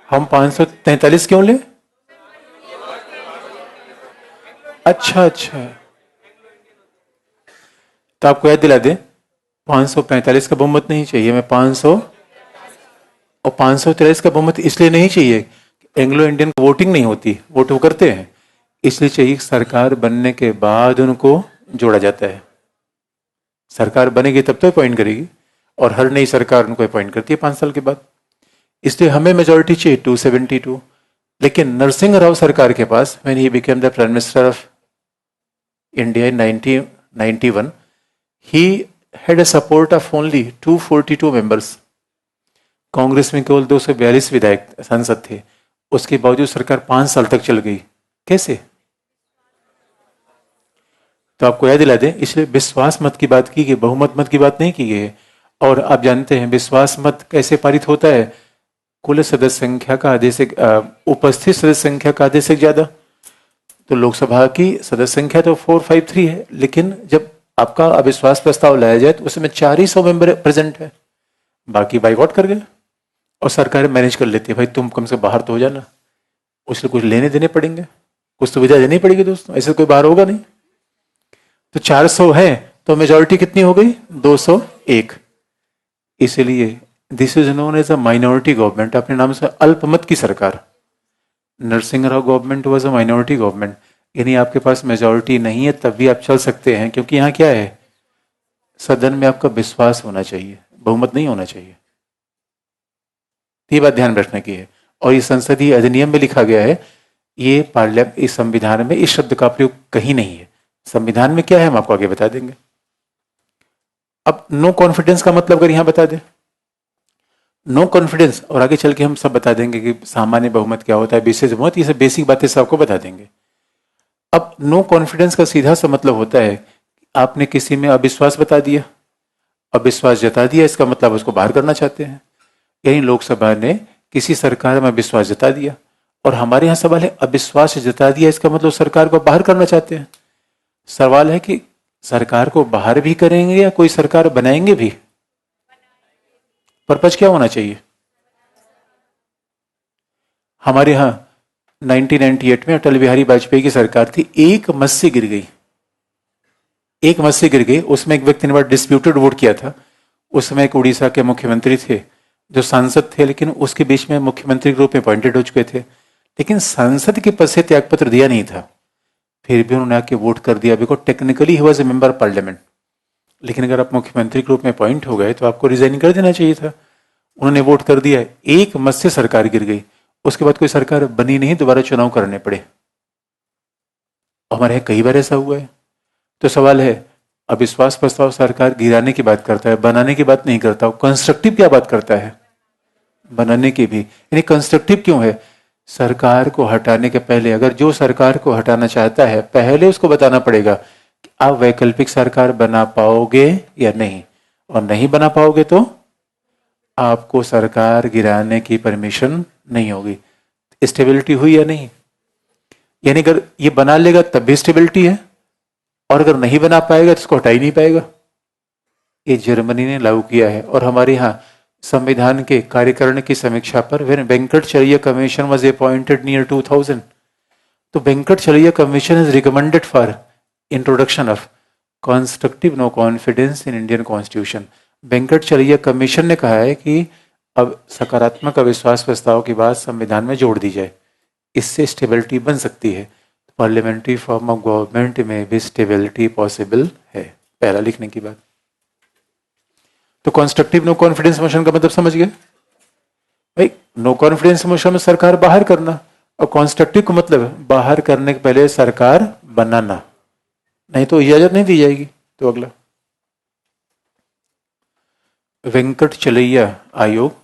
[SPEAKER 1] हम 543 क्यों ले? अच्छा अच्छा, तो आपको याद दिला दे, 545 का बहुमत नहीं चाहिए, मैं 500 और 543 का बहुमत इसलिए नहीं चाहिए, एंग्लो इंडियन वोटिंग नहीं होती, वोट वो करते हैं, इसलिए चाहिए सरकार बनने के बाद उनको जोड़ा जाता है। सरकार बनेगी तब तो अपॉइंट करेगी, और हर नई सरकार उनको अपॉइंट करती है 5 साल के बाद। इसलिए हमें मेजोरिटी चाहिए 272। लेकिन नरसिंह राव सरकार के पास, when he became the prime minister of India in 1991, he had a support of only 242 members। Congress में केवल 242 विधायक सांसद थे, उसके बावजूद सरकार 5 साल तक चल गई। कैसे? तो आपको याद दिला दें, इसलिए विश्वास मत की बात की गई, बहुमत मत की बात नहीं की गई है। और आप जानते हैं विश्वास मत कैसे पारित होता है? कुल सदस्य संख्या का आधे से उपस्थित सदस्य संख्या का आधे से ज्यादा। तो लोकसभा की सदस्य संख्या तो 453 है, लेकिन जब आपका अविश्वास प्रस्ताव लाया जाए तो उसमें 400 मेंबर प्रेजेंट है, बाकी बाइकआउट कर गए। और सरकार मैनेज कर लेती है, भाई तुम कम से बाहर तो हो जाना, उससे कुछ लेने देने पड़ेंगे, कुछ सुविधा देनी पड़ेगी दोस्तों, ऐसे कोई बाहर होगा नहीं। तो 400 है तो मेजोरिटी कितनी हो गई? 201। इसलिए this is known as a minority government, अपने नाम से अल्पमत की सरकार। Narasimha Rao government was a minority government, यानी आपके पास मेजोरिटी नहीं है तब भी आप चल सकते हैं, क्योंकि यहाँ क्या है, सदन में आपका विश्वास होना चाहिए, बहुमत नहीं होना चाहिए। ये बात ध्यान रखने की है। और ये संसदीय अधिनियम में लिखा गया है, ये पार्लियामेंट, इस संविधान में इस शब्द का प्रयोग कहीं नहीं है। संविधान में क्या है हम आपको आगे बता देंगे। अब नो कॉन्फिडेंस का मतलब अगर यहां बता दें, नो कॉन्फिडेंस, और आगे चल के हम सब बता देंगे कि सामान्य बहुमत क्या होता है, विशेष बहुमत, ये सब बेसिक बातें सबको बता देंगे। अब नो कॉन्फिडेंस का सीधा सा मतलब होता है आपने किसी में अविश्वास बता दिया, अविश्वास जता दिया, इसका मतलब उसको बाहर करना चाहते हैं। यानी लोकसभा ने किसी सरकार में अविश्वास जता दिया, और हमारे यहां सवाल है अविश्वास जता दिया, इसका मतलब सरकार को बाहर करना चाहते हैं। सवाल है कि सरकार को बाहर भी करेंगे या कोई सरकार बनाएंगे भी? पर्पज क्या होना चाहिए? हमारे यहां 1998 में अटल बिहारी वाजपेयी की सरकार थी, एक मत से गिर गई, एक मत से गिर गई। उसमें एक व्यक्ति ने बड़ा डिस्प्यूटेड वोट किया था। उस समय एक उड़ीसा के मुख्यमंत्री थे जो सांसद थे, लेकिन उसके बीच में मुख्यमंत्री के रूप में अपॉइंटेड हो चुके थे, लेकिन सांसद के पद से त्यागपत्र दिया नहीं था। फिर भी उन्होंने आके वोट कर दिया, because technically he was a member of parliament. लेकिन अगर आप मुख्यमंत्री के रूप में अपॉइंट हो गए तो आपको रिजाइन कर देना चाहिए था। उन्होंने वोट कर दिया, एक मत से सरकार गिर गई। उसके बाद कोई सरकार बनी नहीं, दोबारा चुनाव करने पड़े। हमारे यहाँ कई बार ऐसा हुआ है। तो सवाल है, अविश्वास प्रस्ताव सरकार गिराने की बात करता है, बनाने की बात नहीं करता। कंस्ट्रक्टिव क्या बात करता है? बनाने की भी। यानी कंस्ट्रक्टिव क्यों है? सरकार को हटाने के पहले, अगर जो सरकार को हटाना चाहता है पहले उसको बताना पड़ेगा कि आप वैकल्पिक सरकार बना पाओगे या नहीं, और नहीं बना पाओगे तो आपको सरकार गिराने की परमिशन नहीं होगी। स्टेबिलिटी हुई या नहीं? यानी अगर ये बना लेगा तब भी स्टेबिलिटी है, और अगर नहीं बना पाएगा तो इसको हटा ही नहीं पाएगा। ये जर्मनी ने लागू किया है। और हमारे यहाँ संविधान के कार्यकारिणी की समीक्षा पर Venkatachaliah commission was appointed near 2000, तो Venkatachaliah commission is recommended for introduction of constructive no confidence in Indian constitution. Venkatachaliah commission ने कहा है कि अब सकारात्मक अविश्वास प्रस्ताव की बात संविधान में जोड़ दी जाए, इससे स्टेबिलिटी बन सकती है। पार्लियामेंट्री फॉर्म ऑफ गवर्नमेंट में भी स्टेबिलिटी पॉसिबल है, पहला लिखने की बात। तो कॉन्स्ट्रक्टिव नो कॉन्फिडेंस मोशन का मतलब समझ गए भाई? नो कॉन्फिडेंस मोशन में सरकार बाहर करना, और कॉन्स्ट्रक्टिव का मतलब बाहर करने के पहले सरकार बनाना, नहीं तो इजाजत नहीं दी जाएगी। तो अगला, वेंकटचलैया आयोग,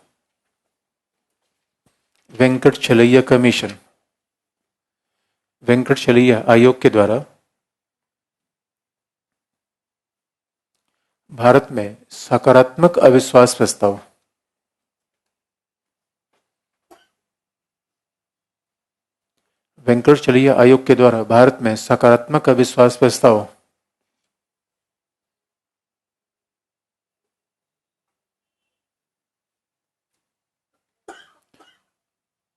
[SPEAKER 1] वेंकटचलैया कमीशन, वेंकटचलैया आयोग के द्वारा भारत में सकारात्मक अविश्वास प्रस्ताव, वेंकटचलैया आयोग के द्वारा भारत में सकारात्मक अविश्वास प्रस्ताव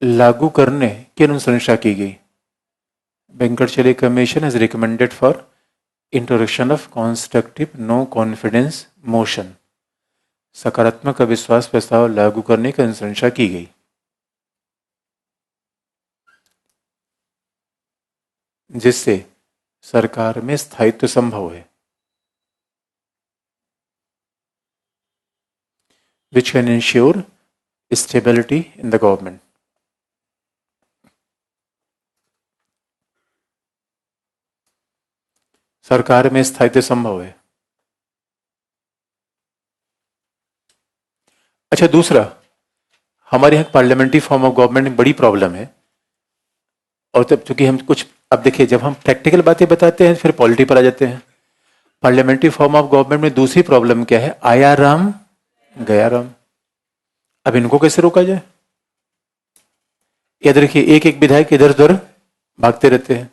[SPEAKER 1] लागू करने की अनुशंसा की गई। Venkatachaliah commission has recommended for introduction of constructive no confidence motion. सकारात्मक अविश्वास प्रस्ताव लागू करने की अनुशंसा की गई, जिससे सरकार में स्थायित्व संभव है। Which can ensure stability in the government. सरकार में स्थायित्व संभव है। अच्छा, दूसरा, हमारे यहाँ पार्लियामेंट्री फॉर्म ऑफ गवर्नमेंट में बड़ी प्रॉब्लम है। और तब चूंकि हम कुछ, अब देखिए, जब हम प्रैक्टिकल बातें बताते हैं फिर पॉलिटी पर आ जाते हैं। पार्लियामेंट्री फॉर्म ऑफ गवर्नमेंट में दूसरी प्रॉब्लम क्या है? आया राम गया राम। अब इनको कैसे रोका जाए? याद रखिए, एक एक विधायक इधर उधर भागते रहते हैं,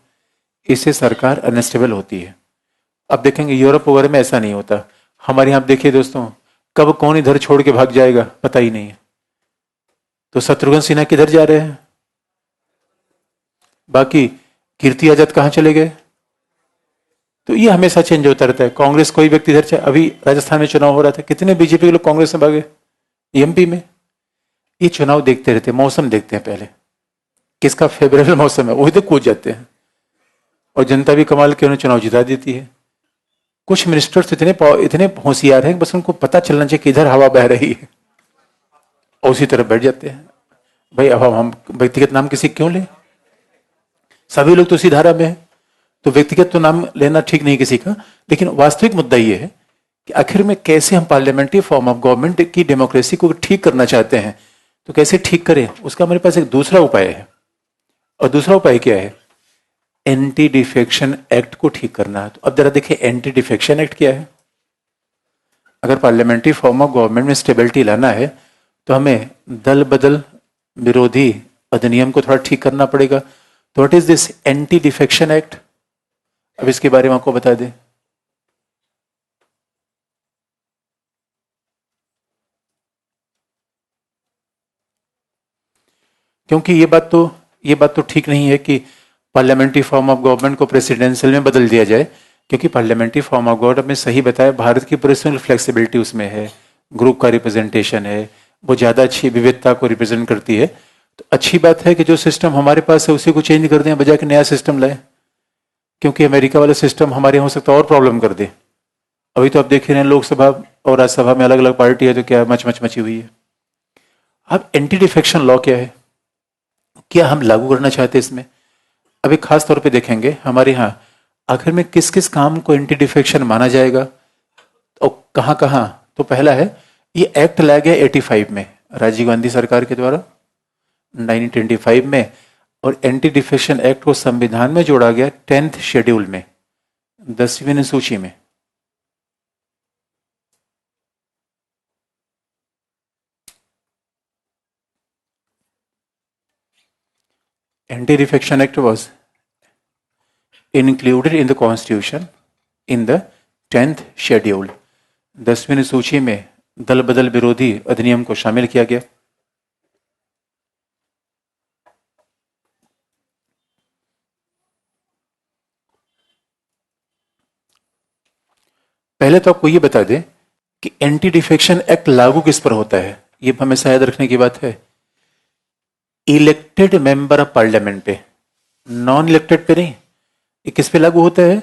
[SPEAKER 1] इससे सरकार अनस्टेबल होती है। अब देखेंगे यूरोप वगैरह में ऐसा नहीं होता। हमारे यहाँ देखिए दोस्तों, कब कौन इधर छोड़ के भाग जाएगा पता ही नहीं है। तो शत्रुघ्न सिन्हा किधर जा रहे हैं, बाकी कीर्ति आजाद कहां चले गए? तो ये हमेशा चेंज होता रहता है। कांग्रेस कोई व्यक्ति इधर चाहे, अभी राजस्थान में चुनाव हो रहा था, कितने बीजेपी के लोग कांग्रेस में भागे, एमपी में। ये चुनाव देखते रहते हैं, मौसम देखते हैं पहले, किसका फेवरेबल मौसम है, वही तो कूद जाते हैं। और जनता भी कमाल के उन्हें चुनाव जिता देती है। कुछ मिनिस्टर्स इतने इतने होशियार हैं, बस उनको पता चलना चाहिए किधर हवा बह रही है, और उसी तरफ बैठ जाते हैं। भाई अब हम व्यक्तिगत नाम किसी क्यों लें, सभी लोग तो उसी धारा में है, तो व्यक्तिगत तो नाम लेना ठीक नहीं किसी का। लेकिन वास्तविक मुद्दा यह है कि आखिर में कैसे हम पार्लियामेंट्री फॉर्म ऑफ गवर्नमेंट की डेमोक्रेसी को ठीक करना चाहते हैं, तो कैसे ठीक करें, उसका हमारे पास एक दूसरा उपाय है। और दूसरा उपाय क्या है? एंटी डिफेक्शन एक्ट को ठीक करना है। तो अब जरा देखिए, एंटी डिफेक्शन एक्ट क्या है। अगर पार्लियामेंट्री फॉर्म ऑफ गवर्नमेंट में स्टेबिलिटी लाना है तो हमें दल बदल विरोधी अधिनियम को थोड़ा ठीक करना पड़ेगा। तो what is this anti defection act? अब इसके बारे में आपको बता दें। क्योंकि ये बात तो ठीक नहीं है कि पार्लियामेंट्री फॉर्म ऑफ गवर्नमेंट को प्रेसिडेंशियल में बदल दिया जाए, क्योंकि पार्लियामेंट्री फॉर्म ऑफ गवर्नमेंट में सही बताया, भारत की पर्सनल फ्लेक्सिबिलिटी उसमें है, ग्रुप का रिप्रेजेंटेशन है, वो ज़्यादा अच्छी विविधता को रिप्रेजेंट करती है। तो अच्छी बात है कि जो सिस्टम हमारे पास है उसी को चेंज कर दें, बजाय कि नया सिस्टम लाए। क्योंकि अमेरिका वाला सिस्टम हमारे यहाँ हो सकता है और प्रॉब्लम कर दे। अभी तो आप देख रहे हैं लोकसभा और राज्यसभा में अलग अलग पार्टी है, तो क्या मची हुई है। अब एंटी डिफेक्शन लॉ क्या है, क्या हम लागू करना चाहते हैं इसमें? अभी खास तौर पे देखेंगे हमारे यहाँ आखिर में किस किस काम को एंटी डिफेक्शन माना जाएगा और कहाँ कहाँ। तो पहला है, ये एक्ट लाया गया 85 में राजीव गांधी सरकार के द्वारा 1925 में, और एंटी डिफेक्शन एक्ट को संविधान में जोड़ा गया 10th शेड्यूल में, 10वीं अनुसूची में। Anti defection act was included in the constitution in the 10th schedule। 10वीं अनुसूची में दल बदल विरोधी अधिनियम को शामिल किया गया। पहले तो आपको ये बता दें कि एंटी डिफेक्शन एक्ट लागू किस पर होता है। ये हमेशा याद रखने की बात है, इलेक्टेड मेंबर ऑफ पार्लियामेंट पे, नॉन इलेक्टेड पे नहीं। ये किस पे लागू होता है?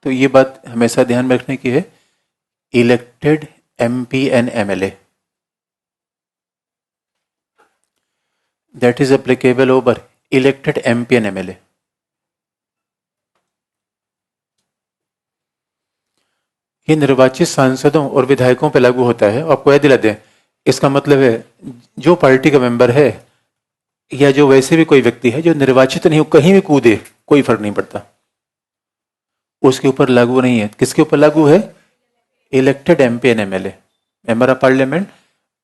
[SPEAKER 1] तो ये बात हमेशा ध्यान में रखने की है, elected MP and MLA, that is applicable over elected MP and MLA. ये निर्वाचित सांसदों और विधायकों पर लागू होता है। आपको याद दिला दें, इसका मतलब है जो पार्टी का मेंबर है या जो वैसे भी कोई व्यक्ति है जो निर्वाचित नहीं हो, कहीं भी कूदे, कोई फर्क नहीं पड़ता, उसके ऊपर लागू नहीं है। किसके ऊपर लागू है? Elected MP and MLA, member of parliament.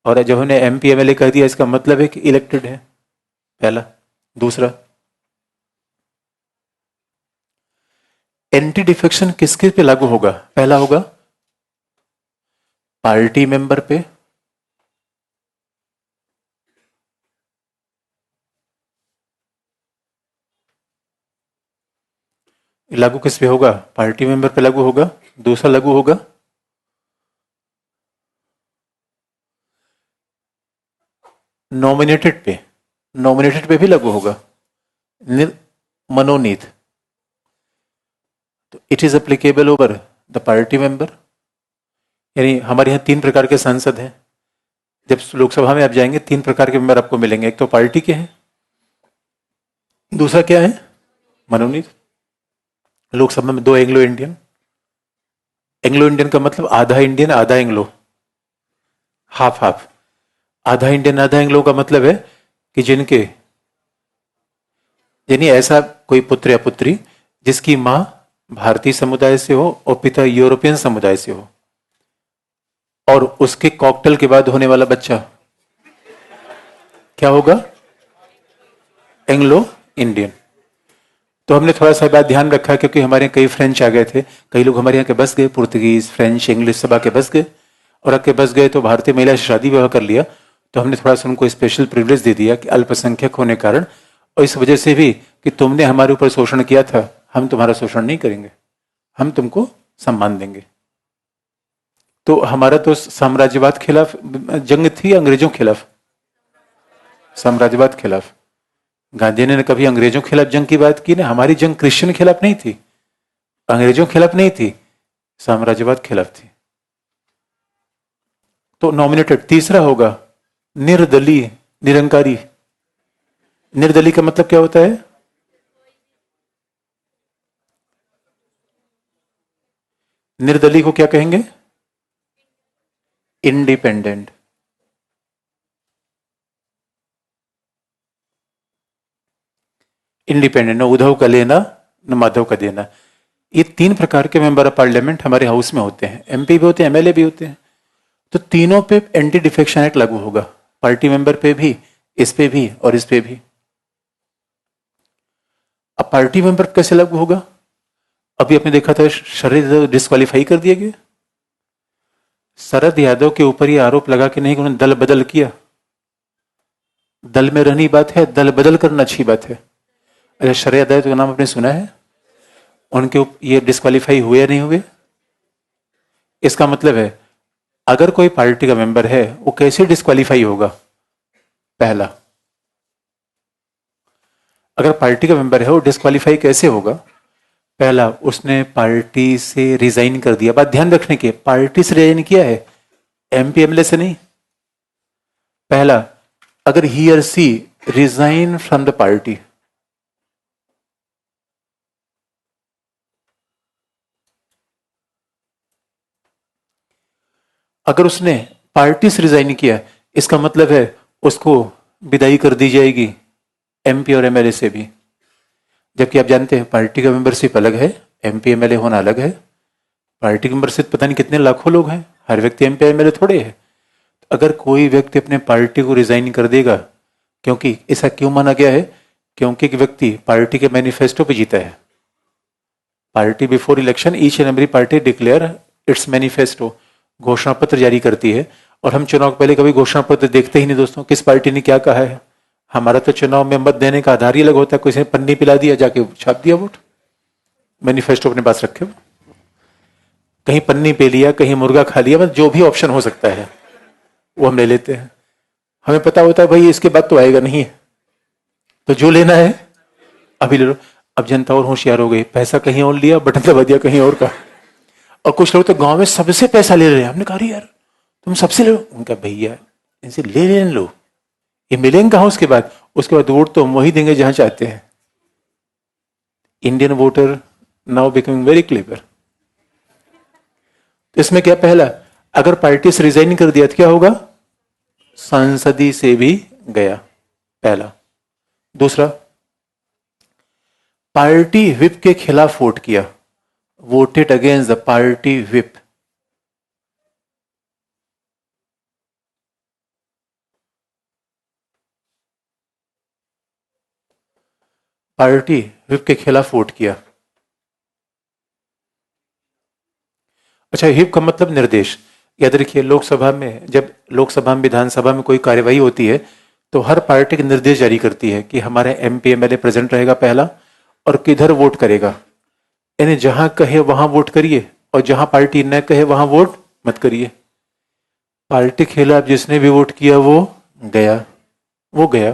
[SPEAKER 1] और जब उन्हें एमपी एमएलए कह दिया, इसका मतलब है कि इलेक्टेड है, पहला। दूसरा, एंटी डिफेक्शन किसके पे लागू होगा? पहला होगा पार्टी मेंबर पे, लागू किस पे होगा? पार्टी मेंबर पे लागू होगा। दूसरा लागू होगा नॉमिनेटेड पे, नॉमिनेटेड पे भी लागू होगा। मनोनीत, तो it is applicable over the party member. यानी हमारे यहाँ 3 प्रकार के सांसद हैं। जब लोकसभा में आप जाएंगे 3 प्रकार के मेंबर आपको मिलेंगे। एक तो पार्टी के हैं, दूसरा क्या है? मनोनीत। लोकसभा में 2 एंग्लो इंडियन। एंग्लो इंडियन का मतलब आधा इंडियन आधा एंग्लो, हाफ हाफ। आधा इंडियन आधा एंग्लो का मतलब है कि जिनके, यानी ऐसा कोई पुत्र या पुत्री जिसकी मां भारतीय समुदाय से हो और पिता यूरोपियन समुदाय से हो, और उसके कॉकटेल के बाद होने वाला बच्चा क्या होगा? Anglo Indian. तो हमने थोड़ा सा बात ध्यान रखा क्योंकि हमारे यहाँ कई फ्रेंच आ गए थे, कई लोग हमारे यहाँ के बस गए, पुर्तगीज फ्रेंच इंग्लिश सब आके बस गए, और आके बस गए तो भारतीय महिला से शादी विवाह कर लिया। तो हमने थोड़ा सा उनको स्पेशल प्रिविलेज दे दिया कि अल्पसंख्यक होने के कारण, और इस वजह से भी कि तुमने हमारे ऊपर शोषण किया था, हम तुम्हारा शोषण नहीं करेंगे, हम तुमको सम्मान देंगे। तो हमारा तो साम्राज्यवाद खिलाफ जंग थी, अंग्रेजों खिलाफ, साम्राज्यवाद खिलाफ। गांधी ने कभी अंग्रेजों के खिलाफ जंग की बात की ना। हमारी जंग क्रिश्चियन खिलाफ नहीं थी, अंग्रेजों के खिलाफ नहीं थी, साम्राज्यवाद खिलाफ थी। तो नॉमिनेटेड। तीसरा होगा निर्दलीय, निरंकारी। निर्दलीय का मतलब क्या होता है? निर्दलीय को क्या कहेंगे? इंडिपेंडेंट। इंडिपेंडेंट, न उद्धव का लेना न माधव का देना। ये 3 प्रकार के मेंबर ऑफ पार्लियामेंट हमारे हाउस में होते हैं। एमपी भी होते हैं, एमएलए भी होते हैं। तो तीनों पे एंटी डिफेक्शन एक्ट लागू होगा, पार्टी मेंबर पे भी, इस पे भी और इस पे भी। अब पार्टी मेंबर कैसे लागू होगा? अभी आपने देखा था शरद डिस्क्वालीफाई कर दिए गए। शरद यादव के ऊपर ये आरोप लगा कि नहीं, उन्होंने दल बदल किया। दल में रहनी बात है, दल बदल करना अच्छी बात है। अच्छा, शरद यादव का नाम आपने सुना है? उनके ये डिस्क्वालीफाई हुए या नहीं हुए? इसका मतलब है अगर कोई पार्टी का मेंबर है वो कैसे डिस्क्वालीफाई होगा? पहला, अगर पार्टी का मेंबर है वो डिस्क्वालीफाई कैसे होगा? पहला, उसने पार्टी से रिजाइन कर दिया। बात ध्यान रखने की, पार्टी से रिजाइन किया है, एमपी एमएलए से नहीं। पहला, अगर ही और सी रिजाइन फ्रॉम द पार्टी, अगर उसने पार्टी से रिजाइन किया, इसका मतलब है उसको विदाई कर दी जाएगी एमपी और एमएलए से भी। जबकि आप जानते हैं पार्टी का मेंबरशिप अलग है, एमपी एमएलए होना अलग है। पार्टी की मेंबरशिप पता नहीं कितने लाखों लोग हैं, हर व्यक्ति एमपी एमएलए थोड़े है। अगर कोई व्यक्ति अपने पार्टी को रिजाइन कर देगा, क्योंकि ऐसा क्यों माना गया है? क्योंकि एक व्यक्ति पार्टी के मैनिफेस्टो पे जीता है। Party before election each and every party declare it's manifesto, घोषणा पत्र जारी करती है। और हम चुनाव के पहले कभी घोषणा पत्र देखते ही नहीं दोस्तों, किस पार्टी ने क्या कहा है। हमारा तो चुनाव में मत देने का आधार ही अलग होता है, किसी ने पन्नी पिला दिया, जाके छाप दिया वोट। मैनिफेस्टो अपने पास रखे, कहीं पन्नी पे लिया, कहीं मुर्गा खा लिया, मतलब जो भी ऑप्शन हो सकता है वो हम ले लेते हैं। हमें पता होता है भाई इसके बाद तो आएगा नहीं, तो जो लेना है अभी ले लो। अब जनता और होशियार हो गई, पैसा कहीं और लिया, बटन दबा दिया कहीं और का। और कुछ लोग तो गांव में सबसे पैसा ले रहे हैं। हमने कहा यार तुम सबसे ले लो, उनका भैया इनसे ले लो, ये मिलेंगे कहां उसके बाद? उसके बाद वोट तो हम वही देंगे जहां चाहते हैं। Indian voter now becoming very clever. इसमें क्या, पहला, अगर पार्टी से रिजाइन कर दिया तो क्या होगा? संसदी से भी गया, पहला। दूसरा, पार्टी व्हिप के खिलाफ वोट किया, voted against the party whip. Party whip के खिलाफ वोट किया। अच्छा, व्हिप का मतलब निर्देश। याद रखिए, लोकसभा में जब लोकसभा में विधानसभा में कोई कार्यवाही होती है तो हर पार्टी के निर्देश जारी करती है कि हमारे एमपी एमएलए प्रेजेंट रहेगा पहला, और किधर वोट करेगा। यानी जहां कहे वहां वोट करिए और जहां पार्टी न कहे वहां वोट मत करिए। पार्टी के खिलाफ जिसने भी वोट किया वो गया, वो गया।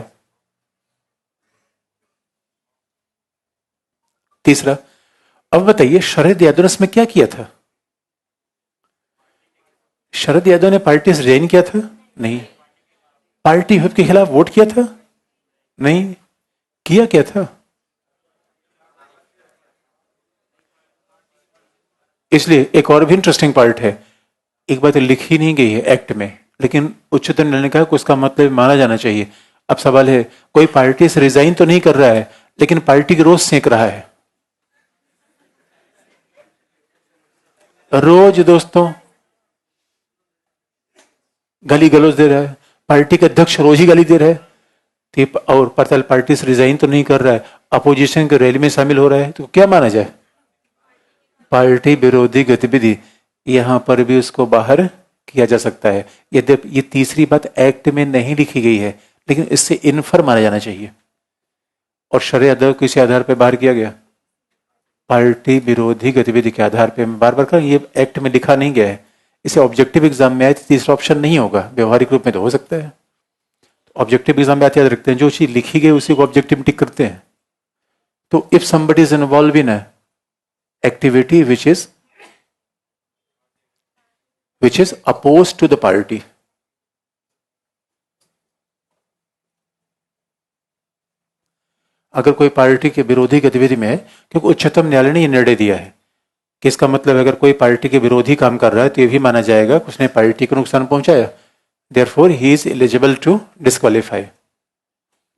[SPEAKER 1] तीसरा, अब बताइए शरद यादव ने इसमें क्या किया था? शरद यादव ने पार्टी से रिजाइन किया था? नहीं। पार्टी व्हिप के खिलाफ वोट किया था? नहीं। किया क्या था? इसलिए एक और भी इंटरेस्टिंग पार्ट है, एक बात लिखी नहीं गई है एक्ट में, लेकिन उच्चतम न्यायालय ने कहा कि उसका मतलब माना जाना चाहिए। अब सवाल है, कोई पार्टी से रिजाइन तो नहीं कर रहा है, लेकिन पार्टी के रोज सेंक रहा है, रोज दोस्तों गाली गलौज दे रहा है, पार्टी के अध्यक्ष रोज ही गाली दे रहा है, और पता पार्टी से रिजाइन तो नहीं कर रहा है, अपोजिशन के रैली में शामिल हो रहा है, तो क्या माना जाए? पार्टी विरोधी गतिविधि। यहां पर भी उसको बाहर किया जा सकता है। यद्यपि ये तीसरी बात एक्ट में नहीं लिखी गई है, लेकिन इससे इन्फर माना जाना चाहिए। और शरय यादव किसी आधार पर बाहर किया गया? पार्टी विरोधी गतिविधि के आधार पर। बार बार कर, ये एक्ट में लिखा नहीं गया है, इसे ऑब्जेक्टिव एग्जाम में आए तो तीसरा ऑप्शन नहीं होगा, व्यवहारिक रूप में तो हो सकता है। ऑब्जेक्टिव एग्जाम में आते याद रखते हैं, जो चीज लिखी गई उसी को ऑब्जेक्टिव में टिक करते हैं। तो if somebody is involve in activity which is oppose to the party, अगर कोई पार्टी के विरोधी गतिविधि में है, क्योंकि उच्चतम न्यायालय ने यह निर्णय दिया है कि इसका मतलब अगर कोई पार्टी के विरोधी काम कर रहा है तो यह भी माना जाएगा कि उसने पार्टी को नुकसान पहुंचाया, therefore he is eligible to disqualify.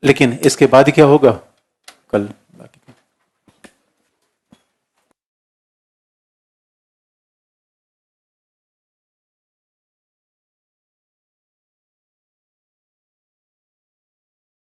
[SPEAKER 1] लेकिन इसके बाद क्या होगा कल